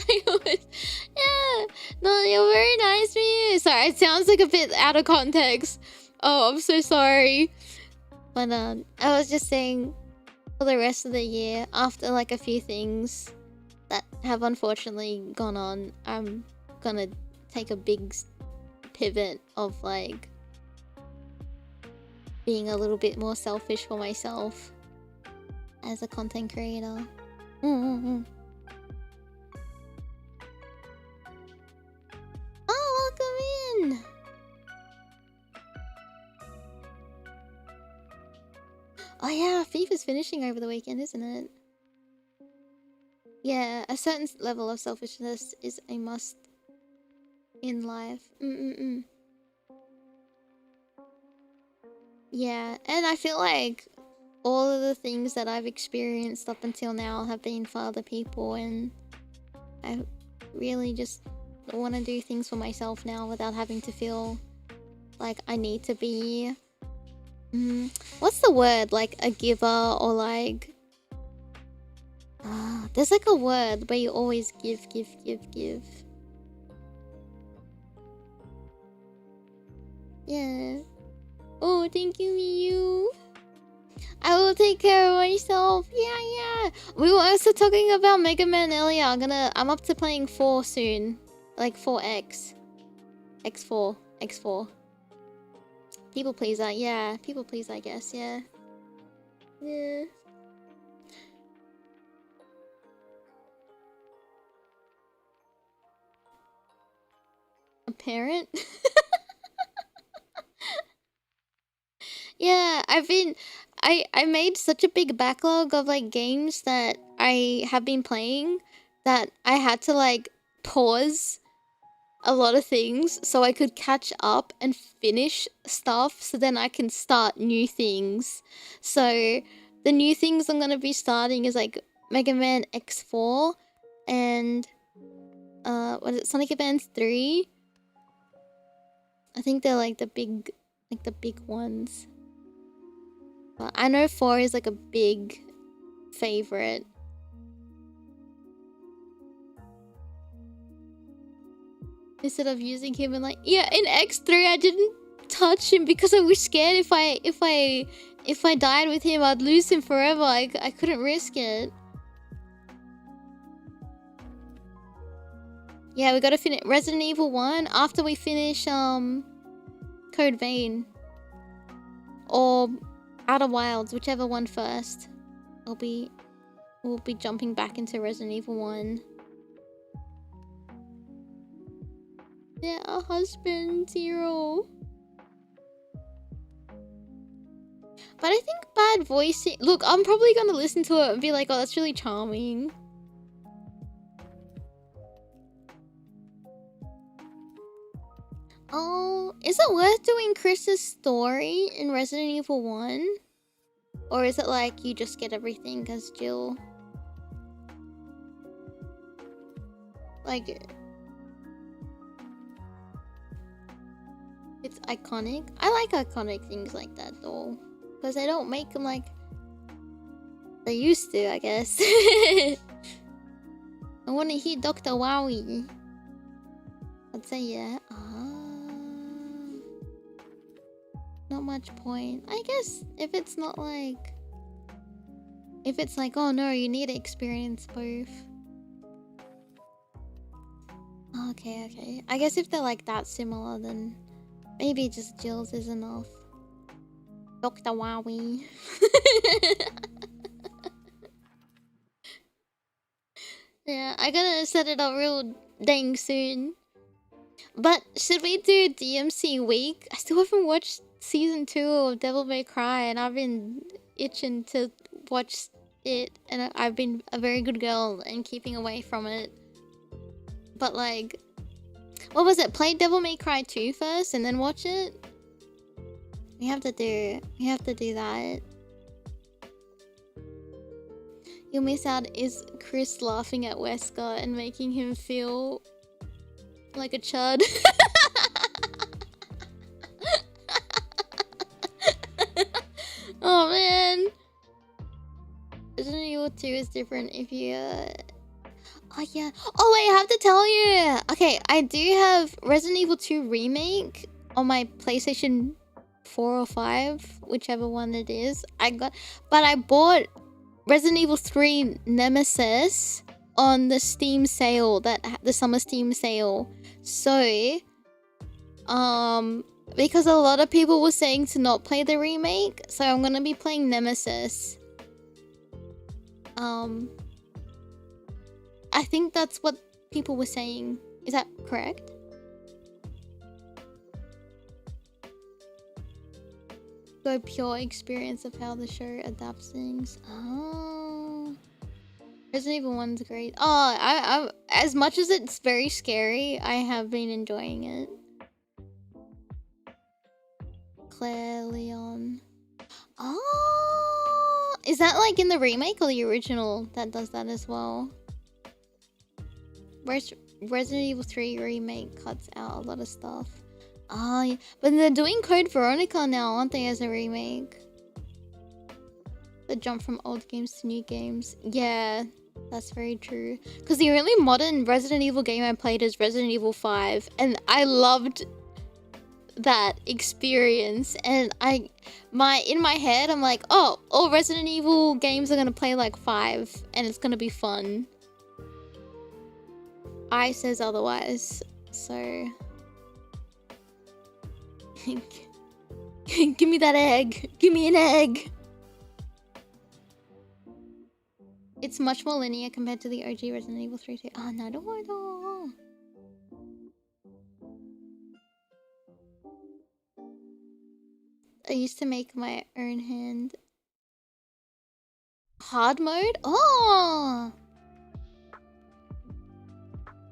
Yeah, no, you're very nice to you. it sounds like a bit out of context. Oh, I'm so sorry. But I was just saying, for the rest of the year, after like a few things that have unfortunately gone on, I'm gonna take a big pivot of like being a little bit more selfish for myself as a content creator. Oh, welcome in! Oh yeah, FIFA's finishing over the weekend, isn't it? Yeah, a certain level of selfishness is a must in life. Yeah, and I feel like all of the things that I've experienced up until now have been for other people, and I really just want to do things for myself now without having to feel like I need to be... what's the word? Like a giver, or like... there's like a word where you always give. Yeah. Oh, thank you, Miyu. I will take care of myself. Yeah. We were also talking about Mega Man earlier. I'm up to playing 4 soon. Like 4X. X4. People pleaser, yeah. People pleaser, I guess, yeah. Yeah. A parent? Yeah, I made such a big backlog of like games that I have been playing that I had to like pause a lot of things so I could catch up and finish stuff, so then I can start new things. So the new things I'm gonna be starting is like Mega Man X4 and what is it, Sonic Advance 3? I think they're like the big ones. But I know 4 is like a big favorite. Instead of using him in like... Yeah, in X3 I didn't touch him because I was scared if I died with him I'd lose him forever. I couldn't risk it. Yeah, we gotta finish Resident Evil 1 after we finish Code Vein. Or Outer Wilds, whichever one first. We'll be jumping back into Resident Evil 1. Yeah, a husband, Zero. But I think bad voicing... Look, I'm probably gonna listen to it and be like, oh, that's really charming. Oh, is it worth doing Chris's story in Resident Evil 1? Or is it like you just get everything as Jill? Like... It's iconic. I like iconic things like that though. Because they don't make them like... They used to, I guess. I want to hear Dr. Wowie. I'd say yeah. Not much point. I guess if it's not like... If it's like, oh no, you need to experience both. Okay. I guess if they're like that similar, then maybe just Jill's is enough. Dr. Wowie. Yeah, I gotta set it up real dang soon. But should we do DMC week? I still haven't watched season 2 of Devil May Cry, and I've been itching to watch it, and I've been a very good girl and keeping away from it. But like, what was it? Play Devil May Cry 2 first and then watch it? We have to do that. You'll miss out is Chris laughing at Wesker and making him feel like a chud. Oh man. Resident Evil 2 is different if you Oh yeah. Oh wait, I have to tell you. Okay, I do have Resident Evil 2 Remake on my PlayStation 4 or 5, whichever one it is. But I bought Resident Evil 3 Nemesis on the Steam sale, the summer Steam sale. So, because a lot of people were saying to not play the remake, so I'm gonna be playing Nemesis. I think that's what people were saying. Is that correct? Go pure experience of how the show adapts things. Oh. Resident Evil 1's great. Oh, I as much as it's very scary, I have been enjoying it. Claire Leon. Oh, is that like in the remake or the original that does that as well? Resident Evil 3 remake cuts out a lot of stuff. Oh, yeah. But they're doing Code Veronica now, aren't they, as a remake? The jump from old games to new games. Yeah, that's very true. Because the only modern Resident Evil game I played is Resident Evil 5. And I loved that experience. And in my head, I'm like, oh, all Resident Evil games are going to play like 5. And it's going to be fun. I says otherwise. So... Give me that egg. Give me an egg. It's much more linear compared to the OG Resident Evil 3 too. Oh, no, don't worry. I used to make my own hand. Hard mode? Oh!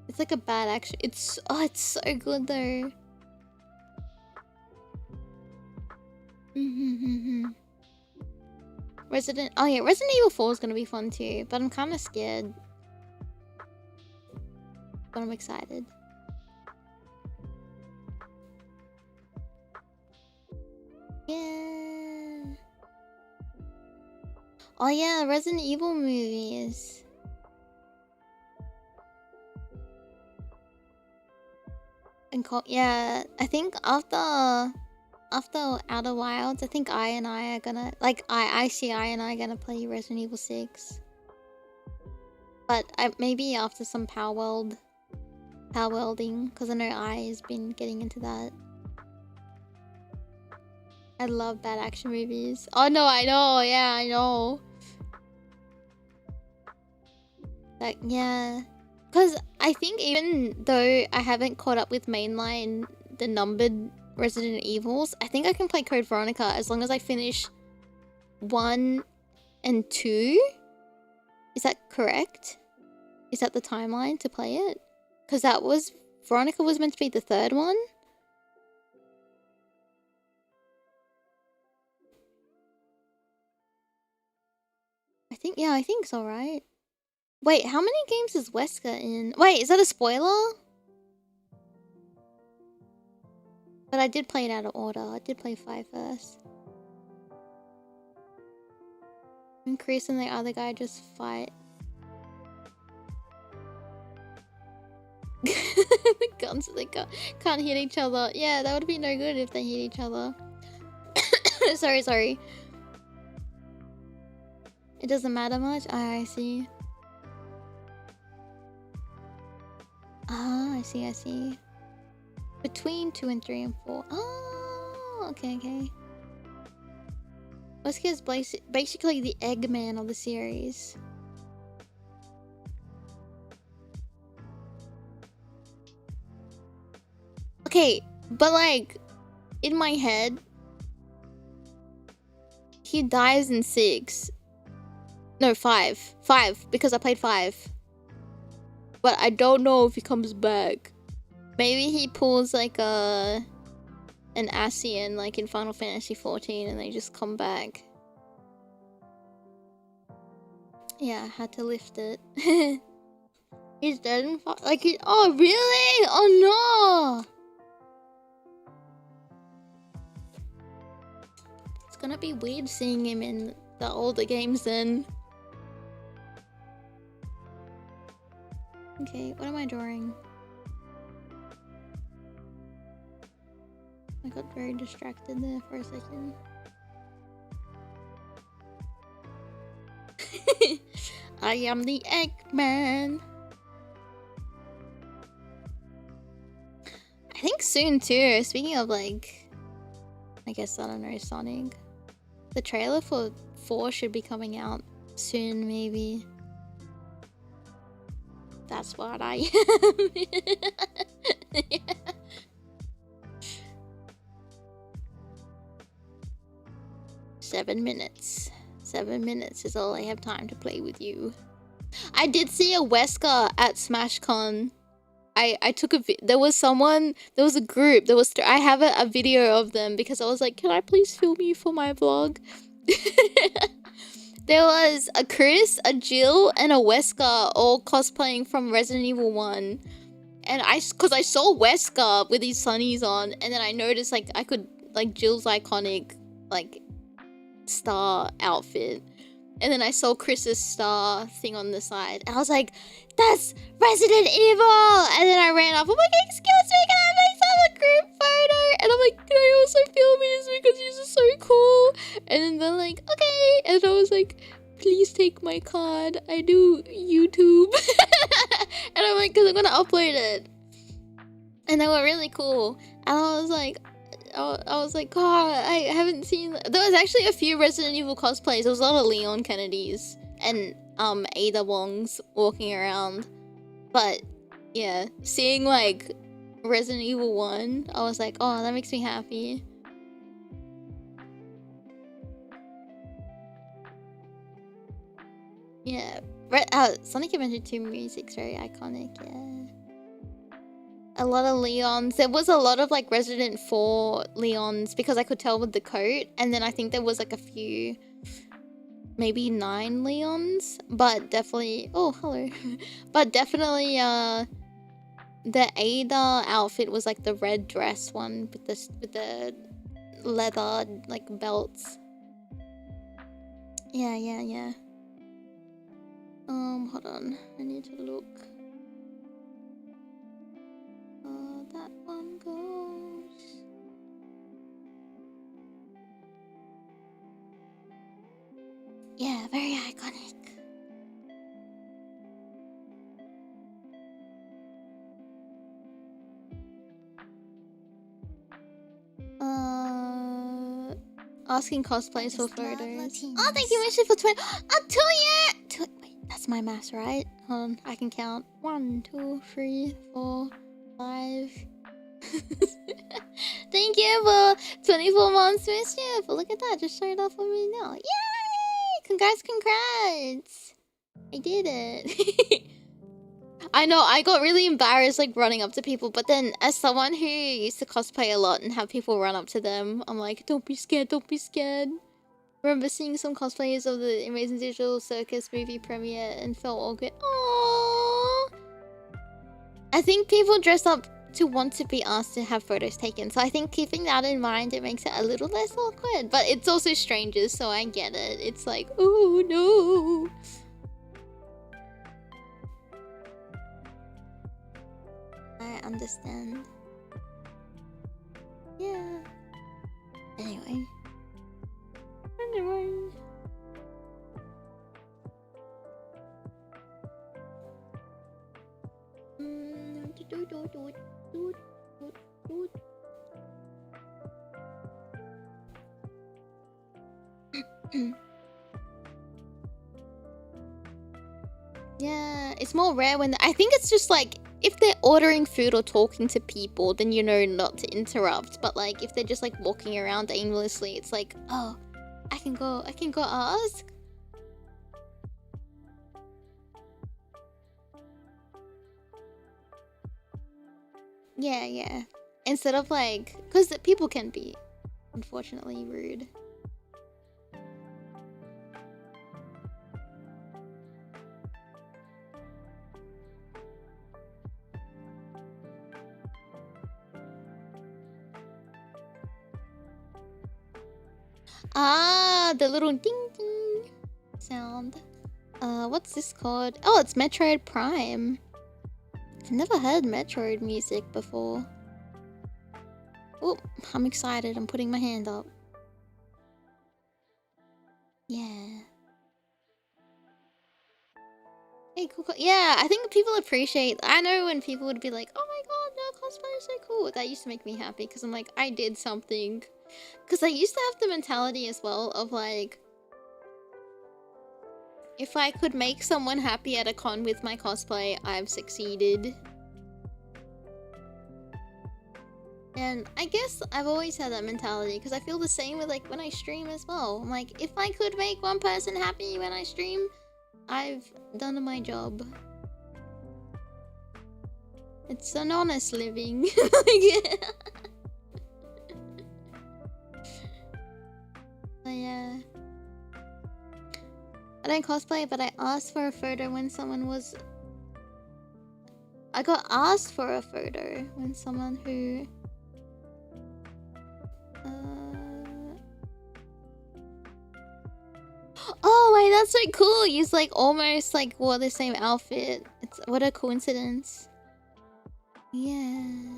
It's like a bad action. It's so good though. Resident Evil 4 is gonna be fun too, but I'm kind of scared. But I'm excited. Yeah. Oh yeah, Resident Evil movies. And yeah, I think after Outer Wilds, I think I are gonna play Resident Evil 6. But maybe after some power welding, because I know I has been getting into that. I love bad action movies. Oh no, I know, yeah, I know. Like, yeah. Because I think even though I haven't caught up with mainline, the numbered Resident Evils, I think I can play Code Veronica as long as I finish 1 and 2. Is that correct? Is that the timeline to play it? Because Veronica was meant to be the third one. I think so, right? Wait, how many games is Wesker in? Wait, is that a spoiler? But I did play it out of order. I did play 5 first. And Chris and the other guy just fight. The guns, they can't hit each other. Yeah, that would be no good if they hit each other. Sorry. It doesn't matter much? I see. Ah, I see. Between 2 and 3 and 4. Oh, okay. Wesker is basically the Eggman of the series. Okay, but like, in my head, he dies in 6. No, 5. 5, because I played 5. But I don't know if he comes back. Maybe he pulls like an Ascian like in Final Fantasy 14 and they just come back. Yeah, I had to lift it. He's dead in oh really? Oh no! It's gonna be weird seeing him in the older games then. Okay, what am I drawing? I got very distracted there for a second. I am the Eggman. I think soon too. Speaking of like, I guess I don't know, Sonic. The trailer for 4 should be coming out soon, maybe. That's what I am. Yeah. 7 minutes. 7 minutes is all I have time to play with you. I did see a Wesker at SmashCon. I took a there was a group, I have a video of them because I was like, can I please film you for my vlog? There was a Chris, a Jill, and a Wesker all cosplaying from Resident Evil 1. And cause I saw Wesker with his sunnies on, and then I noticed like I could like Jill's iconic like star outfit. And then I saw Chris's star thing on the side. And I was like, that's Resident Evil! And then I ran up. I'm like, excuse me, can I please have a group photo? And I'm like, can I also film this because these are so cool? And then they're like, okay. And I was like, please take my card. I do YouTube. And I'm like, because I'm going to upload it. And they were really cool. And I was like, God, I haven't seen... There was actually a few Resident Evil cosplays. There was a lot of Leon Kennedys and Ada Wongs walking around. But yeah, seeing like Resident Evil 1, I was like, oh, that makes me happy. Yeah, Sonic Adventure 2 music's very iconic, yeah. A lot of Leons. There was a lot of like Resident 4 Leons because I could tell with the coat. And then I think there was like a few, maybe 9 Leons. But definitely, oh, hello. But definitely the Ada outfit was like the red dress one with the leather like belts. Yeah. Hold on. I need to look. That one goes. Yeah, very iconic. Asking cosplays for photos. Oh, thank you, Misha, for 20. Wait, that's my math, right? Hold on, I can count. 1, 2, 3, 4, 5. Thank you for 24 months, Mischief. Look at that, just showed off for me now. Yay! Congrats! I did it. I know, I got really embarrassed like running up to people, but then as someone who used to cosplay a lot and have people run up to them, I'm like, don't be scared. Remember seeing some cosplayers of the Amazing Digital Circus movie premiere and felt all good. Aww. I think people dress up to want to be asked to have photos taken, so I think keeping that in mind, it makes it a little less awkward. But it's also strangers, so I get it. It's like, oh no. I understand. Yeah. Anyway. Yeah, it's more rare when I think it's just like if they're ordering food or talking to people, then you know not to interrupt. But like if they're just like walking around aimlessly, it's like, oh, I can go ask. Yeah. Instead of like, because people can be unfortunately rude. Ah, the little ding ding sound. What's this called? Oh, it's Metroid Prime. I've never heard Metroid music before. Oh, I'm excited. I'm putting my hand up. Yeah. Hey, cool. Yeah, I think people appreciate. I know when people would be like, "Oh my god, no, cosplay is so cool." That used to make me happy because I'm like, I did something. Because I used to have the mentality as well of like, if I could make someone happy at a con with my cosplay, I've succeeded. And I guess I've always had that mentality because I feel the same with like when I stream as well. I'm like, if I could make one person happy when I stream, I've done my job. It's an honest living. But yeah. I don't cosplay, but I asked for a photo when someone was... I got asked for a photo when someone who... Oh wait, that's so cool! You like almost like wore the same outfit. It's what a coincidence. Yeah.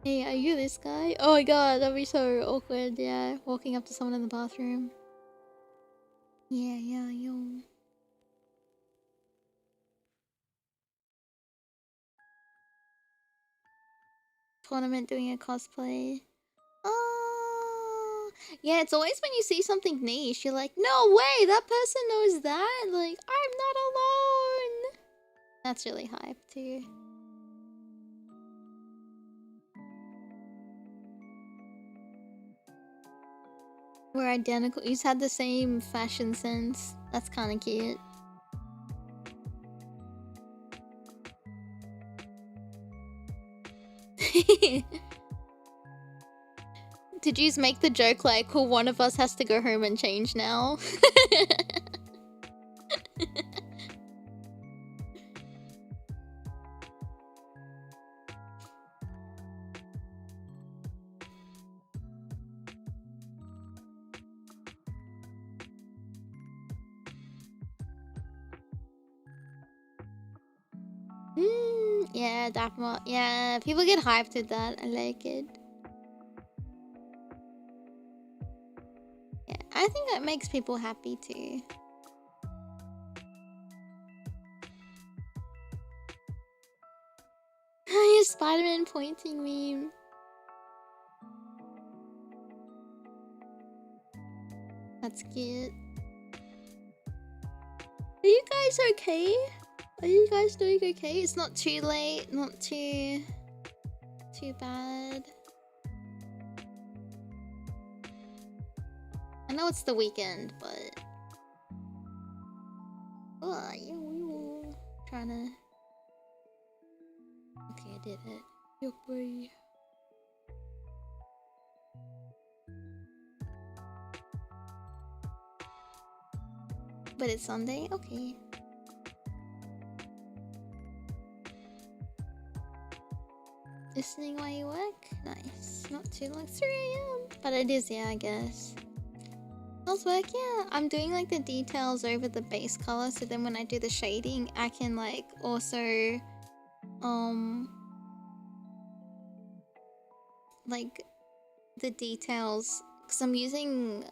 Hey, are you this guy? Oh my god, that'd be so awkward. Yeah, walking up to someone in the bathroom. Yeah, yo. Tournament doing a cosplay. Oh, yeah, it's always when you see something niche, you're like, no way, that person knows that. Like, I'm not alone. That's really hype too. We're identical. You just had the same fashion sense. That's kind of cute. Did you just make the joke like, well, one of us has to go home and change now? Yeah, Dapma. Yeah, people get hyped at that. I like it. Yeah, I think that makes people happy too. Your Spider-Man pointing meme. That's cute. Are you guys okay? Are you guys doing okay? It's not too late, not too bad. I know it's the weekend, but oh, you trying to. Okay, I did it. Yuck, boy. But it's Sunday? Okay. Listening while you work? Nice. Not too long. 3 AM. But it is, yeah, I guess. How's work? Yeah, I'm doing like the details over the base color, so then when I do the shading, I can like also like the details, because I'm using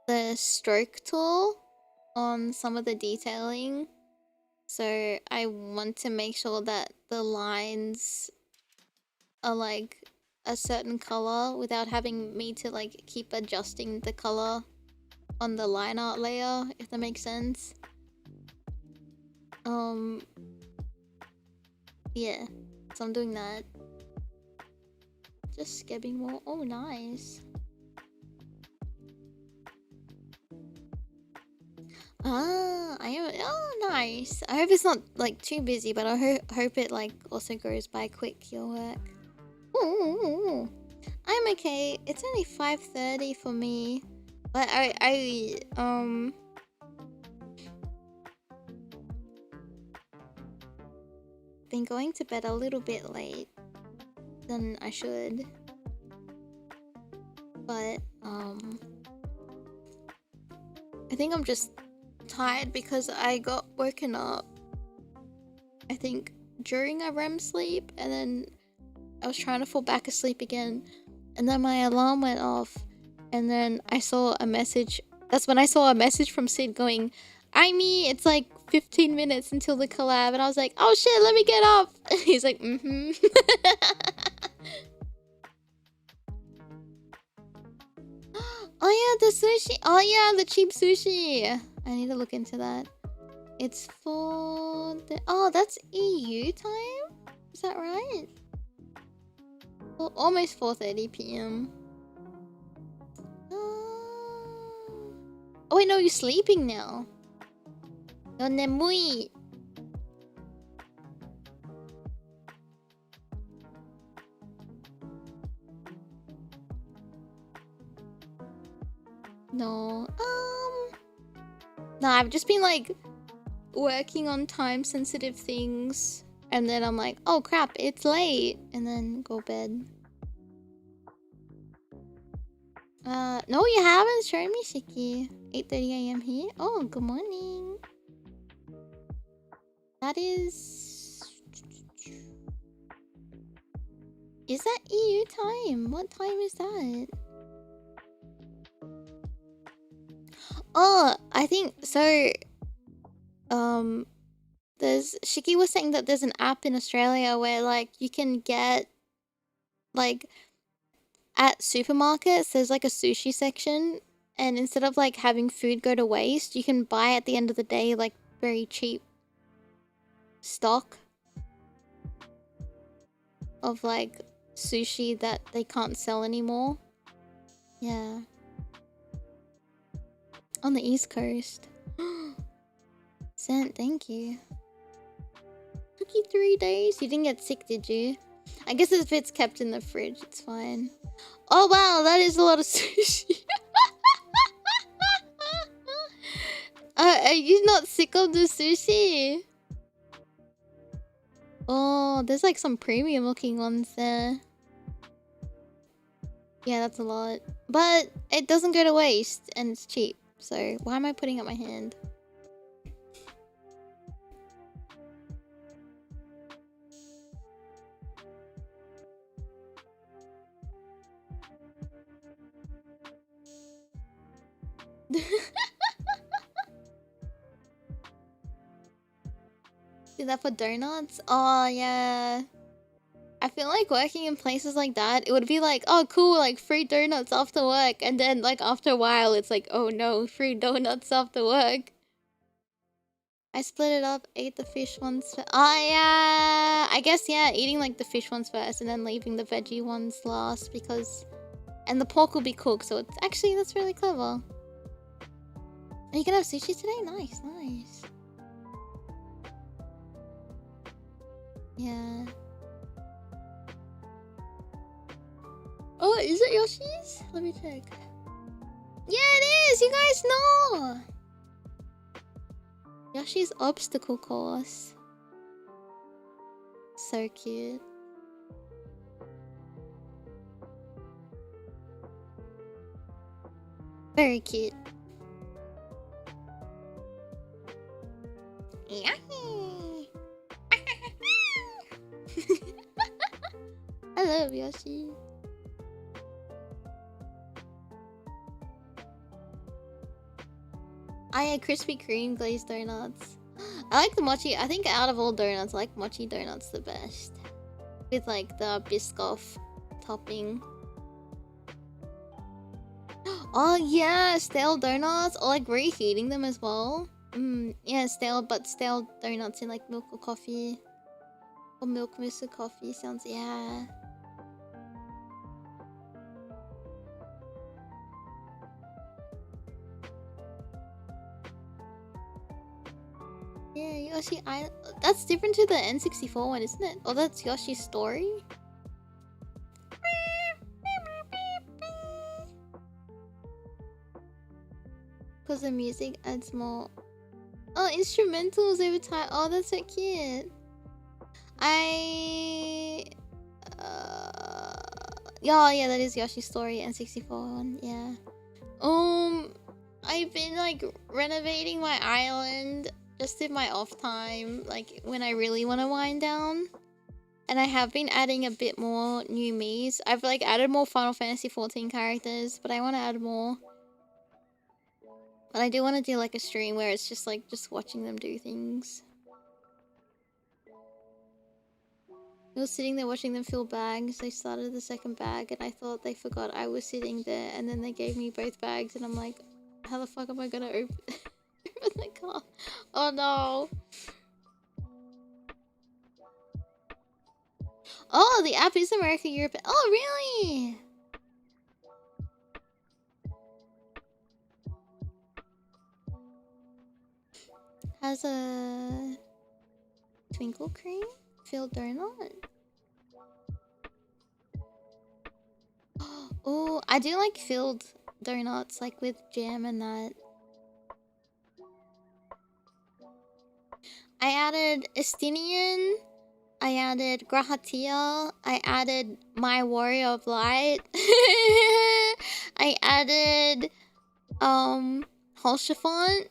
the stroke tool on some of the detailing, so I want to make sure that the lines are like a certain color without having me to like keep adjusting the color on the line art layer, if that makes sense. Yeah, so I'm doing that. Just skipping more. Oh, nice. Ah, I am. Oh, nice. I hope it's not like too busy, but I hope it like also goes by quick, your work. Ooh, I'm okay. It's only 5:30 for me, but I been going to bed a little bit late than I should, but I think I'm just tired because I got woken up, I think, during a REM sleep, and then I was trying to fall back asleep again, and then my alarm went off, and then I saw a message. That's when I saw a message from Sid going, Aimee, it's like 15 minutes until the collab, and I was like, oh shit, let me get up. He's like, mm-hmm. Oh yeah, the sushi. Oh yeah, the cheap sushi. I need to look into that. It's for the... Oh, that's EU time? Is that right? Well, almost 4:30 p.m. Oh wait, no, you're sleeping now. You're nemui. No. No, I've just been like working on time sensitive things, and then I'm like, oh crap, it's late, and then go bed. No, you haven't shown me, Shiki. 8:30 a.m. here. Oh, good morning. That is that EU time? What time is that? Oh, I think so. There's Shiki was saying that there's an app in Australia where like you can get like at supermarkets there's like a sushi section, and instead of like having food go to waste, you can buy at the end of the day like very cheap stock of like sushi that they can't sell anymore. Yeah. On the East Coast. Sent, thank you. Took you 3 days? You didn't get sick, did you? I guess if it's kept in the fridge, it's fine. Oh wow, that is a lot of sushi. Are you not sick of the sushi? Oh, there's like some premium looking ones there. Yeah, that's a lot. But it doesn't go to waste and it's cheap. So why am I putting up my hand? Do that for donuts? Oh yeah. I feel like working in places like that, it would be like, oh cool, like free donuts after work, and then like after a while it's like, oh no, free donuts after work. I split it up, ate the fish ones first. Oh yeah, I guess yeah, eating like the fish ones first and then leaving the veggie ones last, because... And the pork will be cooked, so it's actually, that's really clever. Are you gonna have sushi today? Nice, nice. Yeah. Oh, is it Yoshi's? Let me check. Yeah, it is! You guys know! Yoshi's obstacle course. So cute. Very cute. I love Yoshi. I had Krispy Kreme glazed donuts. I like the mochi. I think out of all donuts, I like mochi donuts the best. With like the Biscoff topping. Oh yeah, stale donuts, or like reheating them as well. Yeah, stale donuts in like milk or coffee. Or milk mousse or coffee sounds, yeah. Yeah, Yoshi Island. That's different to the N64 one, isn't it? Oh, that's Yoshi's Story? Because the music adds more... Oh, instrumentals over time. Oh, that's so cute. Yeah, that is Yoshi's Story, N64 one, yeah. I've been like renovating my island just in my off time, like when I really want to wind down. And I have been adding a bit more new me's. I've like added more Final Fantasy 14 characters, but I want to add more. But I do want to do like a stream where it's just like just watching them do things. I was sitting there watching them fill bags. They started the second bag and I thought they forgot I was sitting there, and then they gave me both bags and I'm like, how the fuck am I gonna open the car? Oh no. Oh, the app is America, Europe. Oh, really? Has a twinkle cream filled donut. Oh, I do like filled donuts, like with jam and that. I added Estinian. I added Grahatia. I added My Warrior of Light. I added Holshafont.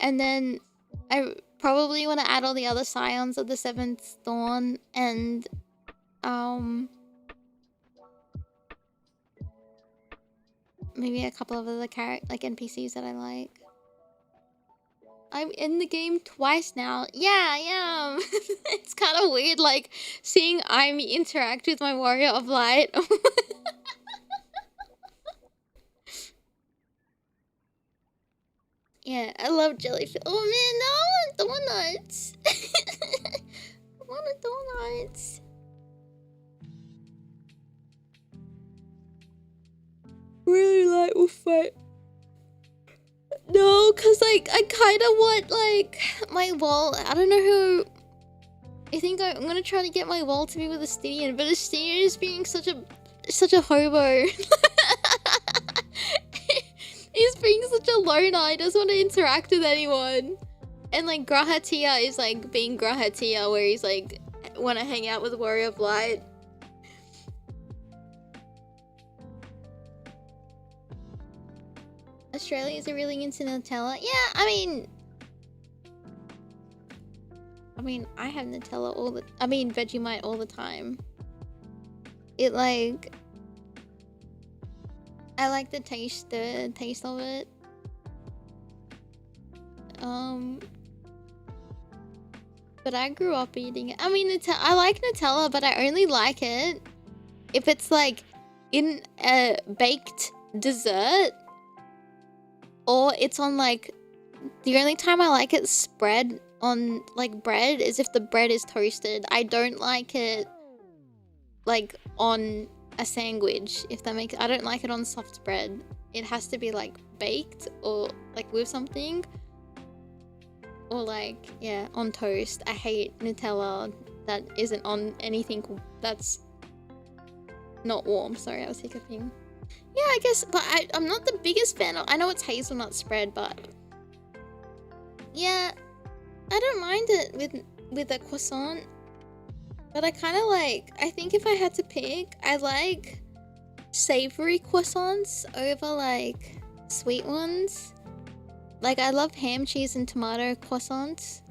And then I probably want to add all the other scions of the Seventh Dawn and maybe a couple of other like NPCs that I like. I'm in the game twice now. Yeah, I am. It's kind of weird, like, seeing Aimee interact with my Warrior of Light. Yeah, I love jellyfish. Oh man, no, I want donuts. I want donuts. Really light will fight. No, cause like I kind of want like my wall. I don't know who. I think I'm gonna try to get my wall to be with Estinian, but Estinian is being such a hobo. He's being such a loner. He doesn't want to interact with anyone. And like Grahatia is like being Grahatia, where he's like want to hang out with Warrior of Light. Australians are really into Nutella. Yeah, I mean, I have Nutella Vegemite all the time. It like, I like the taste of it. But I grew up eating it. I mean, I like Nutella, but I only like it if it's like in a baked dessert. Or it's on like, the only time I like it spread on like bread is if the bread is toasted. I don't like it like on a sandwich, if that makes, I don't like it on soft bread. It has to be like baked or like with something. Or like, yeah, on toast. I hate Nutella that isn't on anything that's not warm. Sorry, I was hiccuping. Yeah, I guess, but I'm not the biggest fan of, I know it's hazelnut spread, but yeah, I don't mind it with a croissant. But I kind of like, I think if I had to pick, I like savory croissants over like sweet ones. Like I love ham, cheese, and tomato croissants.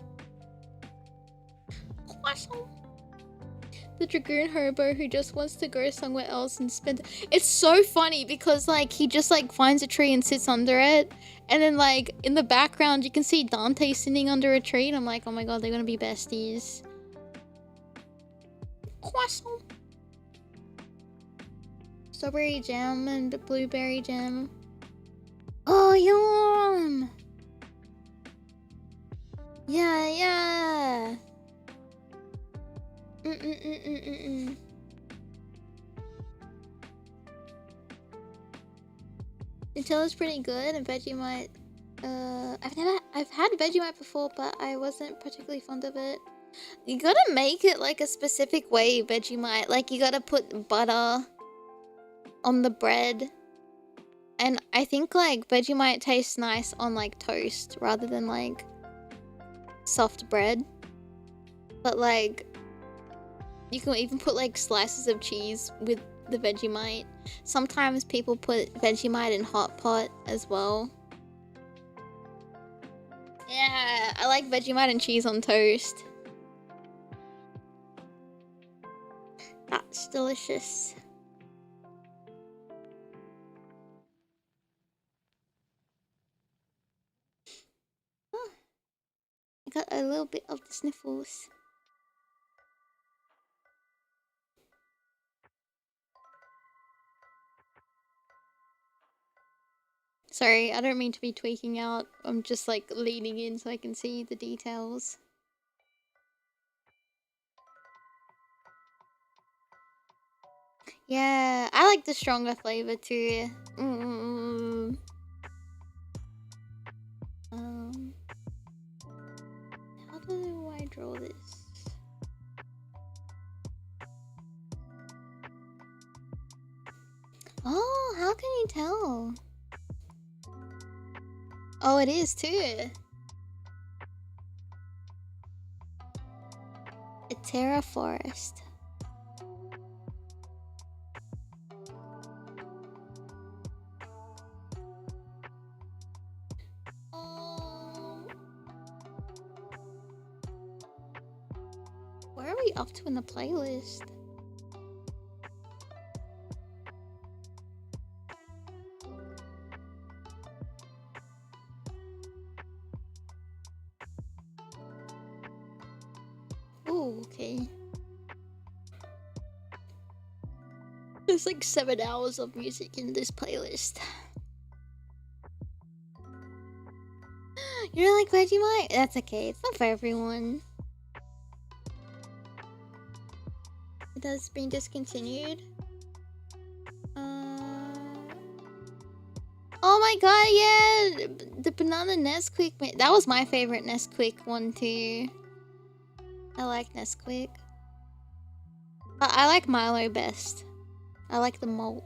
Croissant. The Dragoon hobo who just wants to go somewhere else and spend. It's so funny because like he just like finds a tree and sits under it, and then like in the background you can see Dante sitting under a tree, and I'm like, oh my god, they're gonna be besties. Croissant. Strawberry jam and blueberry jam. Oh yum. Yeah. Nutella's pretty good, and Vegemite. I've had Vegemite before, but I wasn't particularly fond of it. You gotta make it like a specific way, Vegemite. Like you gotta put butter on the bread, and I think like Vegemite tastes nice on like toast rather than like soft bread. But like, You can even put like slices of cheese with the Vegemite. Sometimes people put Vegemite in hot pot as well. Yeah, I like Vegemite and cheese on toast. That's delicious. Oh, I got a little bit of the sniffles. Sorry, I don't mean to be tweaking out. I'm just like leaning in so I can see the details. Yeah, I like the stronger flavor too. How do I draw this? Oh, how can you tell? Oh, it is too. A Terra Forest. Where are we up to in the playlist? Oh, okay. There's like 7 hours of music in this playlist. You don't like Vegemite? That's okay. It's not for everyone. It has been discontinued. Oh my god, yeah! The banana Nesquik. That was my favorite Nesquik one too. I like Nesquik. I like Milo best. I like the malt.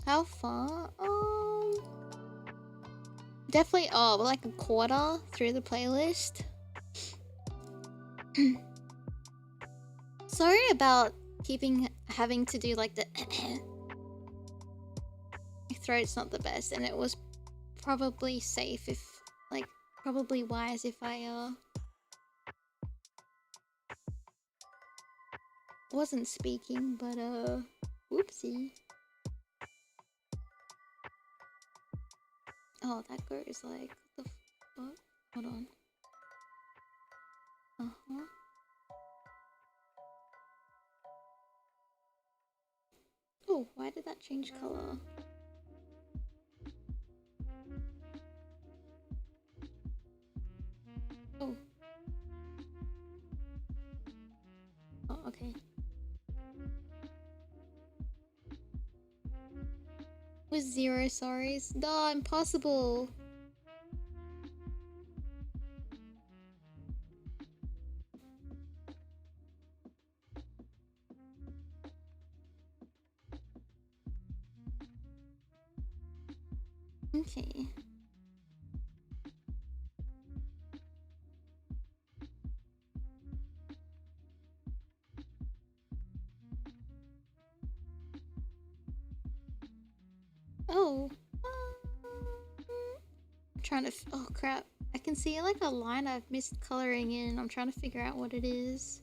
How far? Definitely, like a quarter through the playlist. Sorry about having to do like the my throat's not the best, and it was probably safe if, like, probably wise if I wasn't speaking, but whoopsie. Oh, that goes like, what the fuck? Hold on. Oh, why did that change color? Oh. Oh, okay. With 0 sorries? No, impossible. Okay. Oh. I'm trying to. Oh crap. I can see like a line I've missed coloring in. I'm trying to figure out what it is.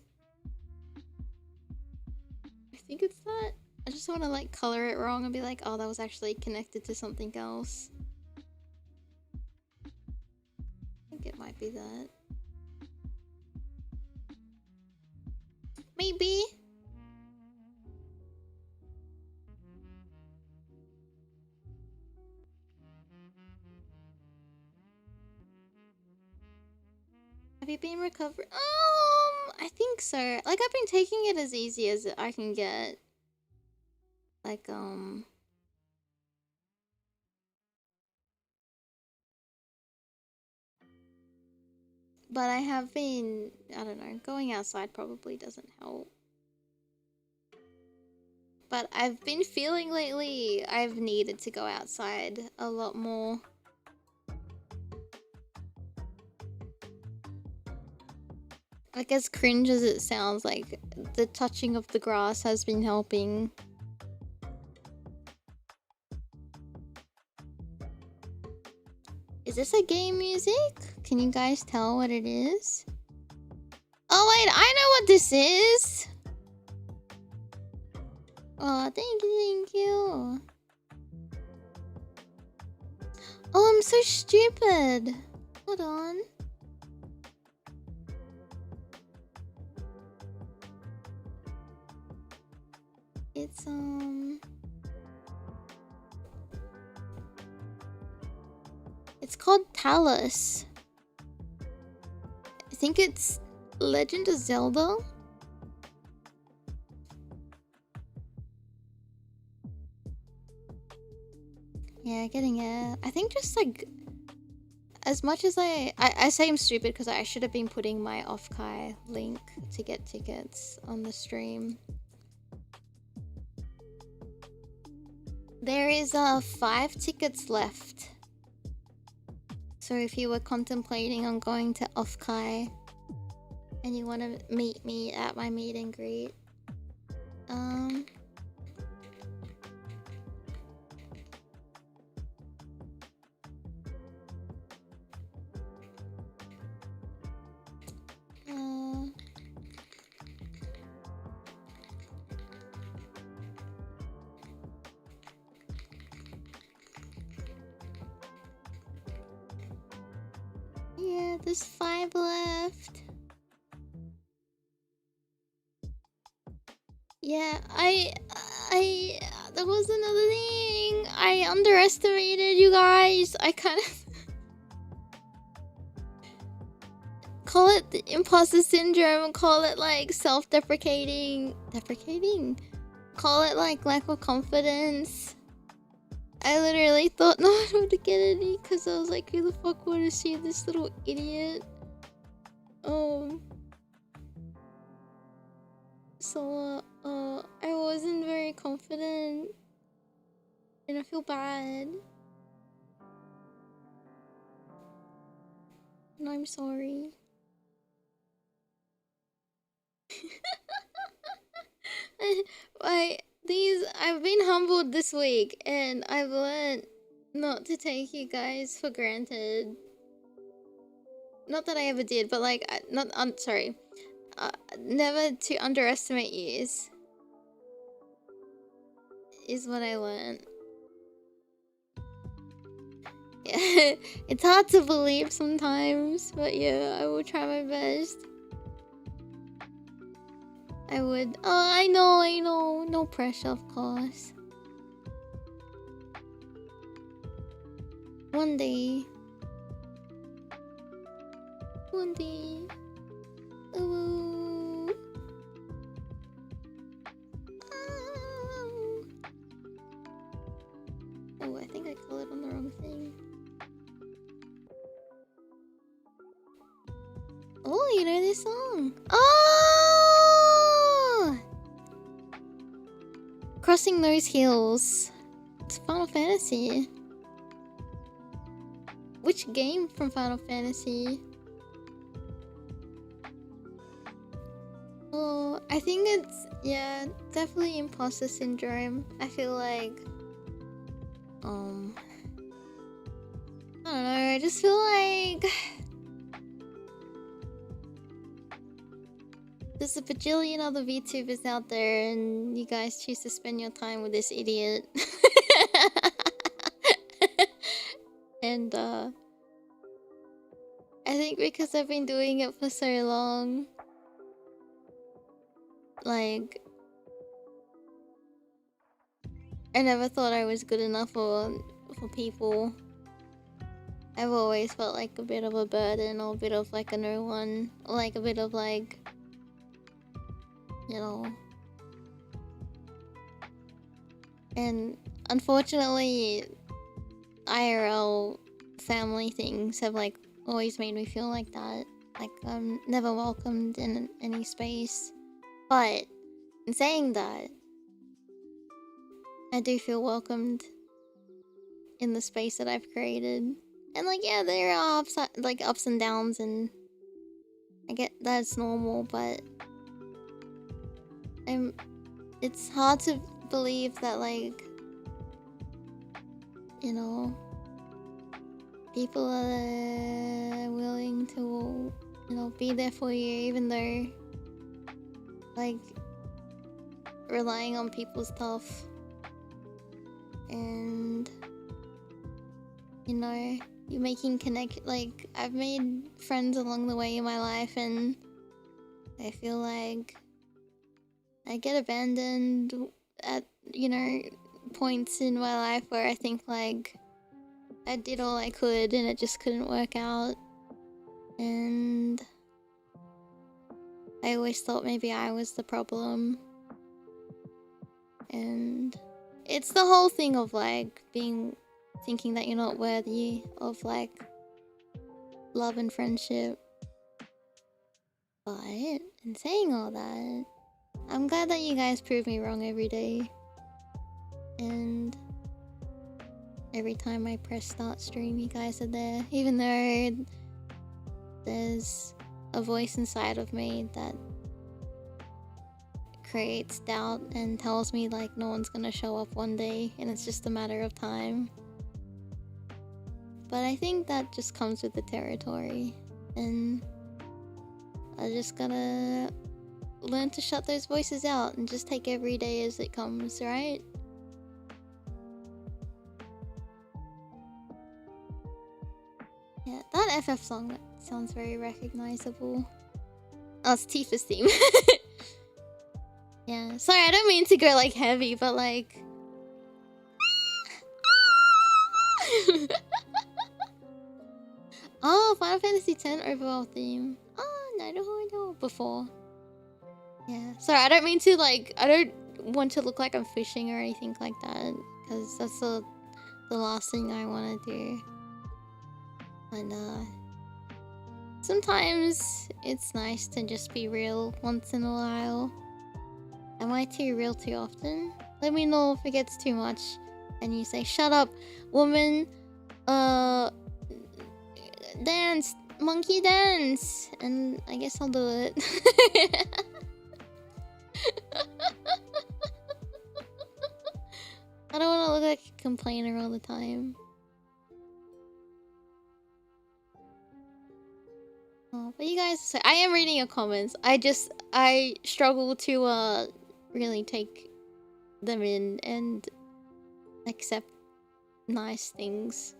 I think it's that. I just want to like color it wrong and be like, oh, that was actually connected to something else. I think it might be that. Maybe. Have you been recovering? I think so. Like, I've been taking it as easy as I can get. Like, but I have been, I don't know, going outside probably doesn't help. But I've been feeling lately I've needed to go outside a lot more. Like, as cringe as it sounds, like, the touching of the grass has been helping. Is this a game music? Can you guys tell what it is? Oh wait, I know what this is! Oh, thank you. Oh, I'm so stupid. Hold on. It's called Talus. I think it's Legend of Zelda. Yeah, getting it. I think just like as much as I say I'm stupid because I should have been putting my off-kai link to get tickets on the stream. There is 5 tickets left. So if you were contemplating on going to off-kai and you want to meet me at my meet and greet, yeah, there's 5 left. Yeah, there was another thing. I underestimated you guys. I kind of call it the imposter syndrome, call it like self-deprecating, call it like lack of confidence. I literally thought no one would get any because I was like, who the fuck would have seen this little idiot? So I wasn't very confident and I feel bad. And I'm sorry. I've been humbled this week and I've learned not to take you guys for granted. Not that I ever did, but like, I'm sorry. Never to underestimate you is what I learned. Yeah, it's hard to believe sometimes, but yeah, I will try my best. I would. Oh, I know. No pressure, of course. One day. Ooh. Oh, I think I colored on the wrong thing. Oh, you know this song. Oh! Crossing Those Hills. It's Final Fantasy. Which game from Final Fantasy? Oh, I think it's, yeah, definitely imposter syndrome. I feel like, I don't know, I just feel like there's a bajillion other VTubers out there and you guys choose to spend your time with this idiot. And I think because I've been doing it for so long, like, I never thought I was good enough for people. I've always felt like a bit of a burden or a bit of like a no one, or like a bit of like, you know. And unfortunately, IRL family things have like always made me feel like that. Like I'm never welcomed in any space. But in saying that, I do feel welcomed in the space that I've created. And like, yeah, there are ups and downs and I get that's normal, but it's hard to believe that, like, you know, people are willing to, you know, be there for you even though, like, relying on people's stuff. And, you know, you're making like, I've made friends along the way in my life, and I feel like I get abandoned at, you know, points in my life where I think, like, I did all I could and it just couldn't work out. And I always thought maybe I was the problem. And it's the whole thing of, like, thinking that you're not worthy of, like, love and friendship. But in saying all that, I'm glad that you guys prove me wrong every day. And every time I press start stream, you guys are there. Even though there's a voice inside of me that creates doubt and tells me, like, no one's gonna show up one day and it's just a matter of time. But I think that just comes with the territory, and I just gotta learn to shut those voices out and just take every day as it comes, right? Yeah, that FF song sounds very recognizable. Oh, it's Tifa's theme. Yeah, sorry, I don't mean to go, like, heavy, but, like... Oh, Final Fantasy X overall theme. Oh, Naruhodo. Before. Yeah. Sorry, I don't mean to, like... I don't want to look like I'm fishing or anything like that, because that's the last thing I want to do. And, sometimes it's nice to just be real once in a while. Am I too real too often? Let me know if it gets too much and you say, shut up, woman. Dance, monkey dance. And I guess I'll do it. I don't want to look like a complainer all the time. Oh, but you guys, I am reading your comments. I struggle to really take them in and accept nice things,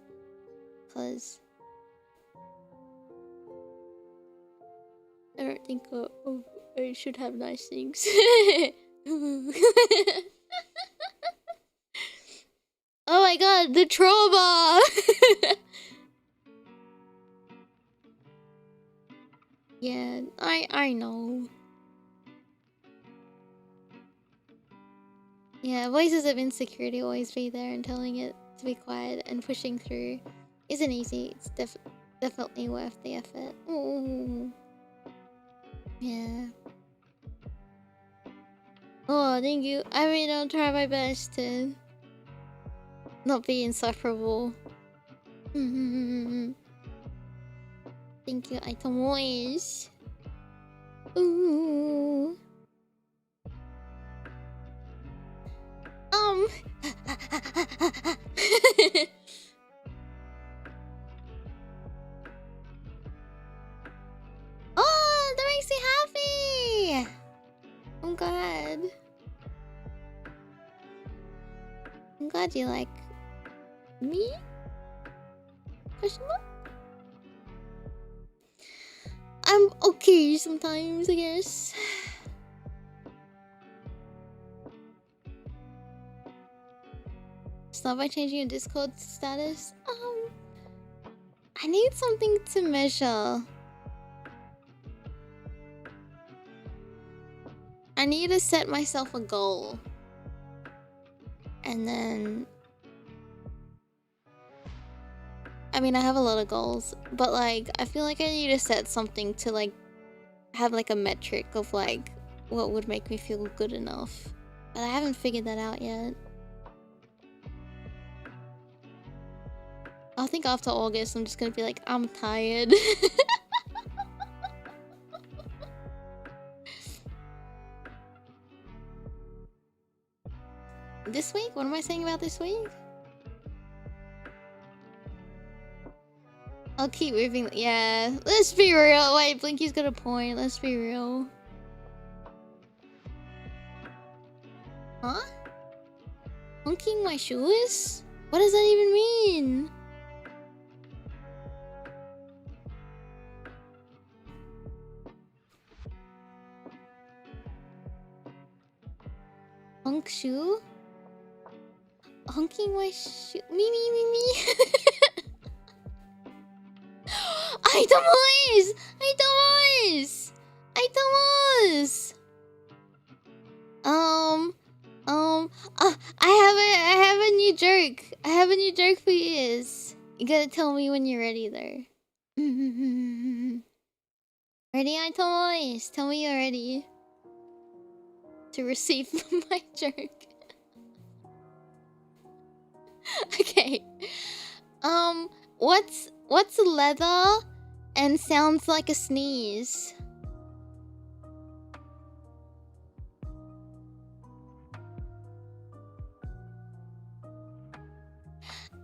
because I don't think I should have nice things. Oh my god, the trauma! Yeah, I know. Yeah, voices of insecurity always be there, and telling it to be quiet and pushing through isn't easy. It's definitely worth the effort. Ooh. Yeah. Oh, thank you. I mean, I'll try my best to not be insufferable. Thank you, Aitomo. Ooh. Oh, that makes me happy. I'm glad. I'm glad you like me? Question mark? I'm okay sometimes, I guess. Start by changing your Discord status. I need something to measure. I need to set myself a goal. And then... I mean, I have a lot of goals, but, like, I feel like I need to set something to, like, have, like, a metric of, like, what would make me feel good enough. But I haven't figured that out yet. I think after August, I'm just gonna be like, I'm tired. This week? What am I saying about this week? I'll keep moving. Yeah, let's be real. Wait, Blinky's got a point. Let's be real. Huh? Honking my shoes? What does that even mean? Honk shoe? Honking my shoe? Me. Aitomo! Aitomos! I have a new joke. I have a new joke for you. You gotta tell me when you're ready, though. Ready, Aitomo? Tell me you're ready to receive my joke. Okay. What's leather and sounds like a sneeze?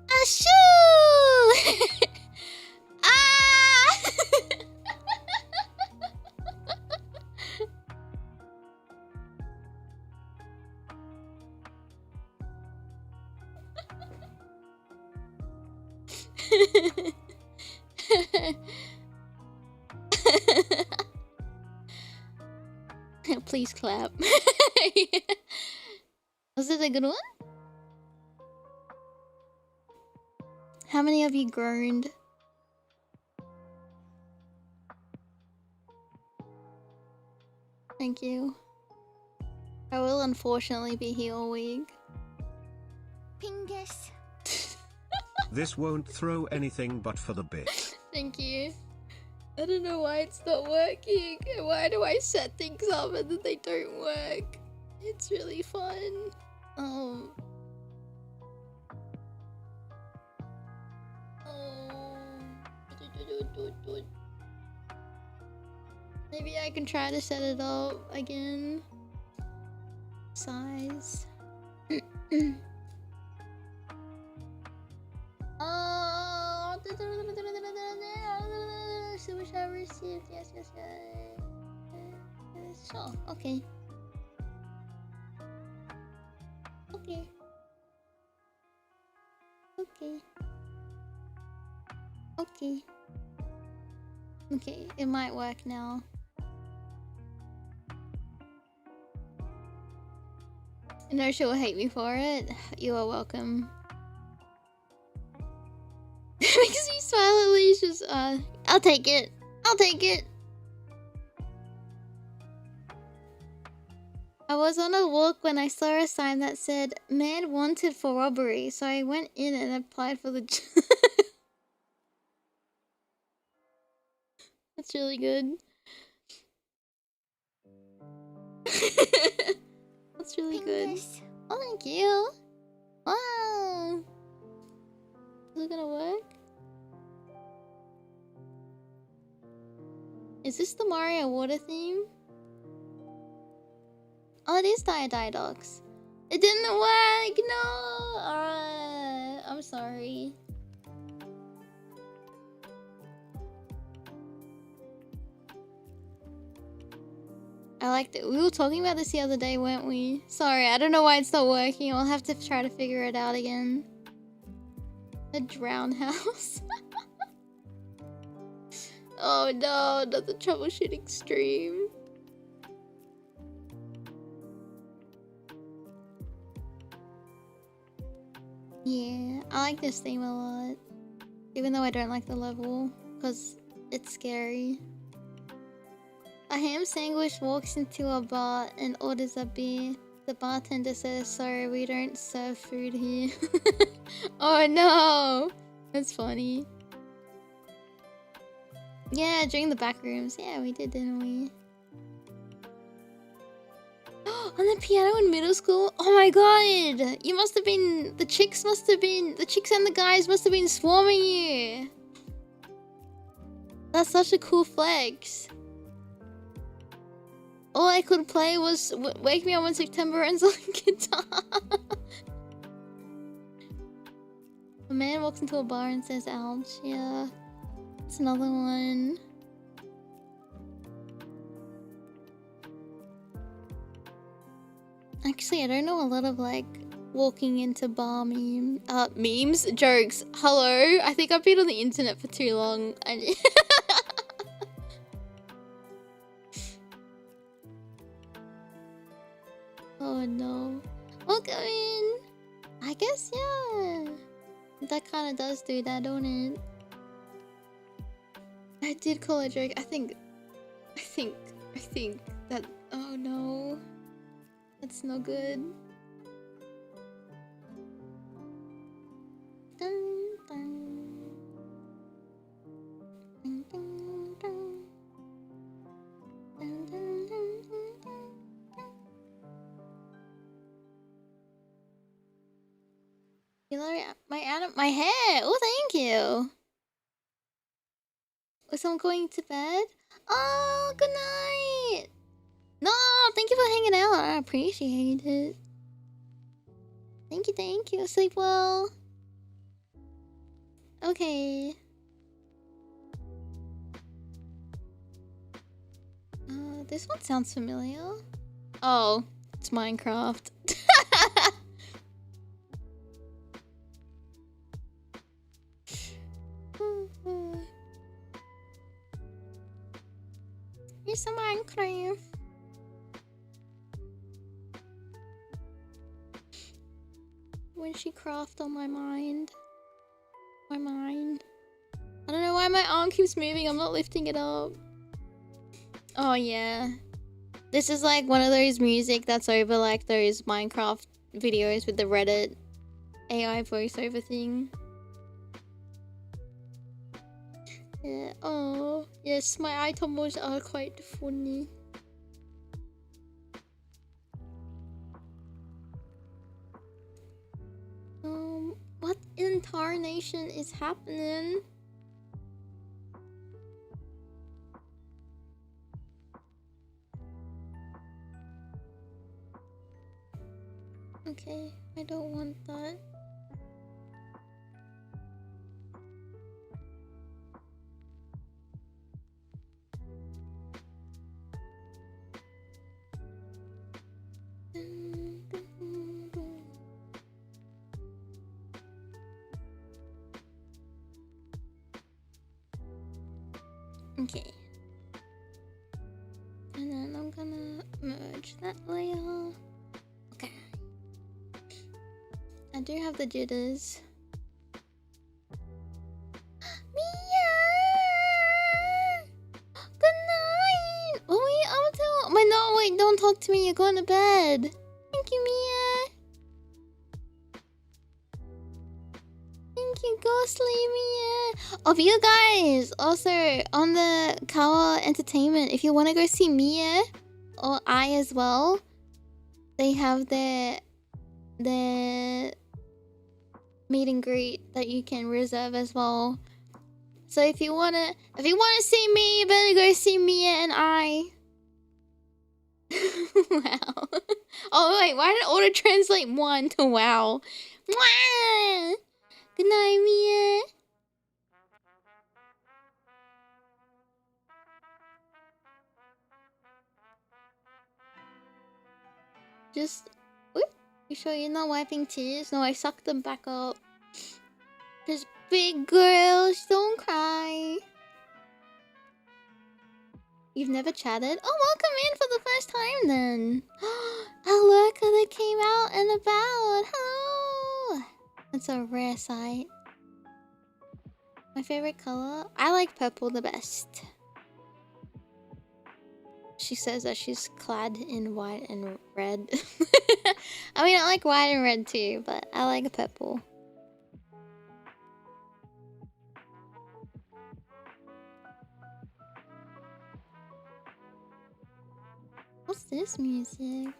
Ashoo! Ah! Please clap. Was it a good one? How many of you groaned? Thank you. I will unfortunately be here all week. Pingus. This won't throw anything but for the bit. Thank you. I don't know why it's not working. Why do I set things up and then they don't work? It's really fun. Maybe I can try to set it up again. Size. Super shall received. Yes. Sure. Okay. Okay, it might work now. No, she'll hate me for it. You are welcome. It makes me smile at least. Just, I'll take it. I was on a walk when I saw a sign that said, "Man wanted for robbery," so I went in and applied for the job. That's really good. That's really good. Oh, thank you. Wow. Is it gonna work? Is this the Mario water theme? Oh, it is Diadox. It didn't work! No! I'm sorry. I liked it. We were talking about this the other day, weren't we? Sorry, I don't know why it's not working. I'll have to try to figure it out again. A drown house. Oh no, not the troubleshooting stream. Yeah, I like this theme a lot. Even though I don't like the level, because it's scary. A ham sandwich walks into a bar and orders a beer. The bartender says, "Sorry, we don't serve food here." Oh no! That's funny. Yeah, during the back rooms. Yeah, we did, didn't we? On the piano in middle school? Oh my god! You must have been... The chicks and the guys must have been swarming you! That's such a cool flex. All I could play was Wake Me Up When September Ends on guitar. man walks into a bar and says ouch. Yeah. It's another one. Actually, I don't know a lot of like walking into bar memes, jokes. Hello, I think I've been on the internet for too long. Oh no. Welcome in. I guess yeah. That kind of does do that, don't it? I did call a joke. I think that. Oh no. That's no good. Dun, dun. Dun, dun, dun. Dun, dun, dun, dun, dun. You know, my hair. Oh, thank you. Was someone going to bed? Oh, good night. No, thank you for hanging out. I appreciate it. Thank you. Sleep well. Okay. This one sounds familiar. Oh, it's Minecraft. It's a Minecraft. When she craft on my mind. My mind. I don't know why my arm keeps moving. I'm not lifting it up. Oh yeah. This is like one of those music that's over like those Minecraft videos with the Reddit AI voiceover thing. Yeah. Oh yes, my Aitomos are quite funny. What in tarnation is happening? Okay, I don't want that. Okay. And then I'm gonna merge that layer. Okay. I do have the jitters. Mia! Good night! What were you up to? No, wait, don't talk to me. You're going to bed. Thank you, Mia. Thank you, Ghostly Mia. Of you guys, also on the Kawa Entertainment, if you want to go see Mia or I as well, they have their meet and greet that you can reserve as well. So if you wanna see me, you better go see Mia and I. Wow. Oh wait, why did it auto translate one to wow? Mwah! Good night, Mia. Just whoop. You sure you're not wiping tears? No, I sucked them back up. Just big girls, don't cry. You've never chatted? Oh, welcome in for the first time then. A lurker that came out and about. Hello. That's a rare sight. My favorite color? I like purple the best. She says that she's clad in white and red. I mean, I like white and red too, but I like purple. What's this music?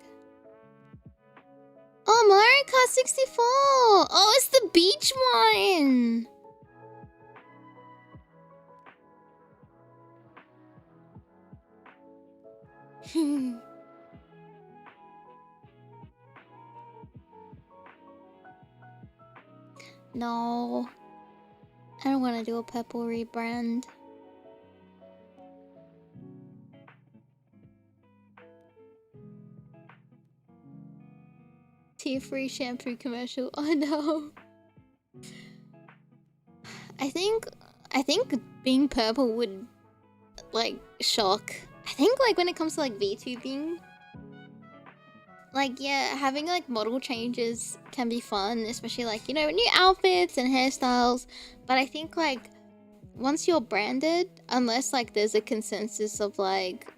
Oh, Mario Kart 64! Oh, it's the beach one! No. I don't want to do a purple rebrand. Tear-free shampoo commercial. Oh no. I think being purple would like shock. I think like when it comes to like VTubing, like yeah, having like model changes can be fun, especially like, you know, new outfits and hairstyles. But I think like once you're branded, unless like there's a consensus of like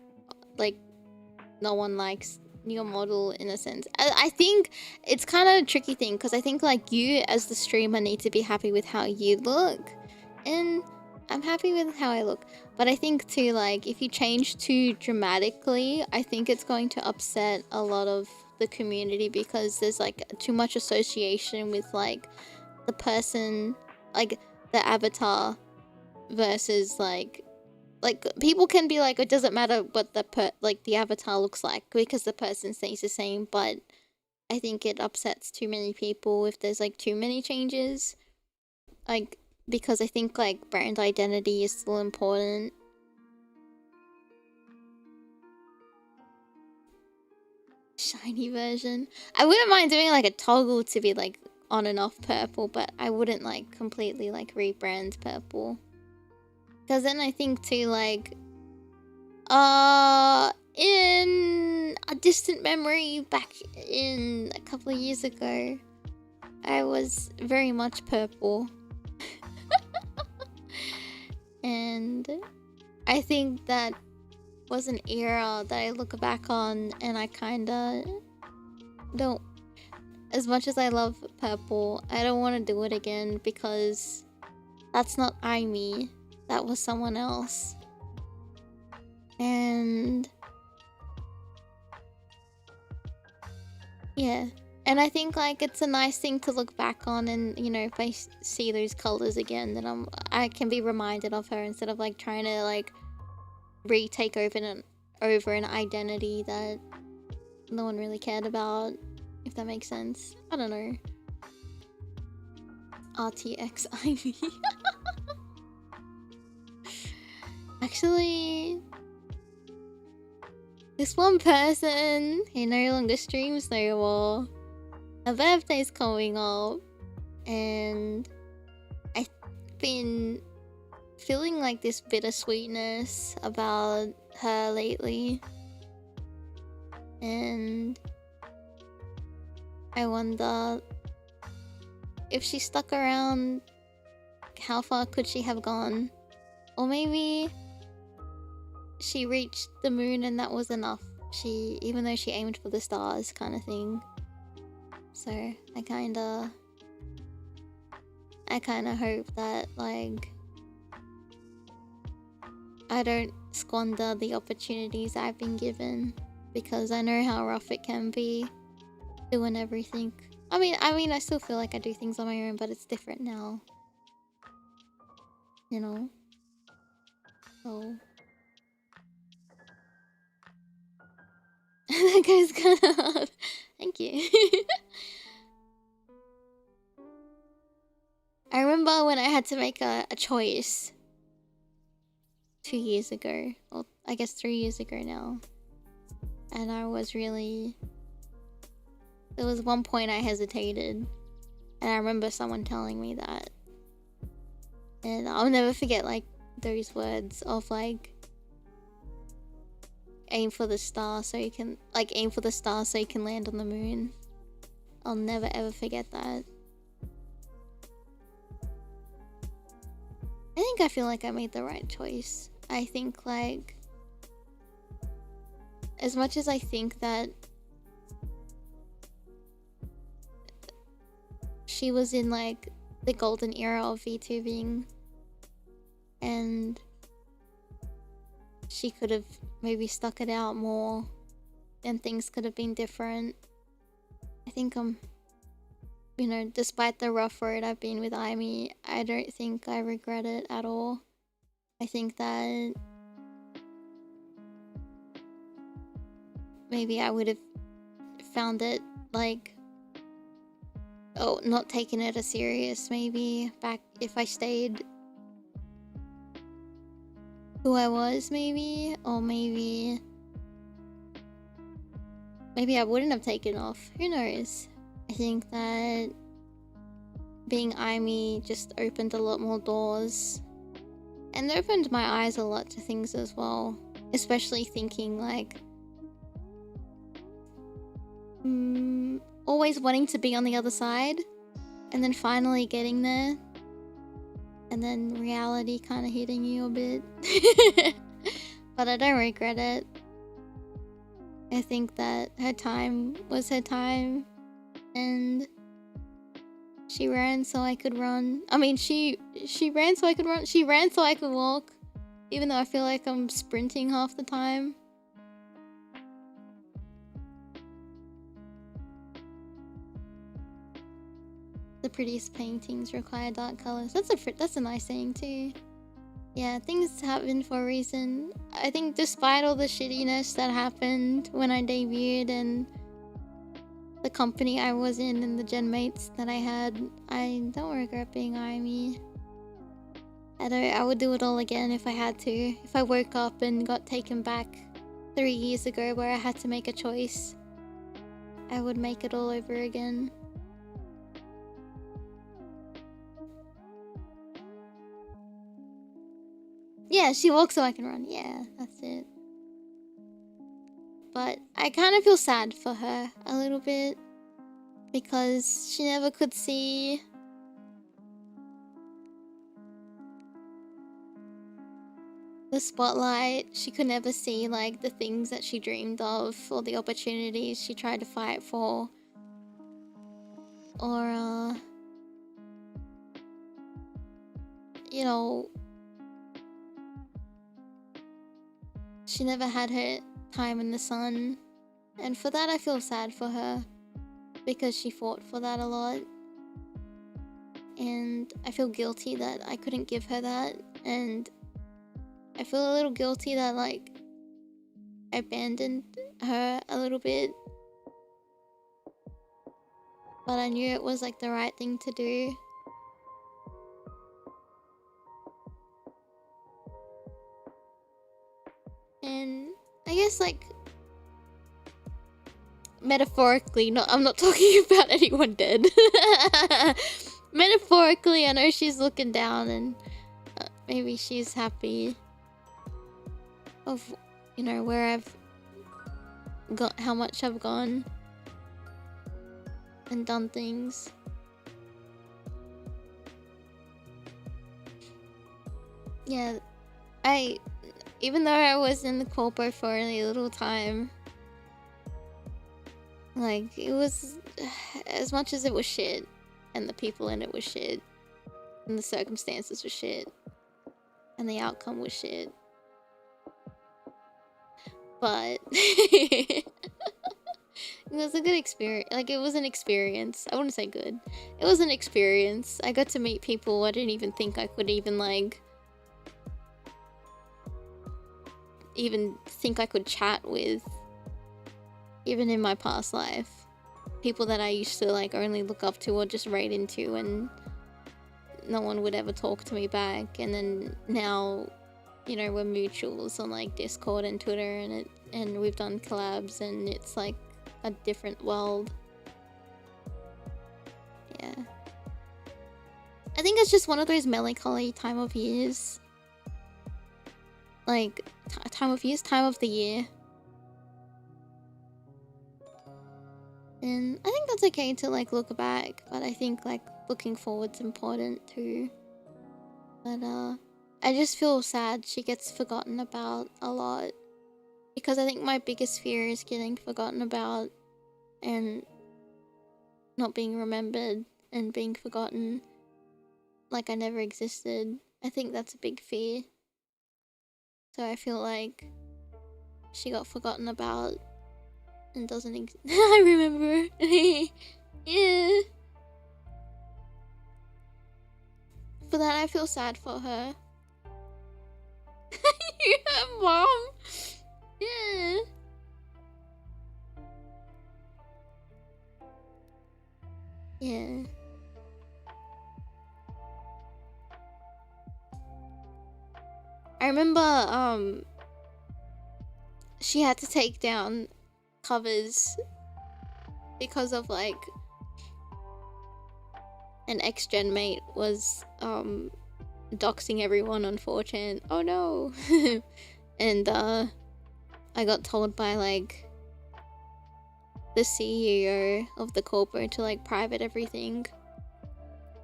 no one likes your model in a sense. I think it's kind of a tricky thing because I think like you as the streamer need to be happy with how you look, and I'm happy with how I look. But I think too, like if you change too dramatically, I think it's going to upset a lot of the community because there's like too much association with like the person, like the avatar versus like people can be like, it doesn't matter what the avatar looks like because the person stays the same. But I think it upsets too many people if there's like too many changes, like because I think like brand identity is still important. Shiny version. I wouldn't mind doing like a toggle to be like on and off purple, but I wouldn't like completely like rebrand purple. Because then I think too, like, in a distant memory back in a couple of years ago, I was very much purple. And I think that was an era that I look back on and I kinda don't, as much as I love purple, I don't want to do it again because that's not Aimee. That was someone else. And yeah, and I think like it's a nice thing to look back on, and you know, if I see those colors again, then I can be reminded of her instead of like trying to like retake over an identity that no one really cared about, if that makes sense. I don't know. RTX Ivy. Actually, this one person who no longer streams no more, her birthday's coming up, and I've been feeling like this bittersweetness about her lately, and I wonder if she stuck around, how far could she have gone? Or maybe she reached the moon and that was enough. Even though she aimed for the stars, kind of thing. So I kinda hope that like I don't squander the opportunities I've been given, because I know how rough it can be doing everything. I mean I still feel like I do things on my own, but it's different now. You know? So that guy's kind of hard. Thank you. I remember when I had to make a choice 2 years ago. Well, I guess 3 years ago now. And I was really... There was one point I hesitated. And I remember someone telling me that. And I'll never forget, like, those words of, like... Aim for the star so you can... Like, aim for the star so you can land on the moon. I'll never ever forget that. I feel like I made the right choice. I think, like... As much as I think that... She was in, like, the golden era of VTubing. And... She could have maybe stuck it out more. And things could have been different. I think you know, despite the rough road I've been with Aimee, I don't think I regret it at all. I think that maybe I would have found it like oh, not taking it as serious, maybe back if I stayed who I was, maybe, or maybe I wouldn't have taken off. Who knows? I think that being Aimee just opened a lot more doors and opened my eyes a lot to things as well, especially thinking like always wanting to be on the other side and then finally getting there and then reality kind of hitting you a bit. But I don't regret it. I think that her time was her time and she ran so I could run. I mean, she ran so I could run. She ran so I could walk, even though I feel like I'm sprinting half the time. The prettiest paintings require dark colors. That's a nice saying too. Yeah, things happen for a reason. I think despite all the shittiness that happened when I debuted and the company I was in and the gen mates that I had, I don't regret being Aimee. I would do it all again if I had to. If I woke up and got taken back 3 years ago where I had to make a choice, I would make it all over again. Yeah, she walks so I can run. Yeah, that's it. But I kind of feel sad for her a little bit because she never could see the spotlight. She could never see like the things that she dreamed of or the opportunities she tried to fight for, or you know, she never had her time in the sun, and for that I feel sad for her because she fought for that a lot, and I feel guilty that I couldn't give her that, and I feel a little guilty that like I abandoned her a little bit, but I knew it was like the right thing to do. And I guess like metaphorically, I'm not talking about anyone dead. Metaphorically, I know she's looking down and maybe she's happy of, you know, where I've got, how much I've gone and done things. Yeah, even though I was in the corpo for only a little time, like, it was, as much as it was shit, and the people in it was shit, and the circumstances were shit, and the outcome was shit, but it was a good experience. Like, it was an experience. I wouldn't say good. It was an experience. I got to meet people I didn't even think I could even, like, think I could chat with, even in my past life. People that I used to like only look up to or just rate into, and no one would ever talk to me back. And then now, you know, we're mutuals on like Discord and Twitter, and we've done collabs, and it's like a different world. Yeah, I think it's just one of those melancholy time of years. Like, time of the year. And I think that's okay to, like, look back, but I think, like, looking forward's important, too. But, I just feel sad she gets forgotten about a lot. Because I think my biggest fear is getting forgotten about and not being remembered and being forgotten like I never existed. I think that's a big fear. So I feel like she got forgotten about and doesn't I remember. Yeah. For that, I feel sad for her. Yeah, Mom. Yeah. Yeah. I remember she had to take down covers because of like an ex-gen mate was doxing everyone on 4chan. Oh no. And I got told by like the CEO of the corporate to like private everything.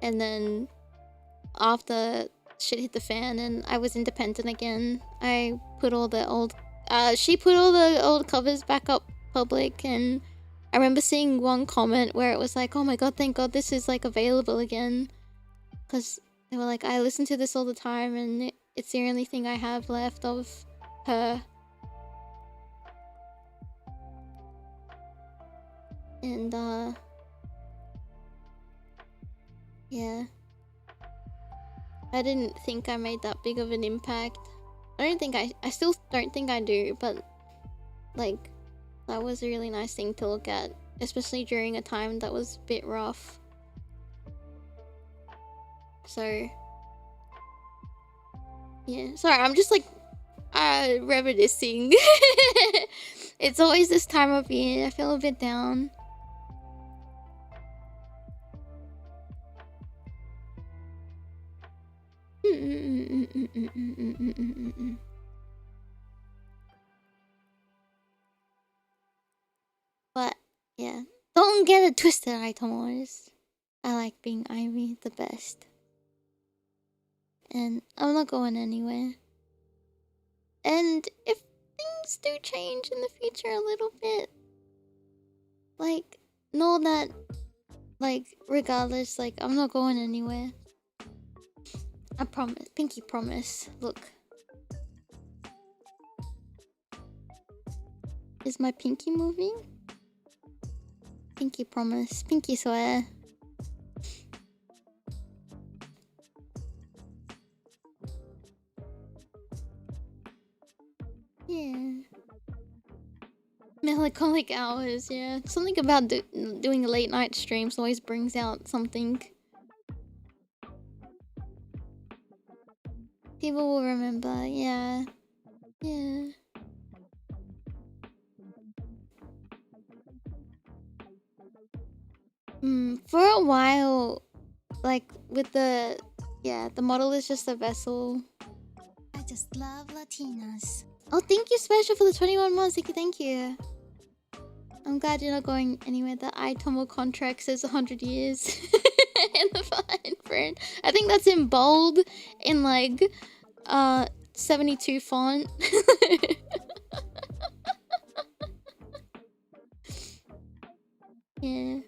And then after shit hit the fan and I was independent again, I put all the old she put all the old covers back up public, and I remember seeing one comment where it was like, oh my god, thank god this is like available again, because they were like, I listen to this all the time and it's the only thing I have left of her. And yeah, I didn't think I made that big of an impact. I still don't think I do, but like that was a really nice thing to look at, especially during a time that was a bit rough. So yeah, sorry, I'm just like reminiscing. It's always this time of year, I feel a bit down. But yeah, don't get it twisted, Aitomos. I like being Aimee the best, and I'm not going anywhere. And if things do change in the future a little bit, like, know that, like, regardless, like, I'm not going anywhere. I promise. Pinky promise. Look. Is my pinky moving? Pinky promise. Pinky swear. Yeah. Melancholic hours, yeah. Something about doing a late night streams always brings out something. People will remember, yeah. Yeah. For a while, like, with the... Yeah, the model is just a vessel. I just love Latinas. Oh, thank you, Special, for the 21 months. Thank you. I'm glad you're not going anywhere. The Aitomo contract says 100 years. In the fine print. I think that's in bold in like 72 font. Yeah.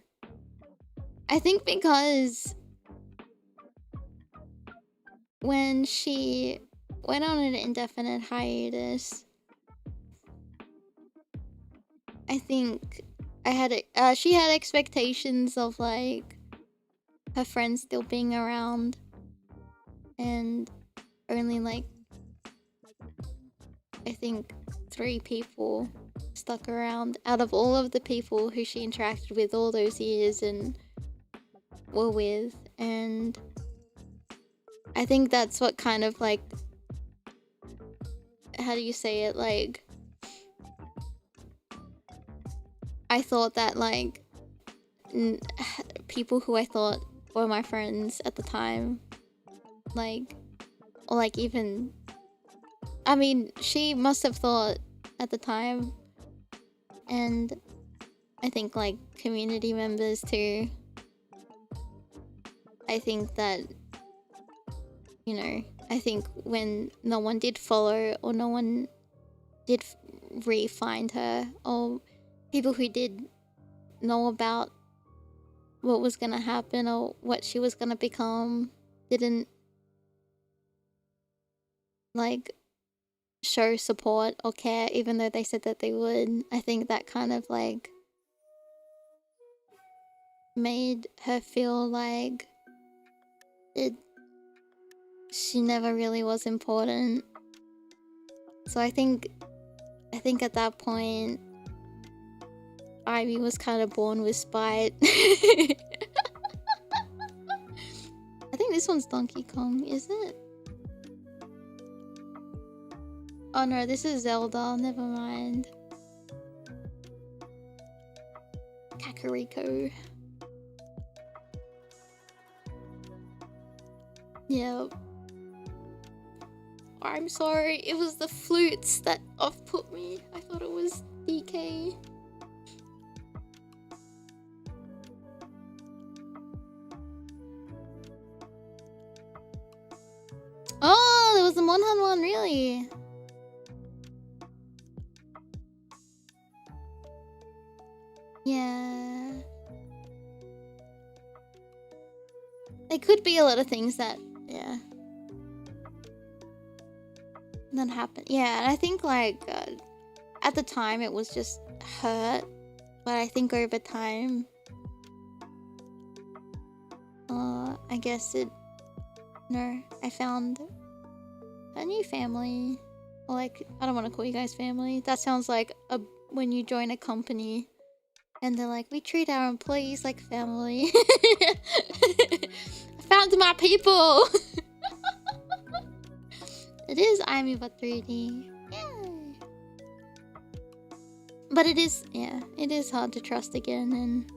I think because when she went on an indefinite hiatus, I think she had expectations of like her friends still being around, and only like I think 3 people stuck around out of all of the people who she interacted with all those years and were with. And I think that's what kind of like, how do you say it, like, I thought that like people who I thought were my friends at the time, like, or like even, I mean, she must have thought at the time, and I think like community members too. I think that, you know, I think when no one did follow or no one did re-find her, or people who did know about what was gonna happen or what she was gonna become didn't like show support or care, even though they said that they would. I think that kind of like made her feel like she never really was important. So I think at that point Ivy was kind of born with spite. I think this one's Donkey Kong, is it? Oh no, this is Zelda. Never mind. Kakariko. Yep. I'm sorry. It was the flutes that off-put me. I thought it was DK. Oh, there was the Monhan one, really? Yeah. There could be a lot of things that, yeah, that happen. Yeah, and I think like at the time it was just hurt, but I think over time, I guess it. No, I found a new family. Or like, I don't want to call you guys family. That sounds like when you join a company and they're like, we treat our employees like family. I found my people. It is Aimee but 3D. Yay. But it is, yeah, it is hard to trust again. And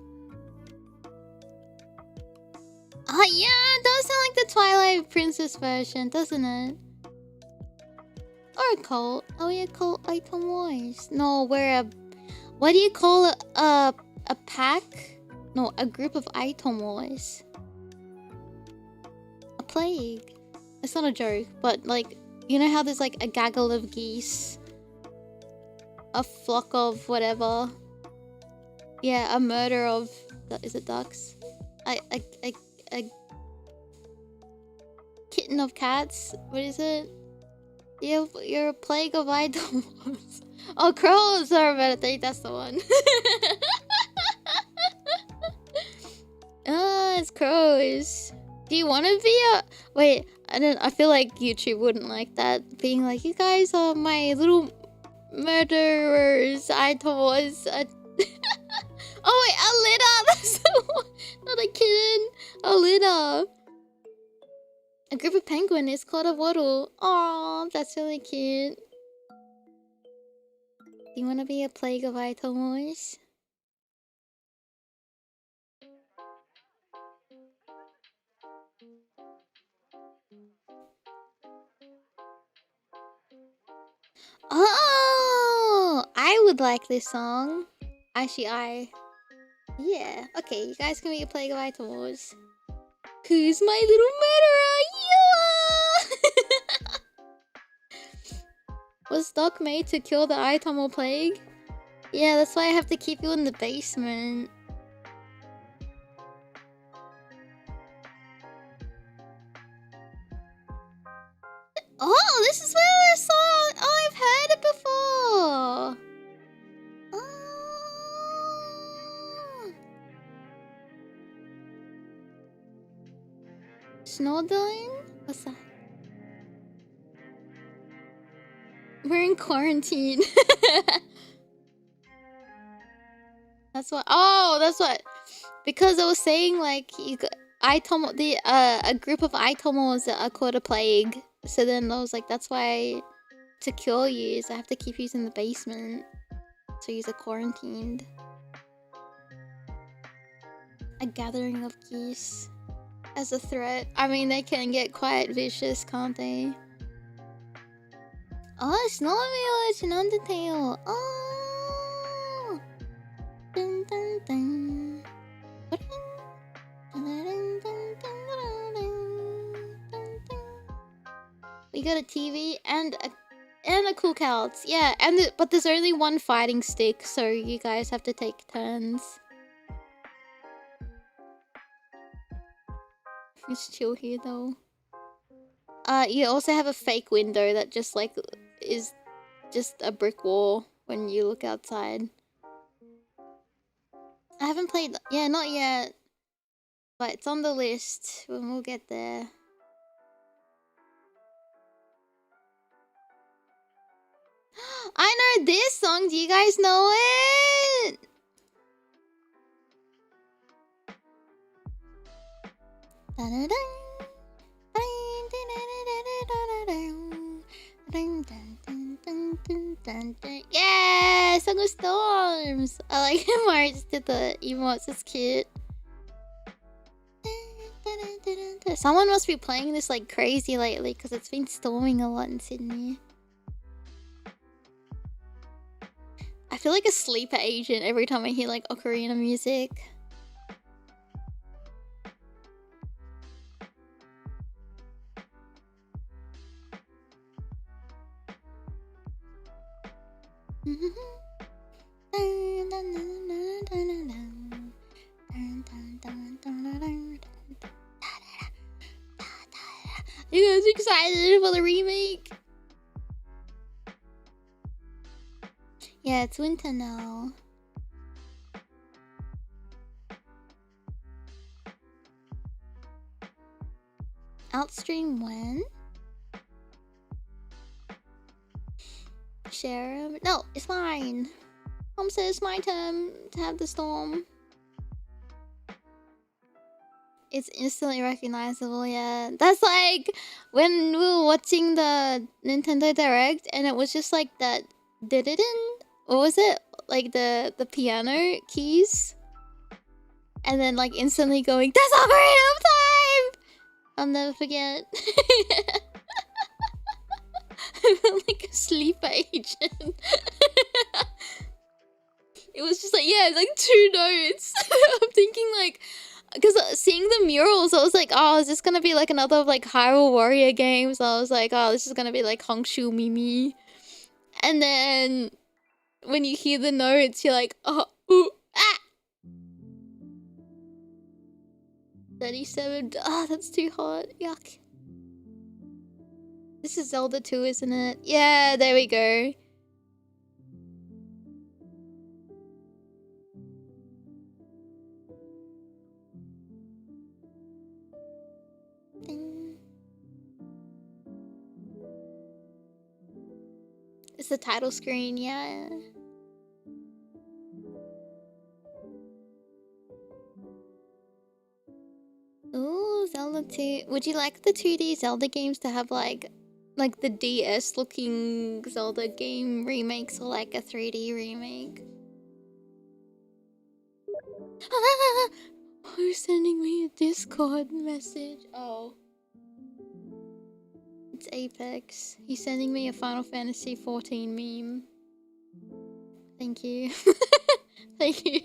oh yeah, it does sound like the Twilight Princess version, doesn't it? Or a cult. Oh yeah, cult Aitomo. No, we're a... What do you call a pack? No, a group of Aitomos. A plague. It's not a joke, but like, you know how there's like a gaggle of geese? A flock of whatever. Yeah, a murder of... Is it ducks? A kitten of cats? What is it? You're a plague of idols. Oh, crows! Sorry, I think that's the one. Ah, it's crows. Do you want to be a... Wait, I feel like YouTube wouldn't like that. Being like, you guys are my little murderers. Idols. Oh wait, Alita! That's the one. Not a kitten. Alita. A group of penguins is called a waddle. Aww, that's really cute. Do you want to be a plague of Aitomos? Oh, I would like this song. Actually, yeah. Okay, you guys can be a plague of Aitomos. Who's my little murderer? You are! Was Doc made to kill the Aitomo plague? Yeah, that's why I have to keep you in the basement. Oh, this is where I saw. Oh, I've heard it before. Oh. Snowdine? What's that? We're in quarantine. That's what. Oh, that's what. Because I was saying like you got Aitomo, a group of Aitomos are called a plague. So then I was like, that's why to kill you I have to keep you in the basement. So you're quarantined. A gathering of geese as a threat. I mean, they can get quite vicious, can't they? Oh, Snow Village and Undertale. Oh. Dun, dun, dun. We got a TV and a cool couch. Yeah, but there's only one fighting stick, so you guys have to take turns. It's chill here though. You also have a fake window that just like is just a brick wall when you look outside. I haven't played, yeah, not yet. But it's on the list when we'll get there. I know this song. Do you guys know it? Da-da-dun. Yeah, Song of Storms. I like him where I just did the emotes. It's cute. Someone must be playing this like crazy lately because it's been storming a lot in Sydney. I feel like a sleeper agent every time I hear like ocarina music. You guys excited for the remake? Yeah, it's winter now. Outstream when? Share him? No, it's mine. Mom says it's my turn to have the storm. It's instantly recognizable, yeah. That's like when we were watching the Nintendo Direct and it was just like that did-it-in? What was it? Like the piano keys? And then like instantly going, that's Ocarina of Time! I'll never forget. I felt like a sleeper agent. It was just like, yeah, it's like 2 notes. I'm thinking like, because seeing the murals, I was like, oh, is this gonna be like another of like Hyrule Warrior games? I was like, oh, this is gonna be like Hongshu Mimi. And then when you hear the notes, you're like, oh, ooh, ah! 37, oh, that's too hot, yuck. This is Zelda 2, isn't it? Yeah, there we go. It's the title screen, yeah. Ooh, Zelda 2. Would you like the 2D Zelda games to have like the DS looking Zelda game remakes or like a 3D remake? Who's sending me a Discord message? Oh. It's Apex. He's sending me a Final Fantasy 14 meme. Thank you. Thank you.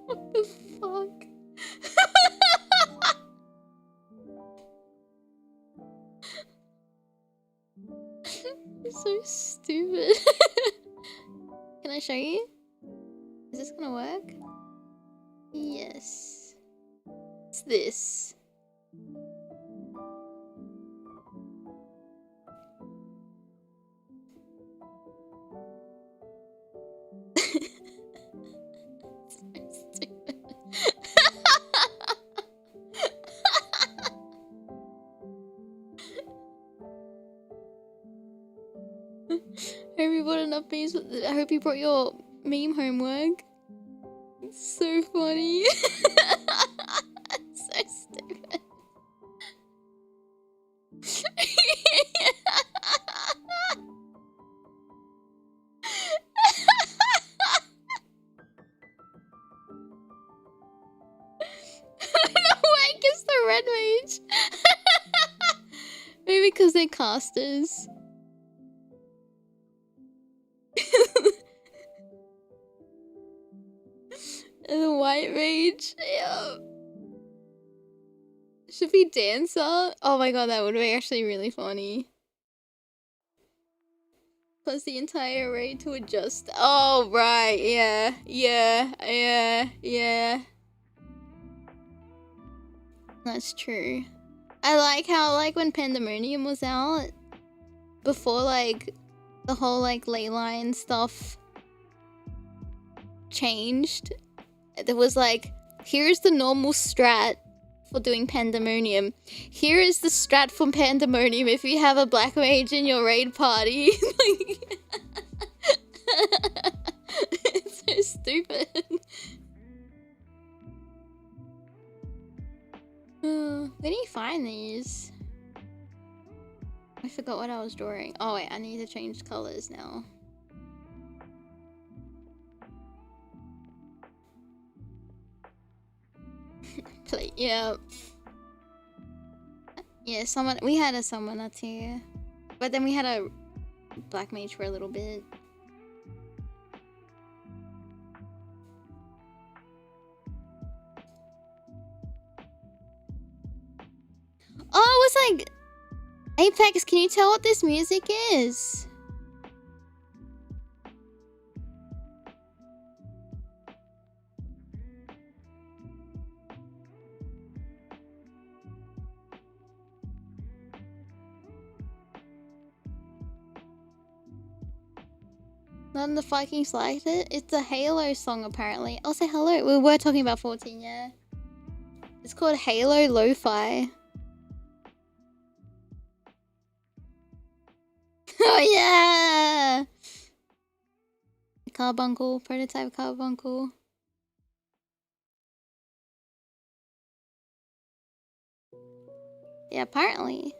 What the fuck? You're so stupid. Can I show you? Is this gonna work? Yes. It's this. So stupid. Hope you brought enough memes. I hope you brought your meme homework. It's so funny. It's so stupid. Why gets the red mage? Maybe because they're casters. And the white mage, yeah. Should be dancer. Oh my god, that would be actually really funny. Plus the entire array to adjust. Oh right, yeah, yeah. That's true. I like how like when Pandemonium was out, before like the whole like leyline stuff changed, there was like, here's the normal strat for doing Pandemonium. Here is the strat from Pandemonium if you have a black mage in your raid party. Like, it's so stupid. Where do you find these? I forgot what I was drawing. Oh wait, I need to change colors now. Play, yeah. Yeah, someone, we had a summoner too. But then we had a black mage for a little bit. Oh, it was like... Apex, can you tell what this music is? None of the Vikings liked it. It's a Halo song, apparently. I'll say hello. We were talking about 14, yeah. It's called Halo Lo-Fi. Oh, yeah! Carbuncle, prototype carbuncle. Yeah, apparently.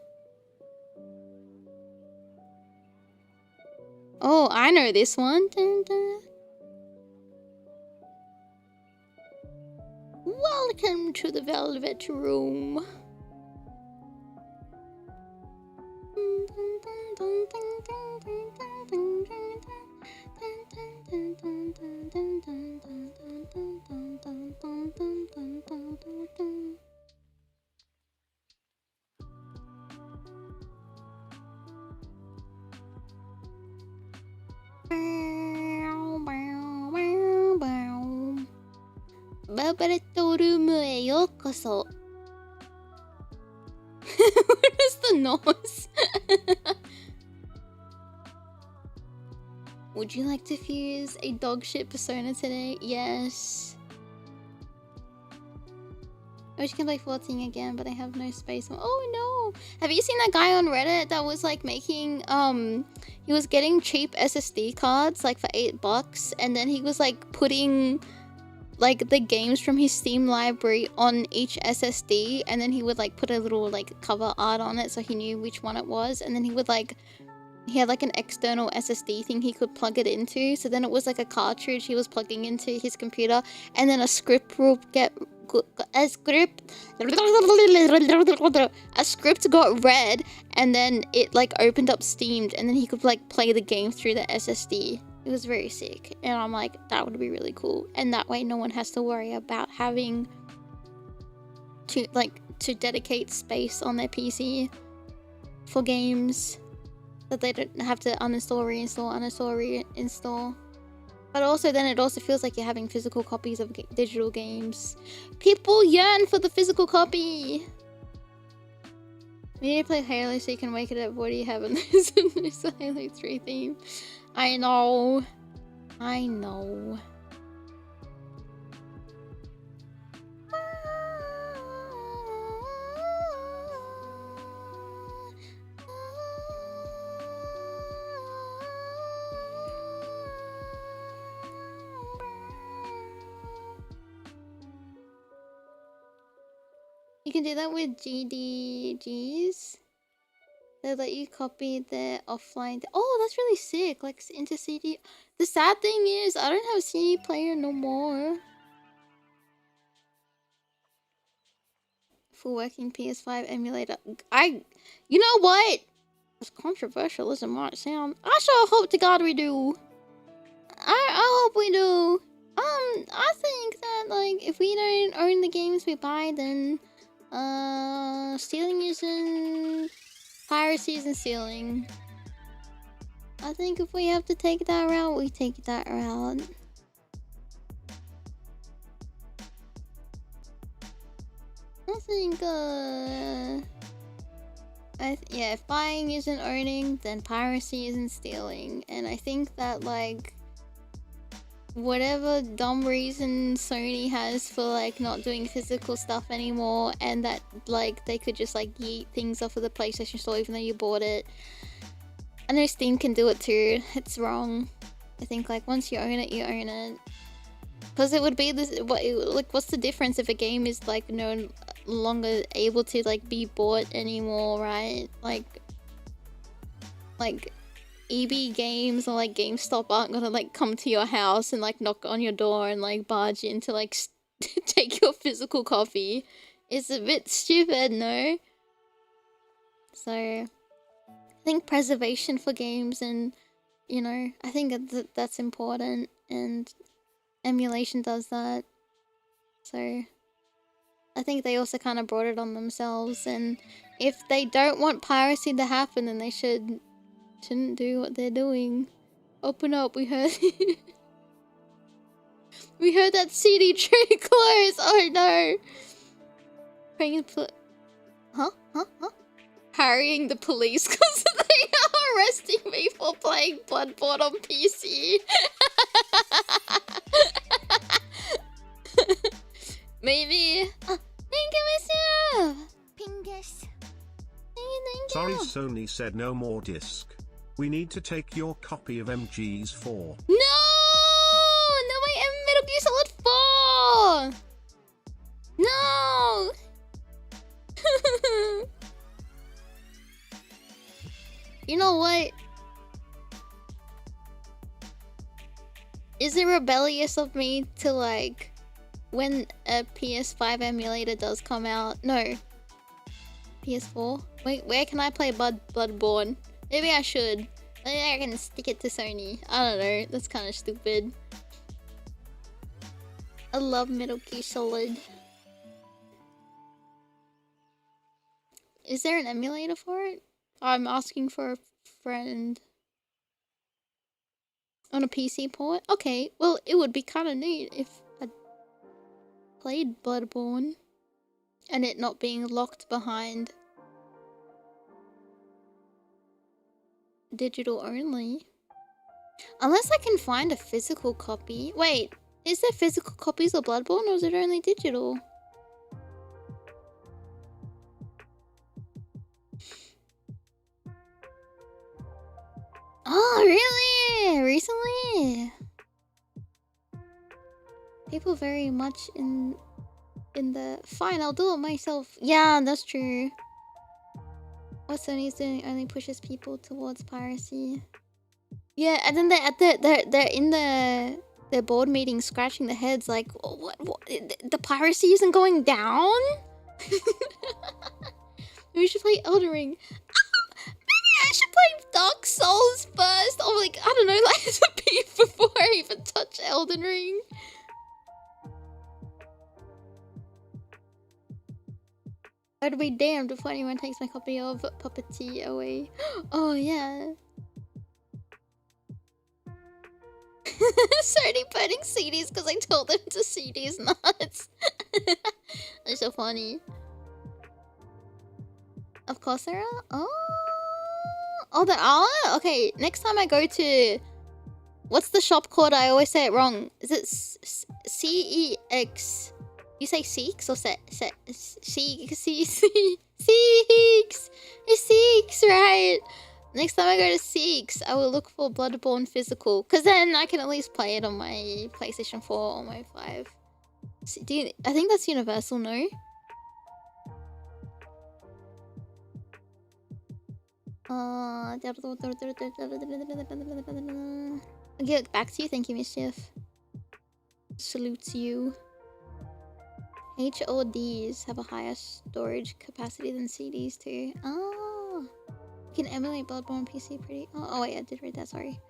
Oh, I know this one. Dun, dun. Welcome to the Velvet Room. Babaretto-roomへようこそ. What is the noise? Would you like to fuse a dog shit persona today? Yes. I wish I could play 14 again, but I have no space. Oh no! Have you seen that guy on Reddit that was like making he was getting cheap SSD cards like for $8, and then he was like putting like the games from his Steam library on each SSD, and then he would like put a little like cover art on it so he knew which one it was, and then he would like he had like an external SSD thing he could plug it into, so then it was like a cartridge he was plugging into his computer, and then a script got read, and then it like opened up Steam, and then he could like play the game through the SSD. It was very sick, and I'm like, that would be really cool, and that way no one has to worry about having to dedicate space on their PC for games that they don't have to uninstall, reinstall. But also then it also feels like you're having physical copies of digital games. People yearn for the physical copy. We need to play Halo so you can wake it up. What do you have in this? It's a Halo 3 theme. I know. I know. You can do that with GDGs. They let you copy their offline. Oh, that's really sick. Like into CD. The sad thing is, I don't have a CD player no more. Full working PS5 emulator. You know what? As controversial as it might sound, I sure hope to God we do. I hope we do. I think that like if we don't own the games we buy, then stealing isn't. Piracy isn't stealing. I think if we have to take that route, we take that route. I think, yeah, if buying isn't owning, then piracy isn't stealing. And I think that, like, whatever dumb reason Sony has for like not doing physical stuff anymore, and that like they could just like yeet things off of the PlayStation Store even though you bought it. I know Steam can do it too. It's wrong. I think like once you own it, you own it. Because it would be this. What's the difference if a game is like known longer able to like be bought anymore, right? Like EB Games or like GameStop aren't gonna like come to your house and like knock on your door and like barge in to like take your physical copy. It's a bit stupid, no? So I think preservation for games, and you know, I think that's important, and emulation does that. So I think they also kind of brought it on themselves, and if they don't want piracy to happen, then they shouldn't do what they're doing. Open up, we heard. We heard that CD tray close. Oh no. Praying the huh? Harrying the police because they are arresting me for playing Bloodborne on PC. Maybe. Oh, thank you, Monsieur. Pingus. Thank you. Sorry, Sony said no more disc. We need to take your copy of MG's 4. No, my Metal Gear Solid 4. No. You know what? Is it rebellious of me to like, when a PS5 emulator does come out? No. PS4? Wait, where can I play Bloodborne? Maybe I should. Maybe I can stick it to Sony. I don't know. That's kind of stupid. I love Metal Gear Solid. Is there an emulator for it? I'm asking for a friend. On a PC port? Okay, well, it would be kind of neat if I played Bloodborne and it not being locked behind digital only. Unless I can find a physical copy. Wait, is there physical copies of Bloodborne, or is it only digital? Oh, really? Recently? People very much in the... Fine, I'll do it myself. Yeah, that's true. What Sony's doing only pushes people towards piracy. Yeah, and then they're in their board meeting scratching their heads like, what the piracy isn't going down? We should play Elden Ring. I should play Dark Souls first. Or like, I don't know, like as a beef before I even touch Elden Ring. I'd be damned if anyone takes my copy of Puppeteer away. Oh yeah. Sony burning CDs because I told them to CDs nuts. That's so funny. Of course there are? Oh, there are? Okay, next time I go to... What's the shop called? I always say it wrong. Is it CEX? You say Seeks or Seeks? It's Seeks, right? Next time I go to Seeks, I will look for Bloodborne physical. Because then I can at least play it on my PlayStation 4 or my 5. I think that's universal, no? I'll get back to you. Thank you, Mischief. Salutes you. HODs have a higher storage capacity than CDs too. Oh, you can emulate Bloodborne PC pretty. Oh wait, I did read that. Sorry.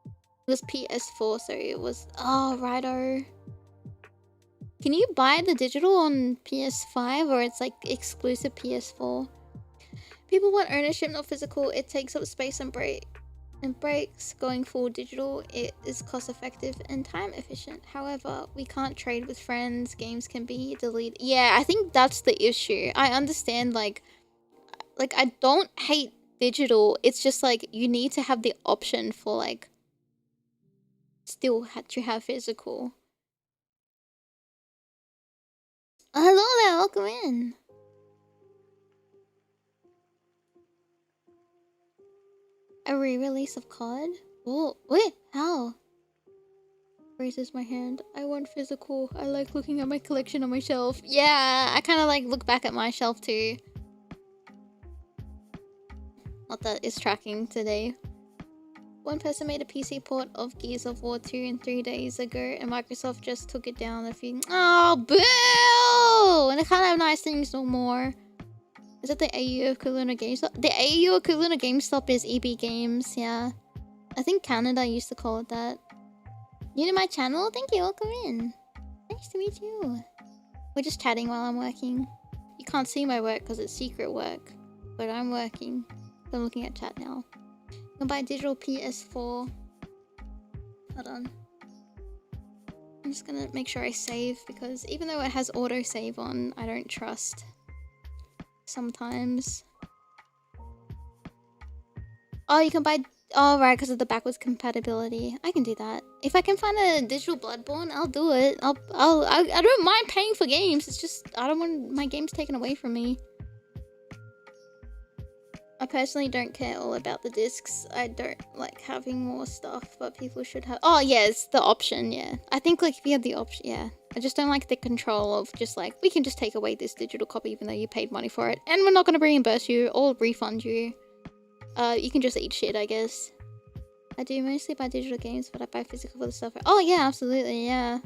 It was PS4, so it was. Oh, righto. Can you buy the digital on PS5, or it's like exclusive PS4? People want ownership, not physical. It takes up space and breaks. Going full digital, it is cost effective and time efficient. However, we can't trade with friends. Games can be deleted. Yeah, I think that's the issue. I understand, like I don't hate digital. It's just like you need to have the option for like still to have physical. Oh, hello there, welcome in. A re-release of COD? Oh, wait, how? Raises my hand. I want physical. I like looking at my collection on my shelf. Yeah, I kind of like look back at my shelf too. Not that it's tracking today. One person made a PC port of Gears of War 2 in 3 days ago, and Microsoft just took it down a few. Oh, boo! And they can't have nice things no more. Is that the AU equivalent of GameStop? The AU equivalent of GameStop is EB Games, yeah. I think Canada used to call it that. New to my channel? Thank you, welcome in. Nice to meet you. We're just chatting while I'm working. You can't see my work because it's secret work. But I'm working. I'm looking at chat now. I'm gonna buy a digital PS4. Hold on. I'm just gonna make sure I save because even though it has autosave on, I don't trust. Sometimes. Oh, you can buy... Oh, right, because of the backwards compatibility. I can do that. If I can find a digital Bloodborne, I'll do it. I don't mind paying for games. It's just, I don't want my games taken away from me. I personally don't care all about the discs. I don't like having more stuff, but people should have... Oh, yeah, it's the option, yeah. I think, like, if you have the option, yeah. I just don't like the control of just, like, we can just take away this digital copy even though you paid money for it. And we're not going to reimburse you or refund you. You can just eat shit, I guess. I do mostly buy digital games, but I buy physical for the software. Oh, yeah, absolutely, yeah.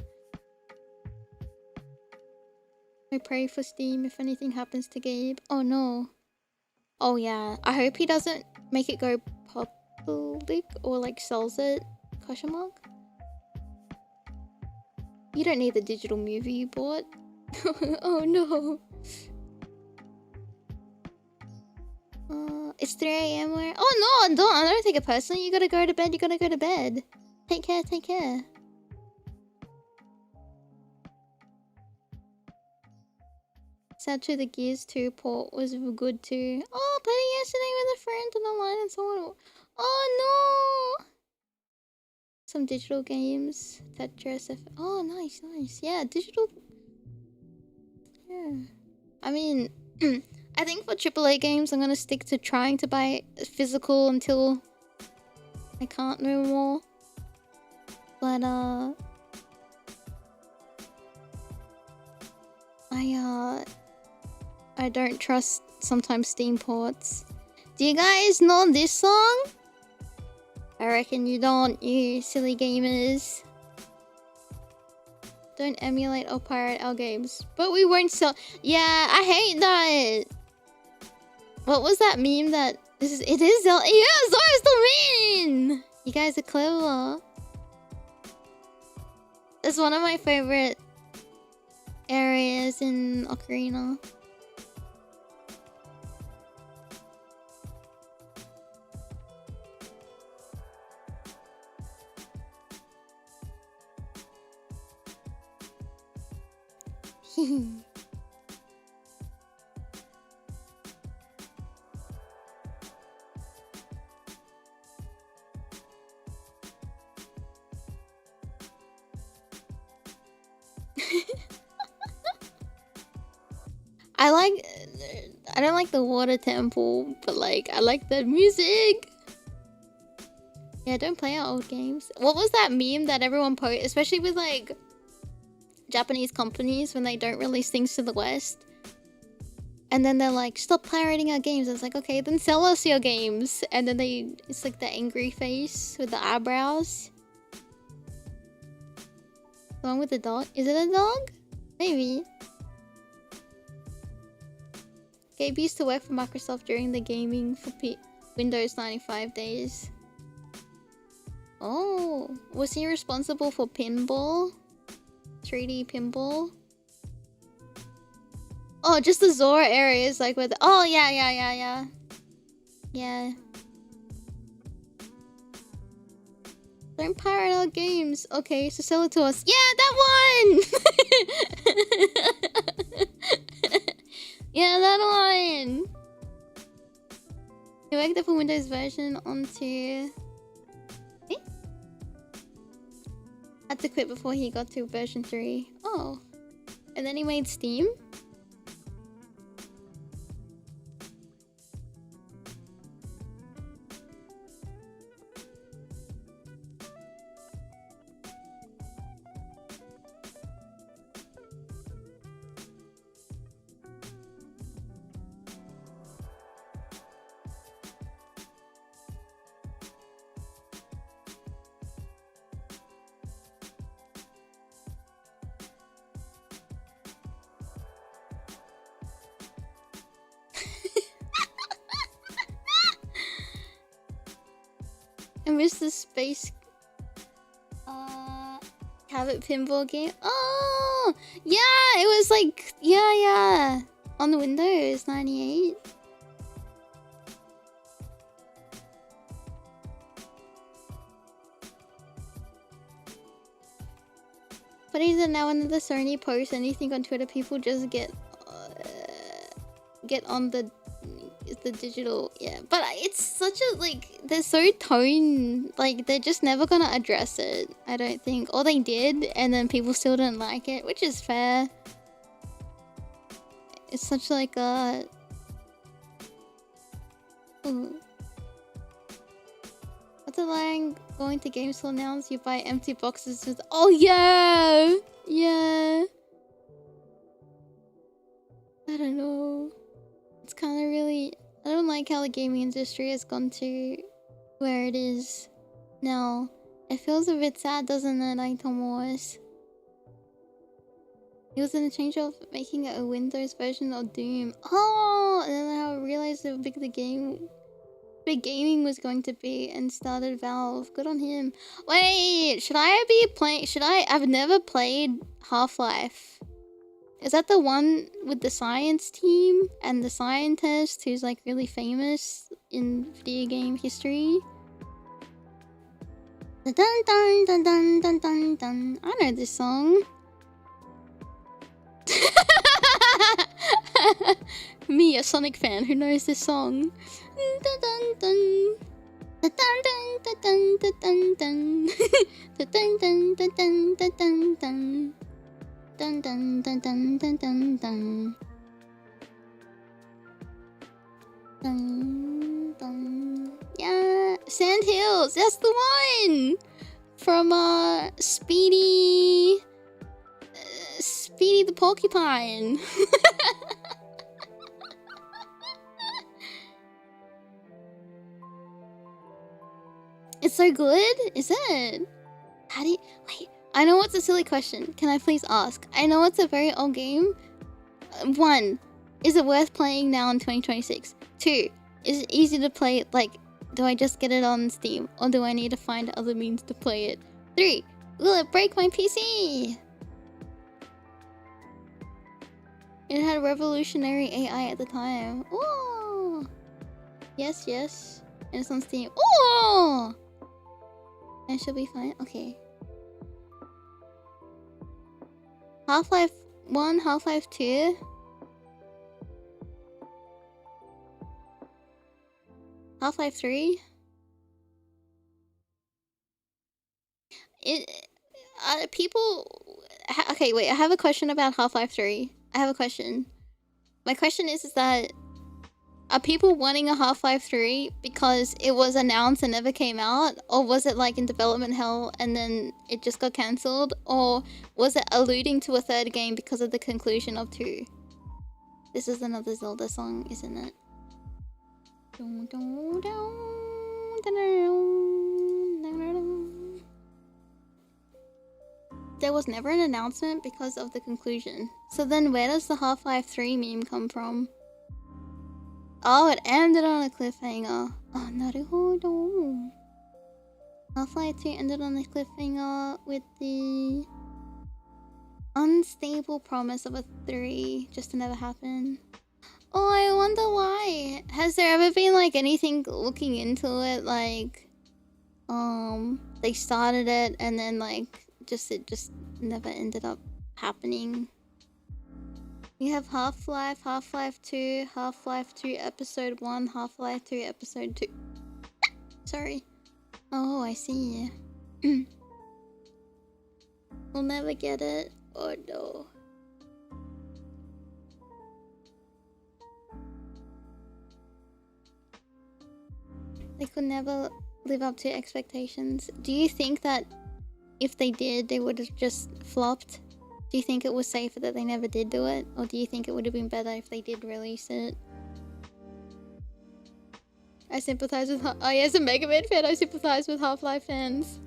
I pray for Steam if anything happens to Gabe. Oh, no. Oh, yeah. I hope he doesn't make it go public or, like, sells it. Question mark? You don't need the digital movie you bought. Oh, no. It's 3 AM where... Oh, no, don't take it personally. You gotta go to bed, you gotta go to bed. Take care, take care. Sad too, the Gears 2 port was good too. Oh, played it yesterday with a friend on the line and someone... Oh, no! Some digital games. Tetris. Oh, nice, nice. Yeah, digital... Yeah. I mean... I think for AAA games, I'm gonna stick to trying to buy physical until I can't no more. But, I don't trust sometimes Steam ports. Do you guys know this song? I reckon you don't, you silly gamers. Don't emulate or pirate our games. But we won't sell... Yeah, I hate that! What was that meme that... It is Zelda... Yeah, Zora's the main! You guys are clever. It's one of my favorite areas in Ocarina. I don't like the water temple, but like I like the music. Yeah, don't play our old games. What was that meme that everyone post, especially with like Japanese companies when they don't release things to the West? And then they're like, stop pirating our games. It's like, okay, then sell us your games. And then it's like the angry face with the eyebrows. The one with the dog? Is it a dog? Maybe. Gabe used to work for Microsoft during the gaming for Windows 95 days. Oh, was he responsible for pinball? 3D pinball? Oh, just the Zora areas, like with... Oh, yeah. Yeah. Don't pirate our games. Okay, so sell it to us. Yeah, that one! Yeah, that one! He worked up a Windows version onto... Eh? Had to quit before he got to version 3. Oh. And then he made Steam? I miss the space Cabot pinball game. Oh yeah, it was like yeah on the Windows 98. But even now, when the Sony posts anything on Twitter, people just get on the digital. Yeah, but it's such a like they're so tone like they're just never gonna address it. I don't think, or they did, and then people still didn't like it, which is fair. It's such like a. Ooh. What's the line? Going to game store now, you buy empty boxes with. Oh yeah, yeah. I don't know. It's kind of really. I don't like how the gaming industry has gone to where it is now. It feels a bit sad, doesn't it, Aitomo? He was in a change of making a Windows version of Doom. Oh, and then I realized how big big gaming was going to be and started Valve. Good on him. Wait, should I be playing? I've never played Half-Life. Is that the one with the science team and the scientist who's like really famous in video game history? Dun dun dun dun dun dun dun dun. I know this song. Me, a Sonic fan who knows this song. Dun dun dun. Dun dun dun dun dun dun. Dun dun dun dun dun dun dun. Dun dun dun dun dun dun dun. Dun dun. Yeah, Sand Hills. That's the one from Speedy the Porcupine. It's so good, is it? How do you wait? I know it's a silly question. Can I please ask? I know it's a very old game. 1, is it worth playing now in 2026? 2, is it easy to play? Like, do I just get it on Steam, or do I need to find other means to play it? 3, will it break my PC? It had revolutionary AI at the time. Oh, yes, yes. And it's on Steam. Oh, and she'll be fine. Okay. Half-Life 1, Half-Life 2. Half-Life 3. Okay, wait, I have a question about Half-Life 3. I have a question. My question is that are people wanting a Half-Life 3 because it was announced and never came out? Or was it like in development hell and then it just got cancelled? Or was it alluding to a third game because of the conclusion of 2? This is another Zelda song, isn't it? There was never an announcement because of the conclusion. So then where does the Half-Life 3 meme come from? Oh, it ended on a cliffhanger. Oh, naruhodo. Half-Life 2 ended on a cliffhanger with the unstable promise of a 3 just to never happen. Oh, I wonder why. Has there ever been like anything looking into it? Like, they started it and then like it just never ended up happening. We have Half-Life, Half-Life 2, Half-Life 2 Episode 1, Half-Life 2 Episode 2. Sorry. Oh, I see. We'll never get it. Oh no. They could never live up to expectations. Do you think that if they did, they would have just flopped? Do you think it was safer that they never did do it? Or do you think it would have been better if they did release it? I sympathize with... Oh yeah, as a Mega Man fan, I sympathize with Half-Life fans.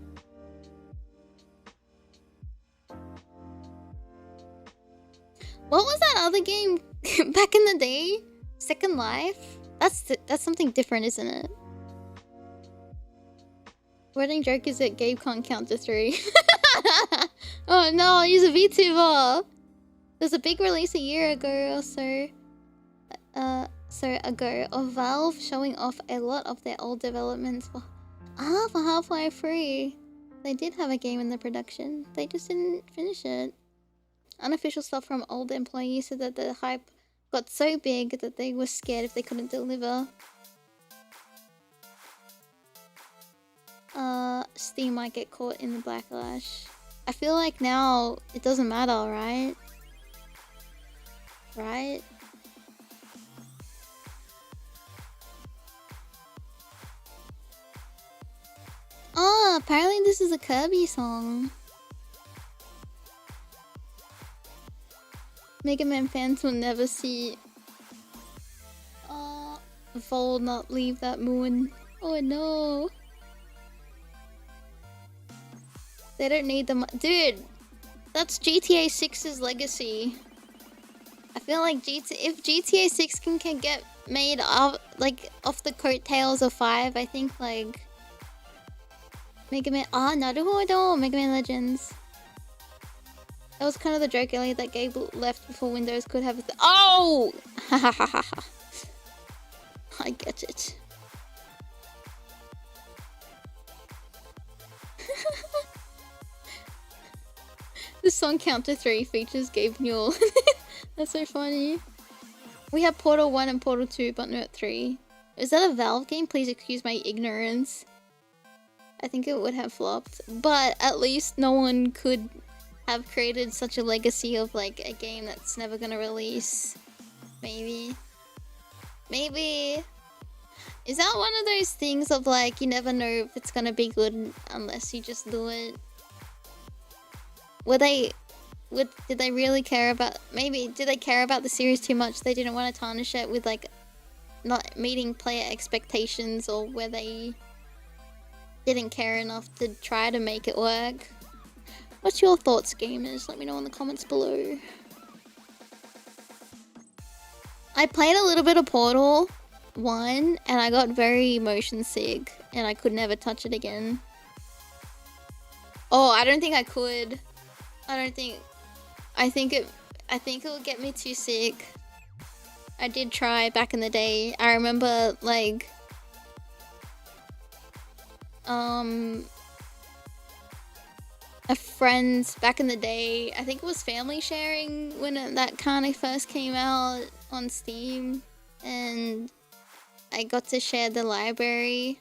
What was that other game back in the day? Second Life? That's something different, isn't it? Wedding joke is that Gabe can't count to 3. Oh no, he's a VTuber! There's a big release a year ago or so. Ago of Valve showing off a lot of their old developments for Half-Life Free. They did have a game in the production. They just didn't finish it. Unofficial stuff from old employees said that the hype got so big that they were scared if they couldn't deliver. Steam might get caught in the backlash. I feel like now it doesn't matter, right? Right? Oh, apparently this is a Kirby song. Mega Man fans will never see Vol not leave that moon. Oh no. They don't need the dude, that's GTA 6's legacy. I feel like if GTA 6 can get made off the coattails of 5, I think like Mega Man naruhodo, Mega Man Legends. That was kind of the joke earlier that Gabe left before Windows could have oh! I get it. The song Count to 3 features Gabe Newell. That's so funny. We have Portal 1 and Portal 2, but not 3. Is that a Valve game? Please excuse my ignorance. I think it would have flopped. But at least no one could have created such a legacy of like a game that's never gonna release. Maybe. Maybe. Is that one of those things of like you never know if it's gonna be good unless you just do it? Did they really care about, did they care about the series too much? They didn't want to tarnish it with like not meeting player expectations, or where they didn't care enough to try to make it work? What's your thoughts, gamers? Let me know in the comments below. I played a little bit of Portal 1 and I got very motion sick and I could never touch it again. Oh, I don't think I could. I think it would get me too sick. I did try back in the day. I remember like a friend back in the day, I think it was family sharing when that kind of first came out on Steam, and I got to share the library.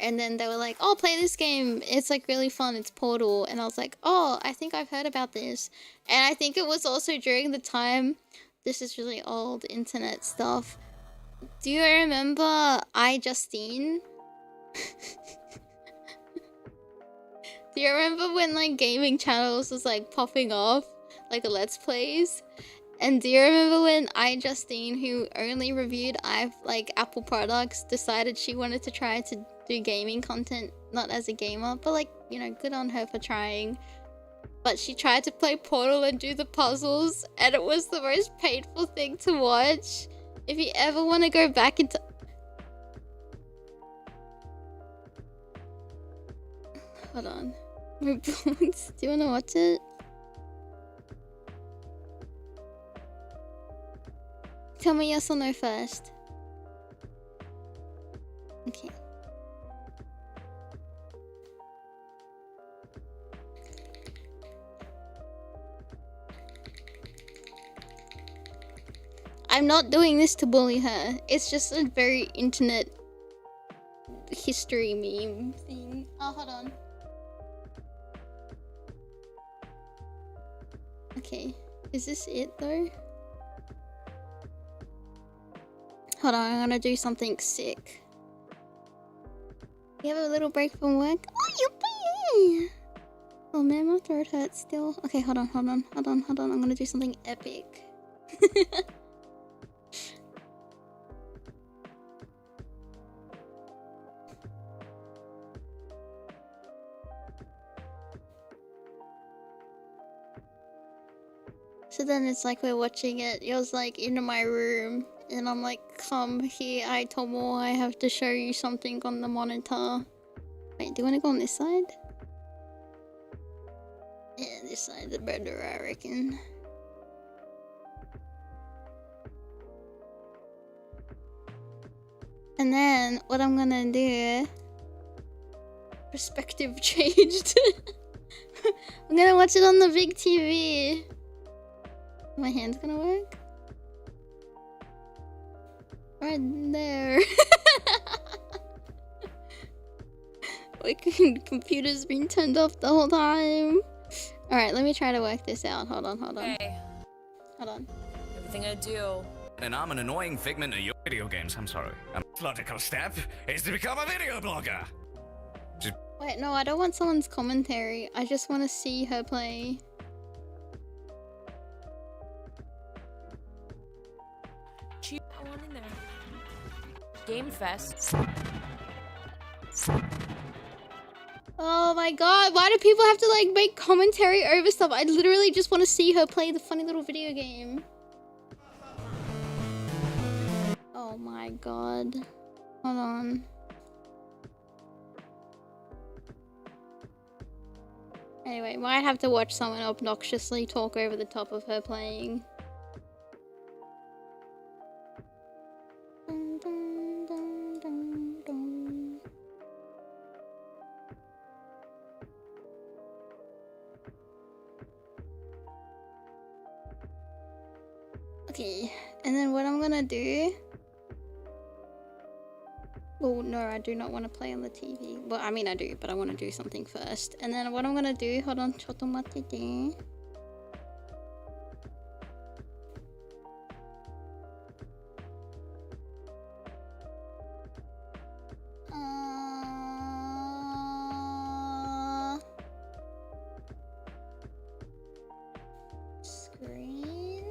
And then they were like, oh, play this game. It's like really fun. It's Portal. And I was like, oh, I think I've heard about this. And I think it was also during the time, this is really old internet stuff. Do you remember iJustine? Do you remember when like gaming channels was like popping off? Like the Let's Plays? And do you remember when iJustine, who only reviewed Apple products, decided she wanted to try to do gaming content, not as a gamer, but like, you know, good on her for trying. But she tried to play Portal and do the puzzles, and it was the most painful thing to watch. If you ever want to go back into... Hold on. My bones. Do you want to watch it? Tell me yes or no first. Okay. I'm not doing this to bully her. It's just a very internet history meme thing. Oh, hold on. Okay. Is this it though? Hold on, I'm gonna do something sick. You have a little break from work? Oh, yippee! Oh man, my throat hurts still. Okay, hold on. I'm gonna do something epic. So then it's like we're watching it. It was like in my room. And I'm like, come here, Aitomo, I have to show you something on the monitor. Wait, do you want to go on this side? Yeah, this side's better, I reckon. And then what I'm gonna do, perspective changed. I'm gonna watch it on the big TV. My hand's gonna work? Right there. My computer's been turned off the whole time. Alright, let me try to work this out. Hold on. Okay. Hold on. Everything I do. And I'm an annoying figment of your video games, I'm sorry. A logical step is to become a video blogger. Wait, no, I don't want someone's commentary. I just want to see her play. I want in there. Game Fest. Oh my god, why do people have to like make commentary over stuff? I literally just want to see her play the funny little video game. Oh my god. Hold on. Anyway, might have to watch someone obnoxiously talk over the top of her playing. Dun, dun, dun, dun, dun. Okay, and then what I'm gonna do... Oh no, I do not want to play on the TV. Well, I mean I do, but I want to do something first. And then what I'm gonna do... Hold on, chotto matete. Screen.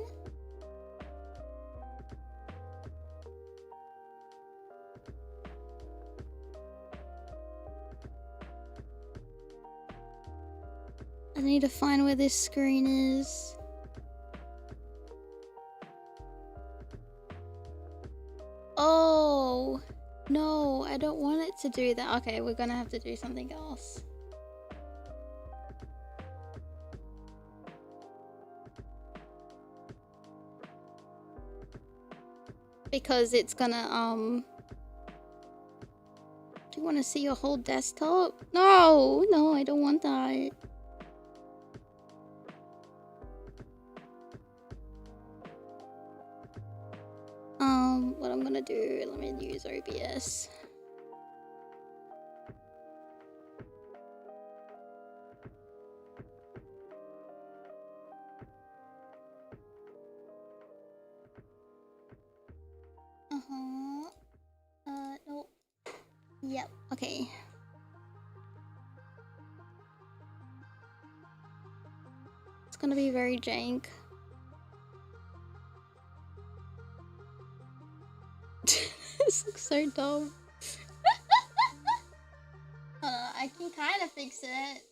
I need to find where this screen is. Oh no, I don't want it to do that. Okay, we're gonna have to do something else. Because it's gonna, do you want to see your whole desktop? No, no, I don't want that. What I'm gonna do, let me use OBS. No. Yep, okay. It's gonna be very jank. This looks so dumb. I can kind of fix it.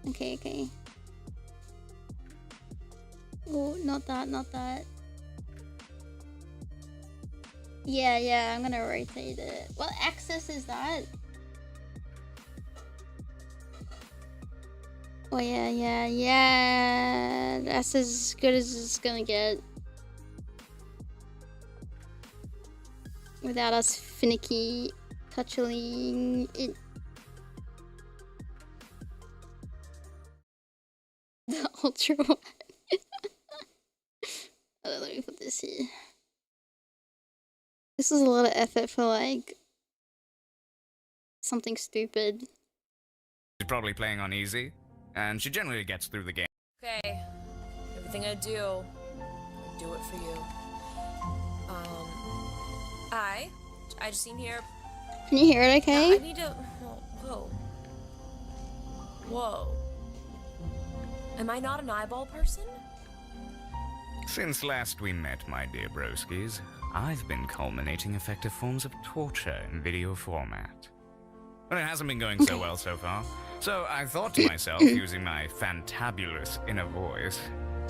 Okay. Oh, not that. Yeah, I'm gonna rotate it. What axis is that? Oh yeah. That's as good as it's gonna get. Without us finicky touching it. The ultra one. Let me put this here. This is a lot of effort for like something stupid. She's probably playing on easy, and she generally gets through the game. Okay. Everything I do it for you. I just seen here. Can you hear it okay? I need to... Whoa. Am I not an eyeball person? Since last we met, my dear broskies, I've been culminating effective forms of torture in video format. but it hasn't been going so well so far. So I thought to myself, using my fantabulous inner voice,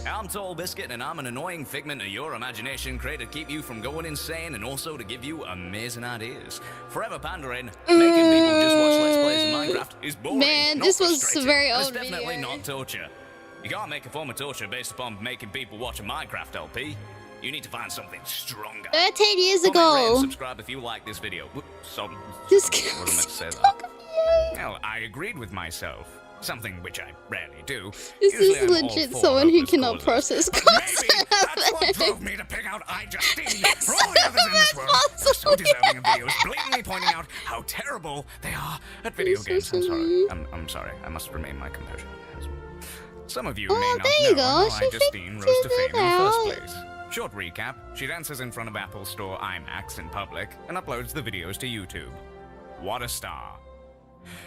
I'm Tall Biscuit, and I'm an annoying figment of your imagination created to keep you from going insane and also to give you amazing ideas. Forever pandering, making people just watch Let's Plays in Minecraft is boring. Man, not this was frustrating, very and old it's definitely video. not torture. You can't make a form of torture based upon making people watch a Minecraft LP. You need to find something stronger. 13 years Comment, rate, and ago. subscribe if you like this video. This what am I meant to say there? Well, I agreed with myself. Something which I rarely do. This Usually is I'm all legit for someone who hopeless cannot causes. process But content. maybe that's what drove me to pick out iJustine for all the others in this world. That's They're so deserving of videos blatantly pointing out how terrible they are at video games. I'm sorry. I'm sorry. I must remain my composure. Some of you may not there you know go. how She iJustine rose to figured fame it in the first out. place. Short recap, she dances in front of Apple Store IMAX in public and uploads the videos to YouTube. What a star.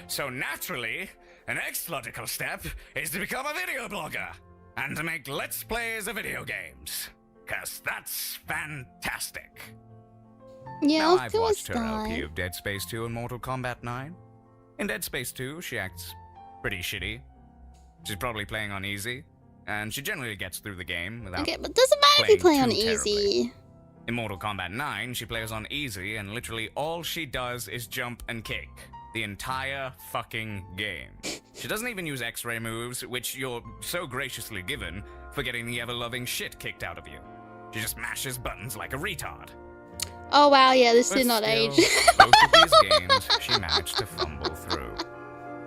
So naturally, the next logical step is to become a video blogger and to make Let's Plays of video games. Cause that's fantastic. Yeah, Now of I've course watched her not. LP of Dead Space 2 and Mortal Kombat 9. In Dead Space 2, she acts pretty shitty. She's probably playing on easy, and she generally gets through the game without. Okay, but doesn't matter if you play playing on too easy. terribly. In Mortal Kombat 9, she plays on easy, and literally all she does is jump and kick. The entire fucking game. She doesn't even use X-ray moves, which you're so graciously given for getting the ever-loving shit kicked out of you. She just mashes buttons like a retard. Oh wow, yeah, this But did not still, age. both of these games she managed to fumble through.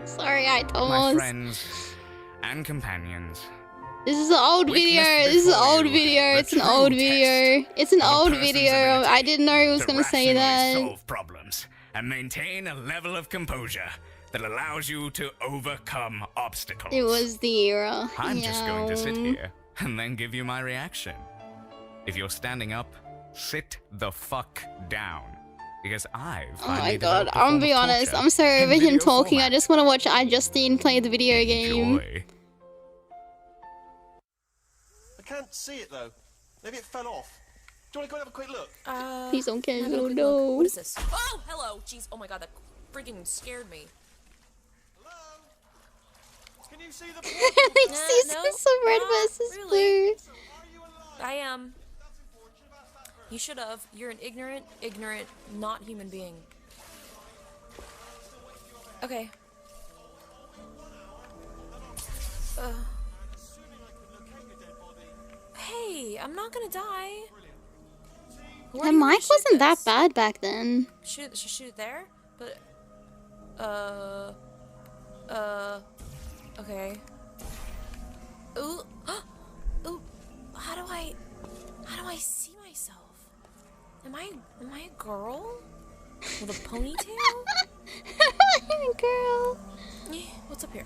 Sorry, My Aitomo. friends and companions. This is an old Witness video. This is an before old you video. the It's an true old test video. It's an of a old person's video. ability I didn't know he was to gonna say rationally that. solve problems and maintain a level of composure that allows you to overcome obstacles. It was the era. I'm just going to sit Yeah. here and then give you my reaction. If you're standing up, sit the fuck down. Because I've Oh my finally god, developed a I'm form gonna be of honest. torture I'm sorry in over him video talking. I format. just want to watch iJustine play the video game. Enjoy. I can't see it though. Maybe it fell off. Do you want to go and have a quick look? Please don't Have a cancel. quick look. No. What is this? Oh, hello. Jeez. Oh my god, that freaking scared me. Hello? Can you see the He Nah, sees no, some red not versus really. blue. Are you alive? I am. That's unfortunate. That's that for You should have. You're an ignorant, not human being. Okay. Hey, I'm not gonna die. Where The do you want mic me to shoot wasn't that this? bad back then. Shoot it there? But, okay. Ooh, ooh, how do I see myself? Am I a girl? With a ponytail? Girl. Eh, what's up here?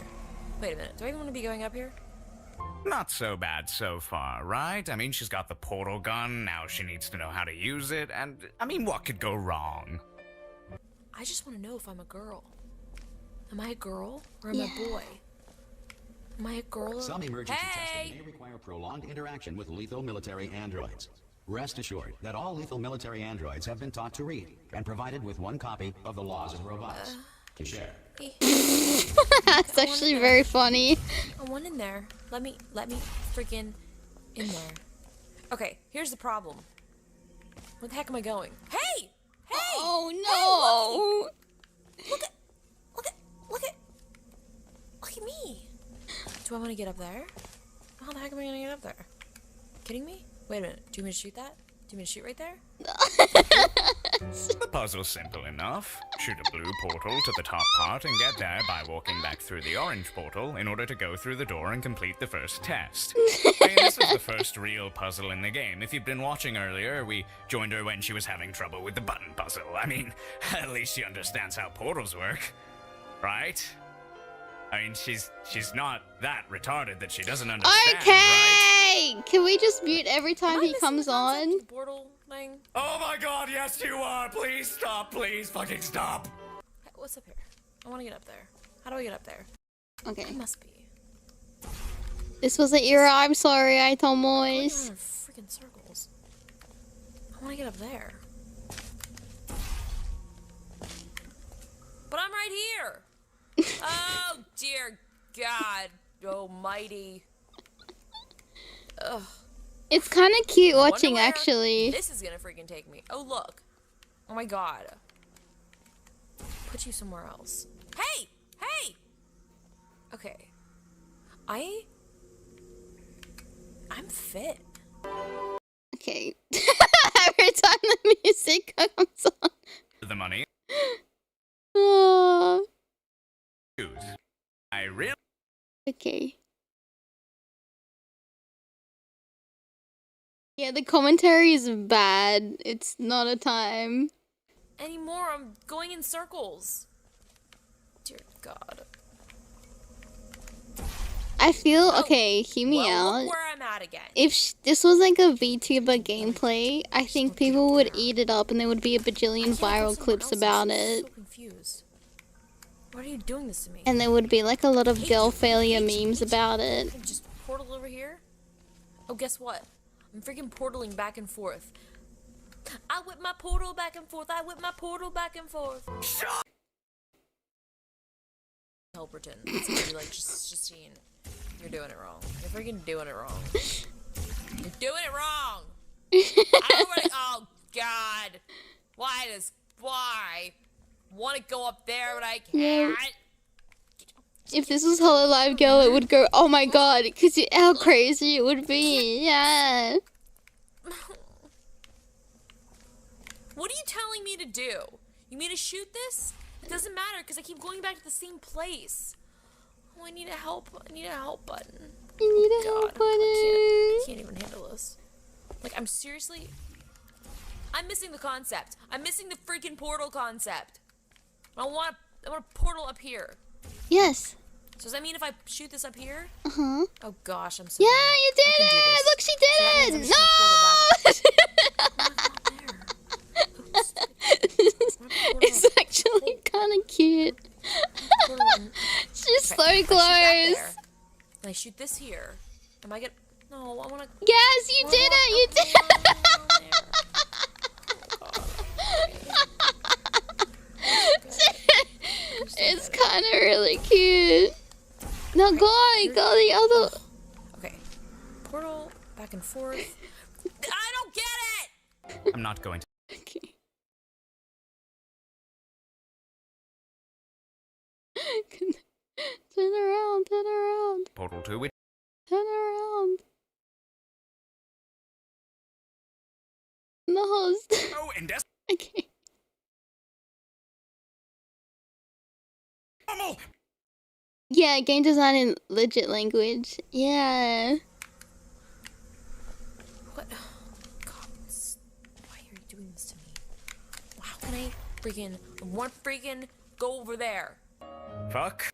Wait a minute, do I even want to be going up here? Not so bad so far, right? I mean, she's got the portal gun, now she needs to know how to use it, and, I mean, what could go wrong? I just want to know if I'm a girl. Am I a girl or am I a boy? Am I a girl or... Some emergency Hey! testing may require prolonged interaction with lethal military androids. Rest assured that all lethal military androids have been taught to read and provided with one copy of the laws of robotics to share. That's actually very funny. I want in there. Let me freaking in there. Okay, here's the problem. Where the heck am I going? Hey! Hey! Oh no! Look at me! Do I want to get up there? How the heck am I gonna get up there? Kidding me? Wait a minute. Do you want me to shoot that? Do you want me to shoot right there? The puzzle's simple enough. Shoot a blue portal to the top part and get there by walking back through the orange portal in order to go through the door and complete the first test. I mean, this is the first real puzzle in the game. If you've been watching earlier, we joined her when she was having trouble with the button puzzle. I mean, at least she understands how portals work, right? I mean, she's not that retarded that she doesn't understand, right? Okay! Can we just mute every time Am I he missing comes the concept on? of the portal thing? Oh my god, yes you are! Please stop, please fucking stop! Hey, what's up here? I want to get up there. How do I get up there? Okay. It must be. This was the era. I'm sorry, Going Aitomo. around in freaking circles. I want to get up there. But I'm right here. Oh, dear God almighty. Ugh. It's kind of cute Wonder watching, where actually. This is gonna freaking take me. Oh, look. Oh my God. Put you somewhere else. Hey! Hey! Okay. I'm fit. Okay. Every time the music comes on. The money. Oh, Choose. I really. okay. Yeah, the commentary is bad. It's not a time. Anymore, I'm going in circles. Dear God. I feel okay. Hear me Well, out. look where I'm at again. If this was like a VTuber gameplay, I think people would eat it up, and there would be a bajillion viral clips about it. I'm so confused. Why are you doing this to me? And there would be like a lot of girl failure memes about it. Just portal over here? Oh, guess what? I'm freaking portaling back and forth. I whip my portal back and forth. I whip my portal back and forth. Helperton. It's gonna be like, Justine, you're doing it wrong. You're freaking doing it wrong. You're doing it wrong. Oh God. Why want to go up there but I can't? Yeah. If this was Hollow Live Girl, it would go, oh my god, because how crazy it would be. Yeah. What are you telling me to do? You mean to shoot this? It doesn't matter because I keep going back to the same place. Oh, I need a help button. You need a help button. I can't even handle this. Like, I'm missing the concept. I'm missing the freaking portal concept. I want a portal up here. Yes. So does that mean if I shoot this up here? Uh-huh. Oh gosh, I'm so Yeah, bad. you did I can do it! this. Look, she So that did means it! I'm just gonna portal back. It's actually kind of cute. She's so Okay, if I shoot that close. there, and I shoot this here. Am I gonna? No, I wanna. Yes, you did it! You did it! It's kind of really cute. No, go the other. Okay, portal back and forth. I don't get it. I'm not going to. Okay. Turn around, turn around, Portal 2 with. turn around. The host. Oh, and that's Okay. normal. Yeah, game design in legit language. Yeah. What? God, why are you doing this to me? How can I freaking go over there? Fuck.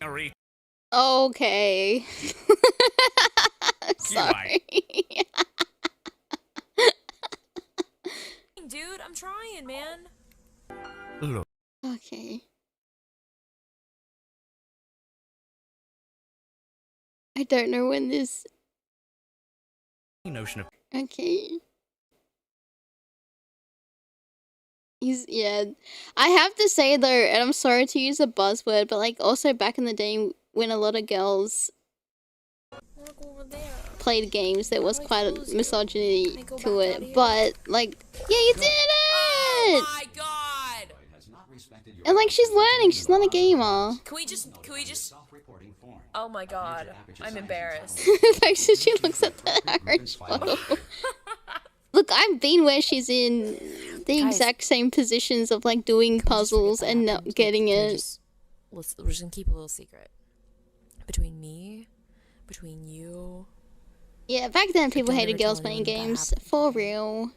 Re- Okay. Sorry. Dude, I'm trying, man. Look. Okay. I don't know when this. Notion of. Okay. Yeah. I have to say though, and I'm sorry to use a buzzword, but like also back in the day when a lot of girls Look over there. played games, there was quite a misogyny Can I go to back out it. here? But like, yeah, you did Oh it! my God! And like, she's learning. She's not a gamer. Can we just? Oh my God! I'm embarrassed. The fact that she looks at the orange photo. Look, I've been where she's in the Guys. exact same positions of like doing puzzles and not getting it. We're just gonna keep a little secret between me, between you. Yeah, back then people Don't hated ever girls tell playing anyone that games. happened. For real.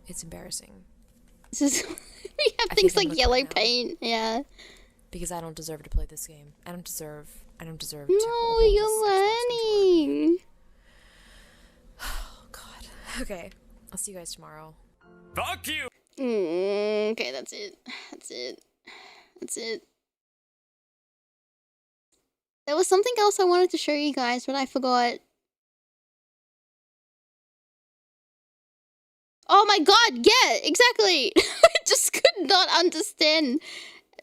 It's embarrassing This is we have I things think I'm like gonna quit yellow now. paint. Yeah. because I don't deserve to play this game. I don't deserve. to No, hold this you're Xbox controller. learning. Oh God. Okay. I'll see you guys tomorrow. Fuck you. Okay, that's it. That's it. That's it. There was something else I wanted to show you guys, but I forgot. Oh my god, yeah, exactly. I just could not understand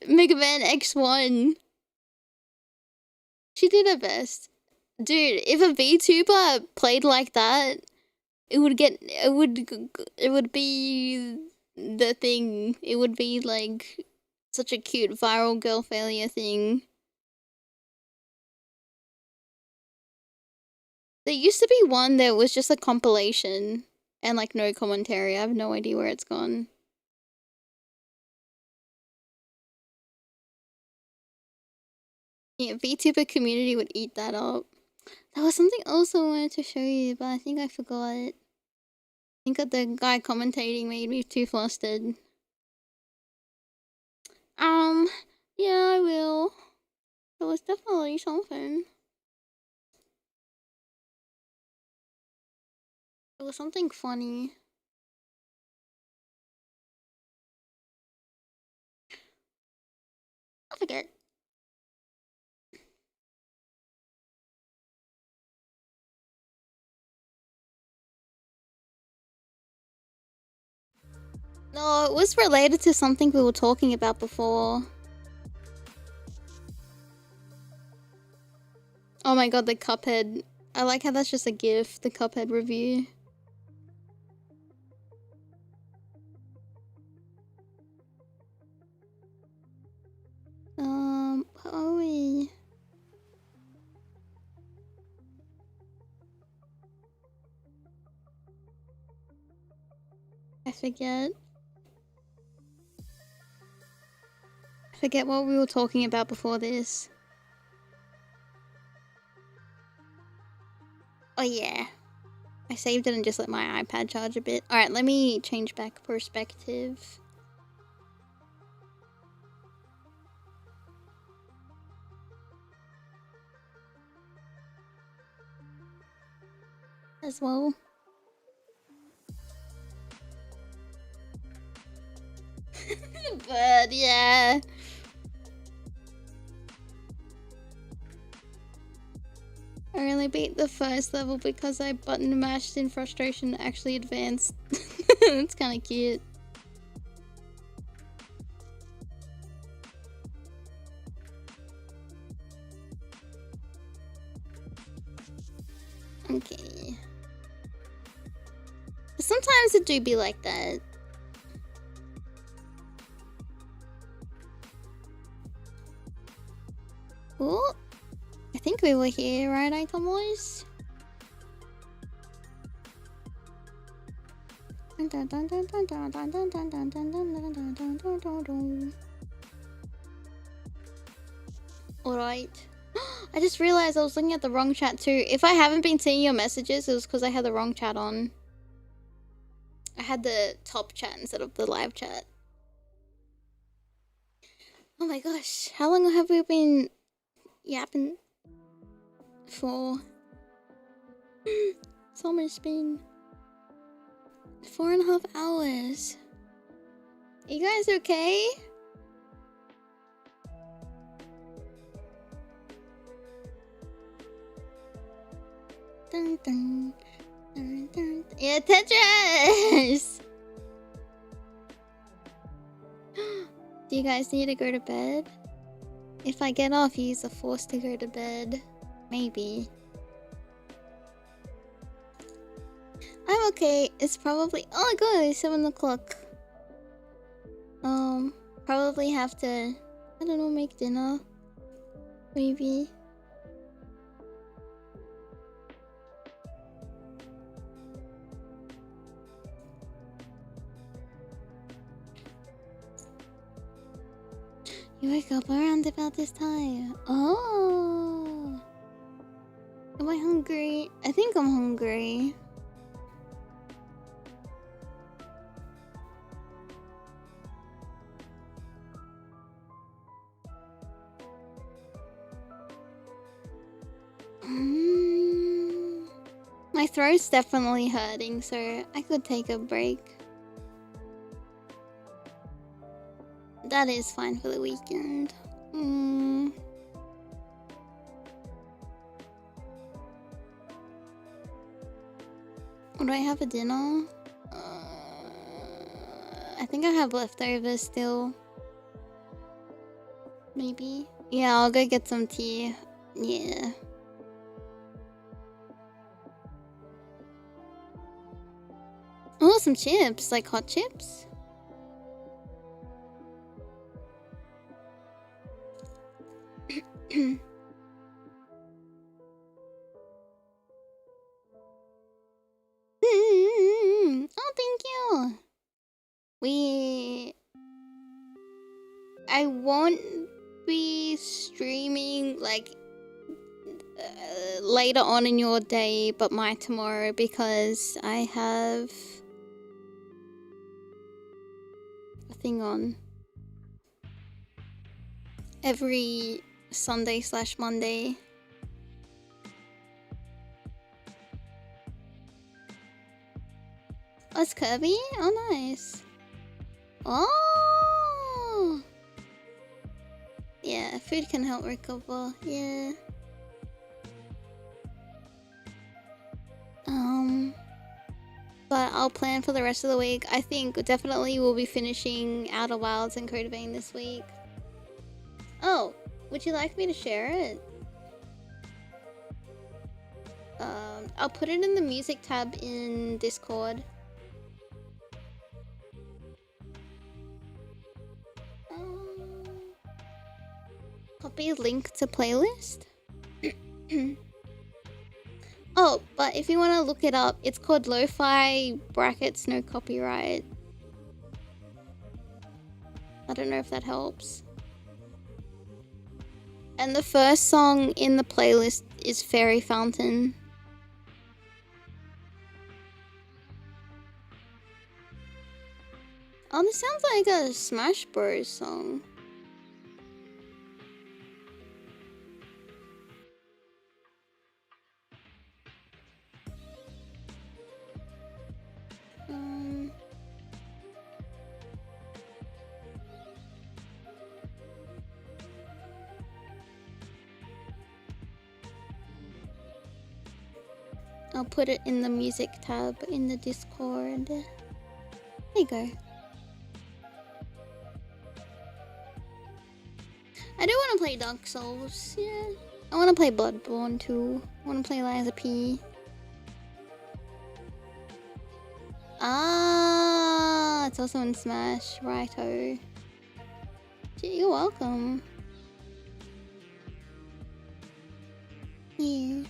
Mega Man X1. She did her best. Dude, if a VTuber played like that, it would be the thing. It would be like such a cute viral girl failure thing. There used to be one that was just a compilation and like no commentary. I have no idea where it's gone. Yeah, VTuber community would eat that up. There was something else I wanted to show you, but I think I forgot. I think that the guy commentating made me too flustered. Yeah, I will. There was definitely something. It was something funny. I forget. No, it was related to something we were talking about before. Oh my god, the Cuphead. I like how that's just a GIF, the Cuphead review. What are we? I forget. I forget what we were talking about before this. Oh yeah. I saved it and just let my iPad charge a bit. Alright, let me change back perspective. As well. But yeah. I only beat the first level because I button mashed in frustration to actually advanced. It's kind of cute. Okay. Sometimes it do be like that. Oh, I think we were here, right, Aitomo? Alright. I just realized I was looking at the wrong chat too. If I haven't been seeing your messages, it was because I had the wrong chat on. I had the top chat instead of the live chat. Oh my gosh, how long have we been yapping for? It's almost been 4.5 hours. You guys okay? Dun, dun, dun, dun. Yeah, Tetris! Do you guys need to go to bed? If I get off, you are forced to go to bed. Maybe. I'm okay. It's probably... Oh my god, it's 7 o'clock. Probably have to... I don't know, make dinner. Maybe. You wake up around about this time. Oh. Am I hungry? I think I'm hungry. My throat's definitely hurting, so I could take a break. That is fine for the weekend. Would I have a dinner? think I have leftovers still. Maybe. Yeah, I'll go get some tea. Yeah. Oh, some chips, like hot chips. Oh, thank you. I won't be streaming like later on in your day, but my tomorrow, because I have a thing on every Sunday/Monday. Oh, it's Kirby? Oh, nice. Oh! Yeah, food can help recover. Yeah. But I'll plan for the rest of the week. I think definitely we'll be finishing Outer Wilds and Code Vein this week. Oh, would you like me to share it? I'll put it in the music tab in Discord. Copy link to playlist. Oh, but if you want to look it up, it's called Lo-Fi brackets no copyright. I don't know if that helps. And the first song in the playlist is Fairy Fountain. Oh, this sounds like a Smash Bros song. I'll put it in the music tab in the Discord. There you go. I do want to play Dark Souls, yeah. I want to play Bloodborne too. I want to play Liza P. Ah, it's also in Smash. Righto. Gee, you're welcome. Yeah.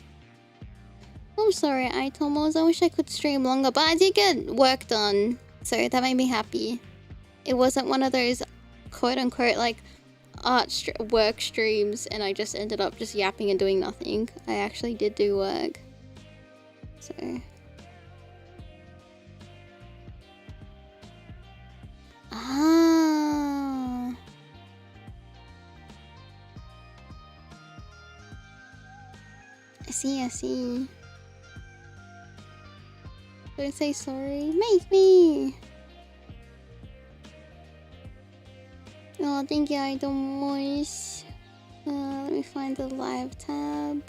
I'm sorry, Aitomo. I wish I could stream longer, but I did get work done, so that made me happy. It wasn't one of those quote-unquote like work streams, and I just ended up just yapping and doing nothing. I actually did do work, so. Ah. I see. Don't say sorry. Make me. Oh, thank you, Aitomo. Let me find the live tab.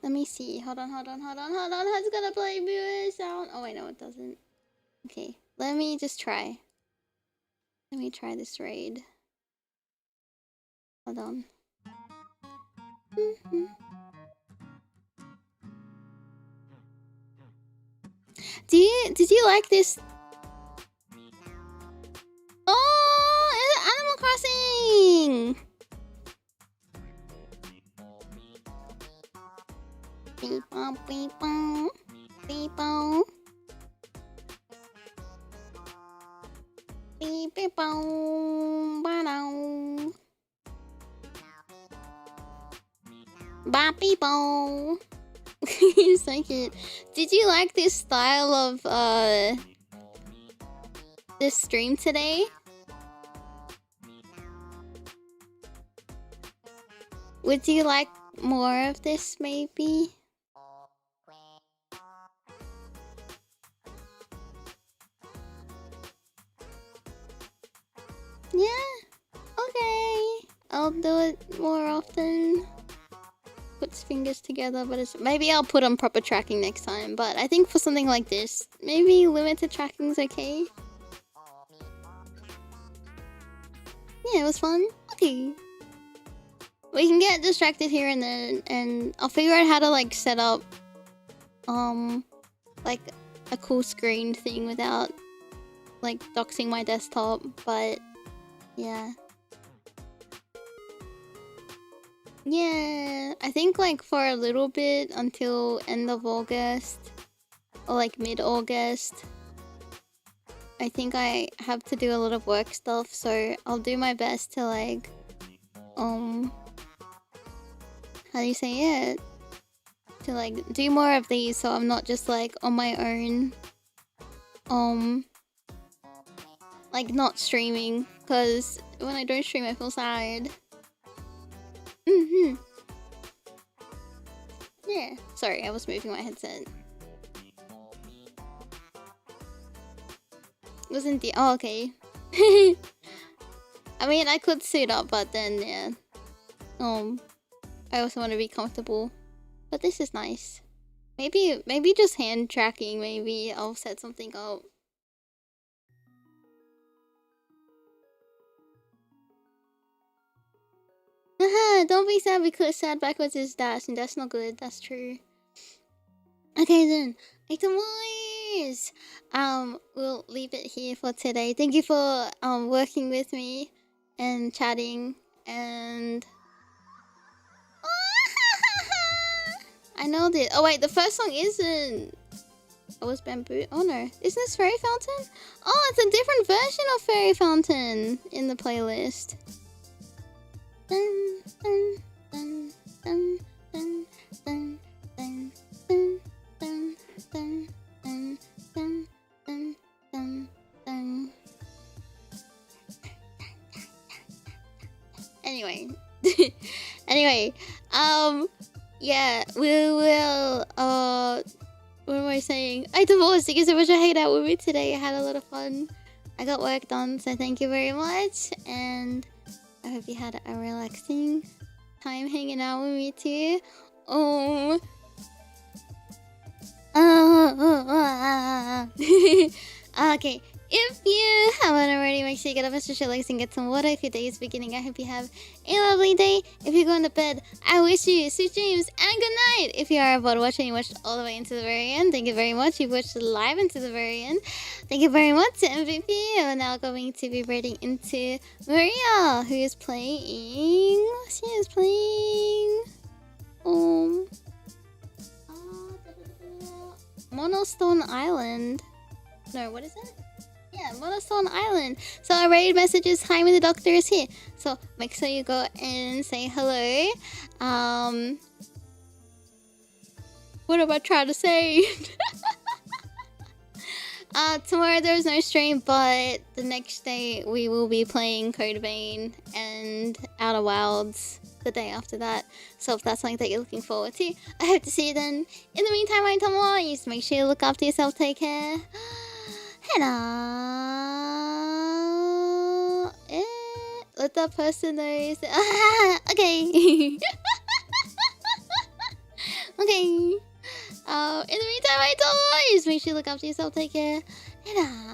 Let me see. Hold on. It's gonna play viewer sound. Oh wait, no, it doesn't. Okay, let me just try. Let me try this raid. Hold on. Did you like this? Oh, it's Animal Crossing! You're so cute. Did you like this style of this stream today? Would you like more of this maybe? I'll do it more often. Puts fingers together, but it's maybe I'll put on proper tracking next time. But I think for something like this, maybe limited tracking is okay. Yeah, it was fun. Okay. We can get distracted here and then, and I'll figure out how to like set up like a cool screen thing without like doxing my desktop, but yeah. Yeah, I think like for a little bit until end of August or like mid-August, I think I have to do a lot of work stuff, so I'll do my best to like how do you say it? To like do more of these so I'm not just like on my own like not streaming, because when I don't stream I feel sad. Yeah, sorry, I was moving my headset. Wasn't the oh okay. I mean I could suit up, but then yeah. I also want to be comfortable. But this is nice. Maybe just hand tracking, maybe I'll set something up. Haha, don't be sad because sad backwards is dash, and that's not good, that's true. Okay then, Aitomos! We'll leave it here for today. Thank you for working with me and chatting and I know this. Oh wait, the first song isn't. It was Bamboo. Oh no, isn't this Fairy Fountain? Oh, it's a different version of Fairy Fountain in the playlist. Dun, dun, dun, dun, dun, dun, dun, dun, dun, dun, dun, dun, dun, dun, dun. Anyway, yeah, we will, what am I saying? Aitomo, thank you so much for hanging out with me today. I had a lot of fun. I got work done, so thank you very much. And I hope you had a relaxing time hanging out with me too. Okay. If you haven't already, make sure you get up, Mr. Shitlegs, and get some water. If your day is beginning, I hope you have a lovely day. If you're going to bed, I wish you sweet dreams and good night. If you are about watching, you watched all the way into the very end. Thank you very much. You watched live into the very end. Thank you very much to MVP. We're now going to be rating into Maria, who is playing. She is playing. Monostone Island. No, what is it? Yeah, Monostone Island. So our raid message is Jaime the Doctor is here. So make sure you go and say hello. What am I trying to say? Tomorrow there's no stream, but the next day we will be playing Code Vein and Outer Wilds the day after that. So if that's something that you're looking forward to, I hope to see you then. In the meantime, Aitomo, you just make sure you look after yourself, take care. Hello. Let that person know. Okay. Okay. In the meantime, I told you, just make sure you look after yourself. Take care. Hello.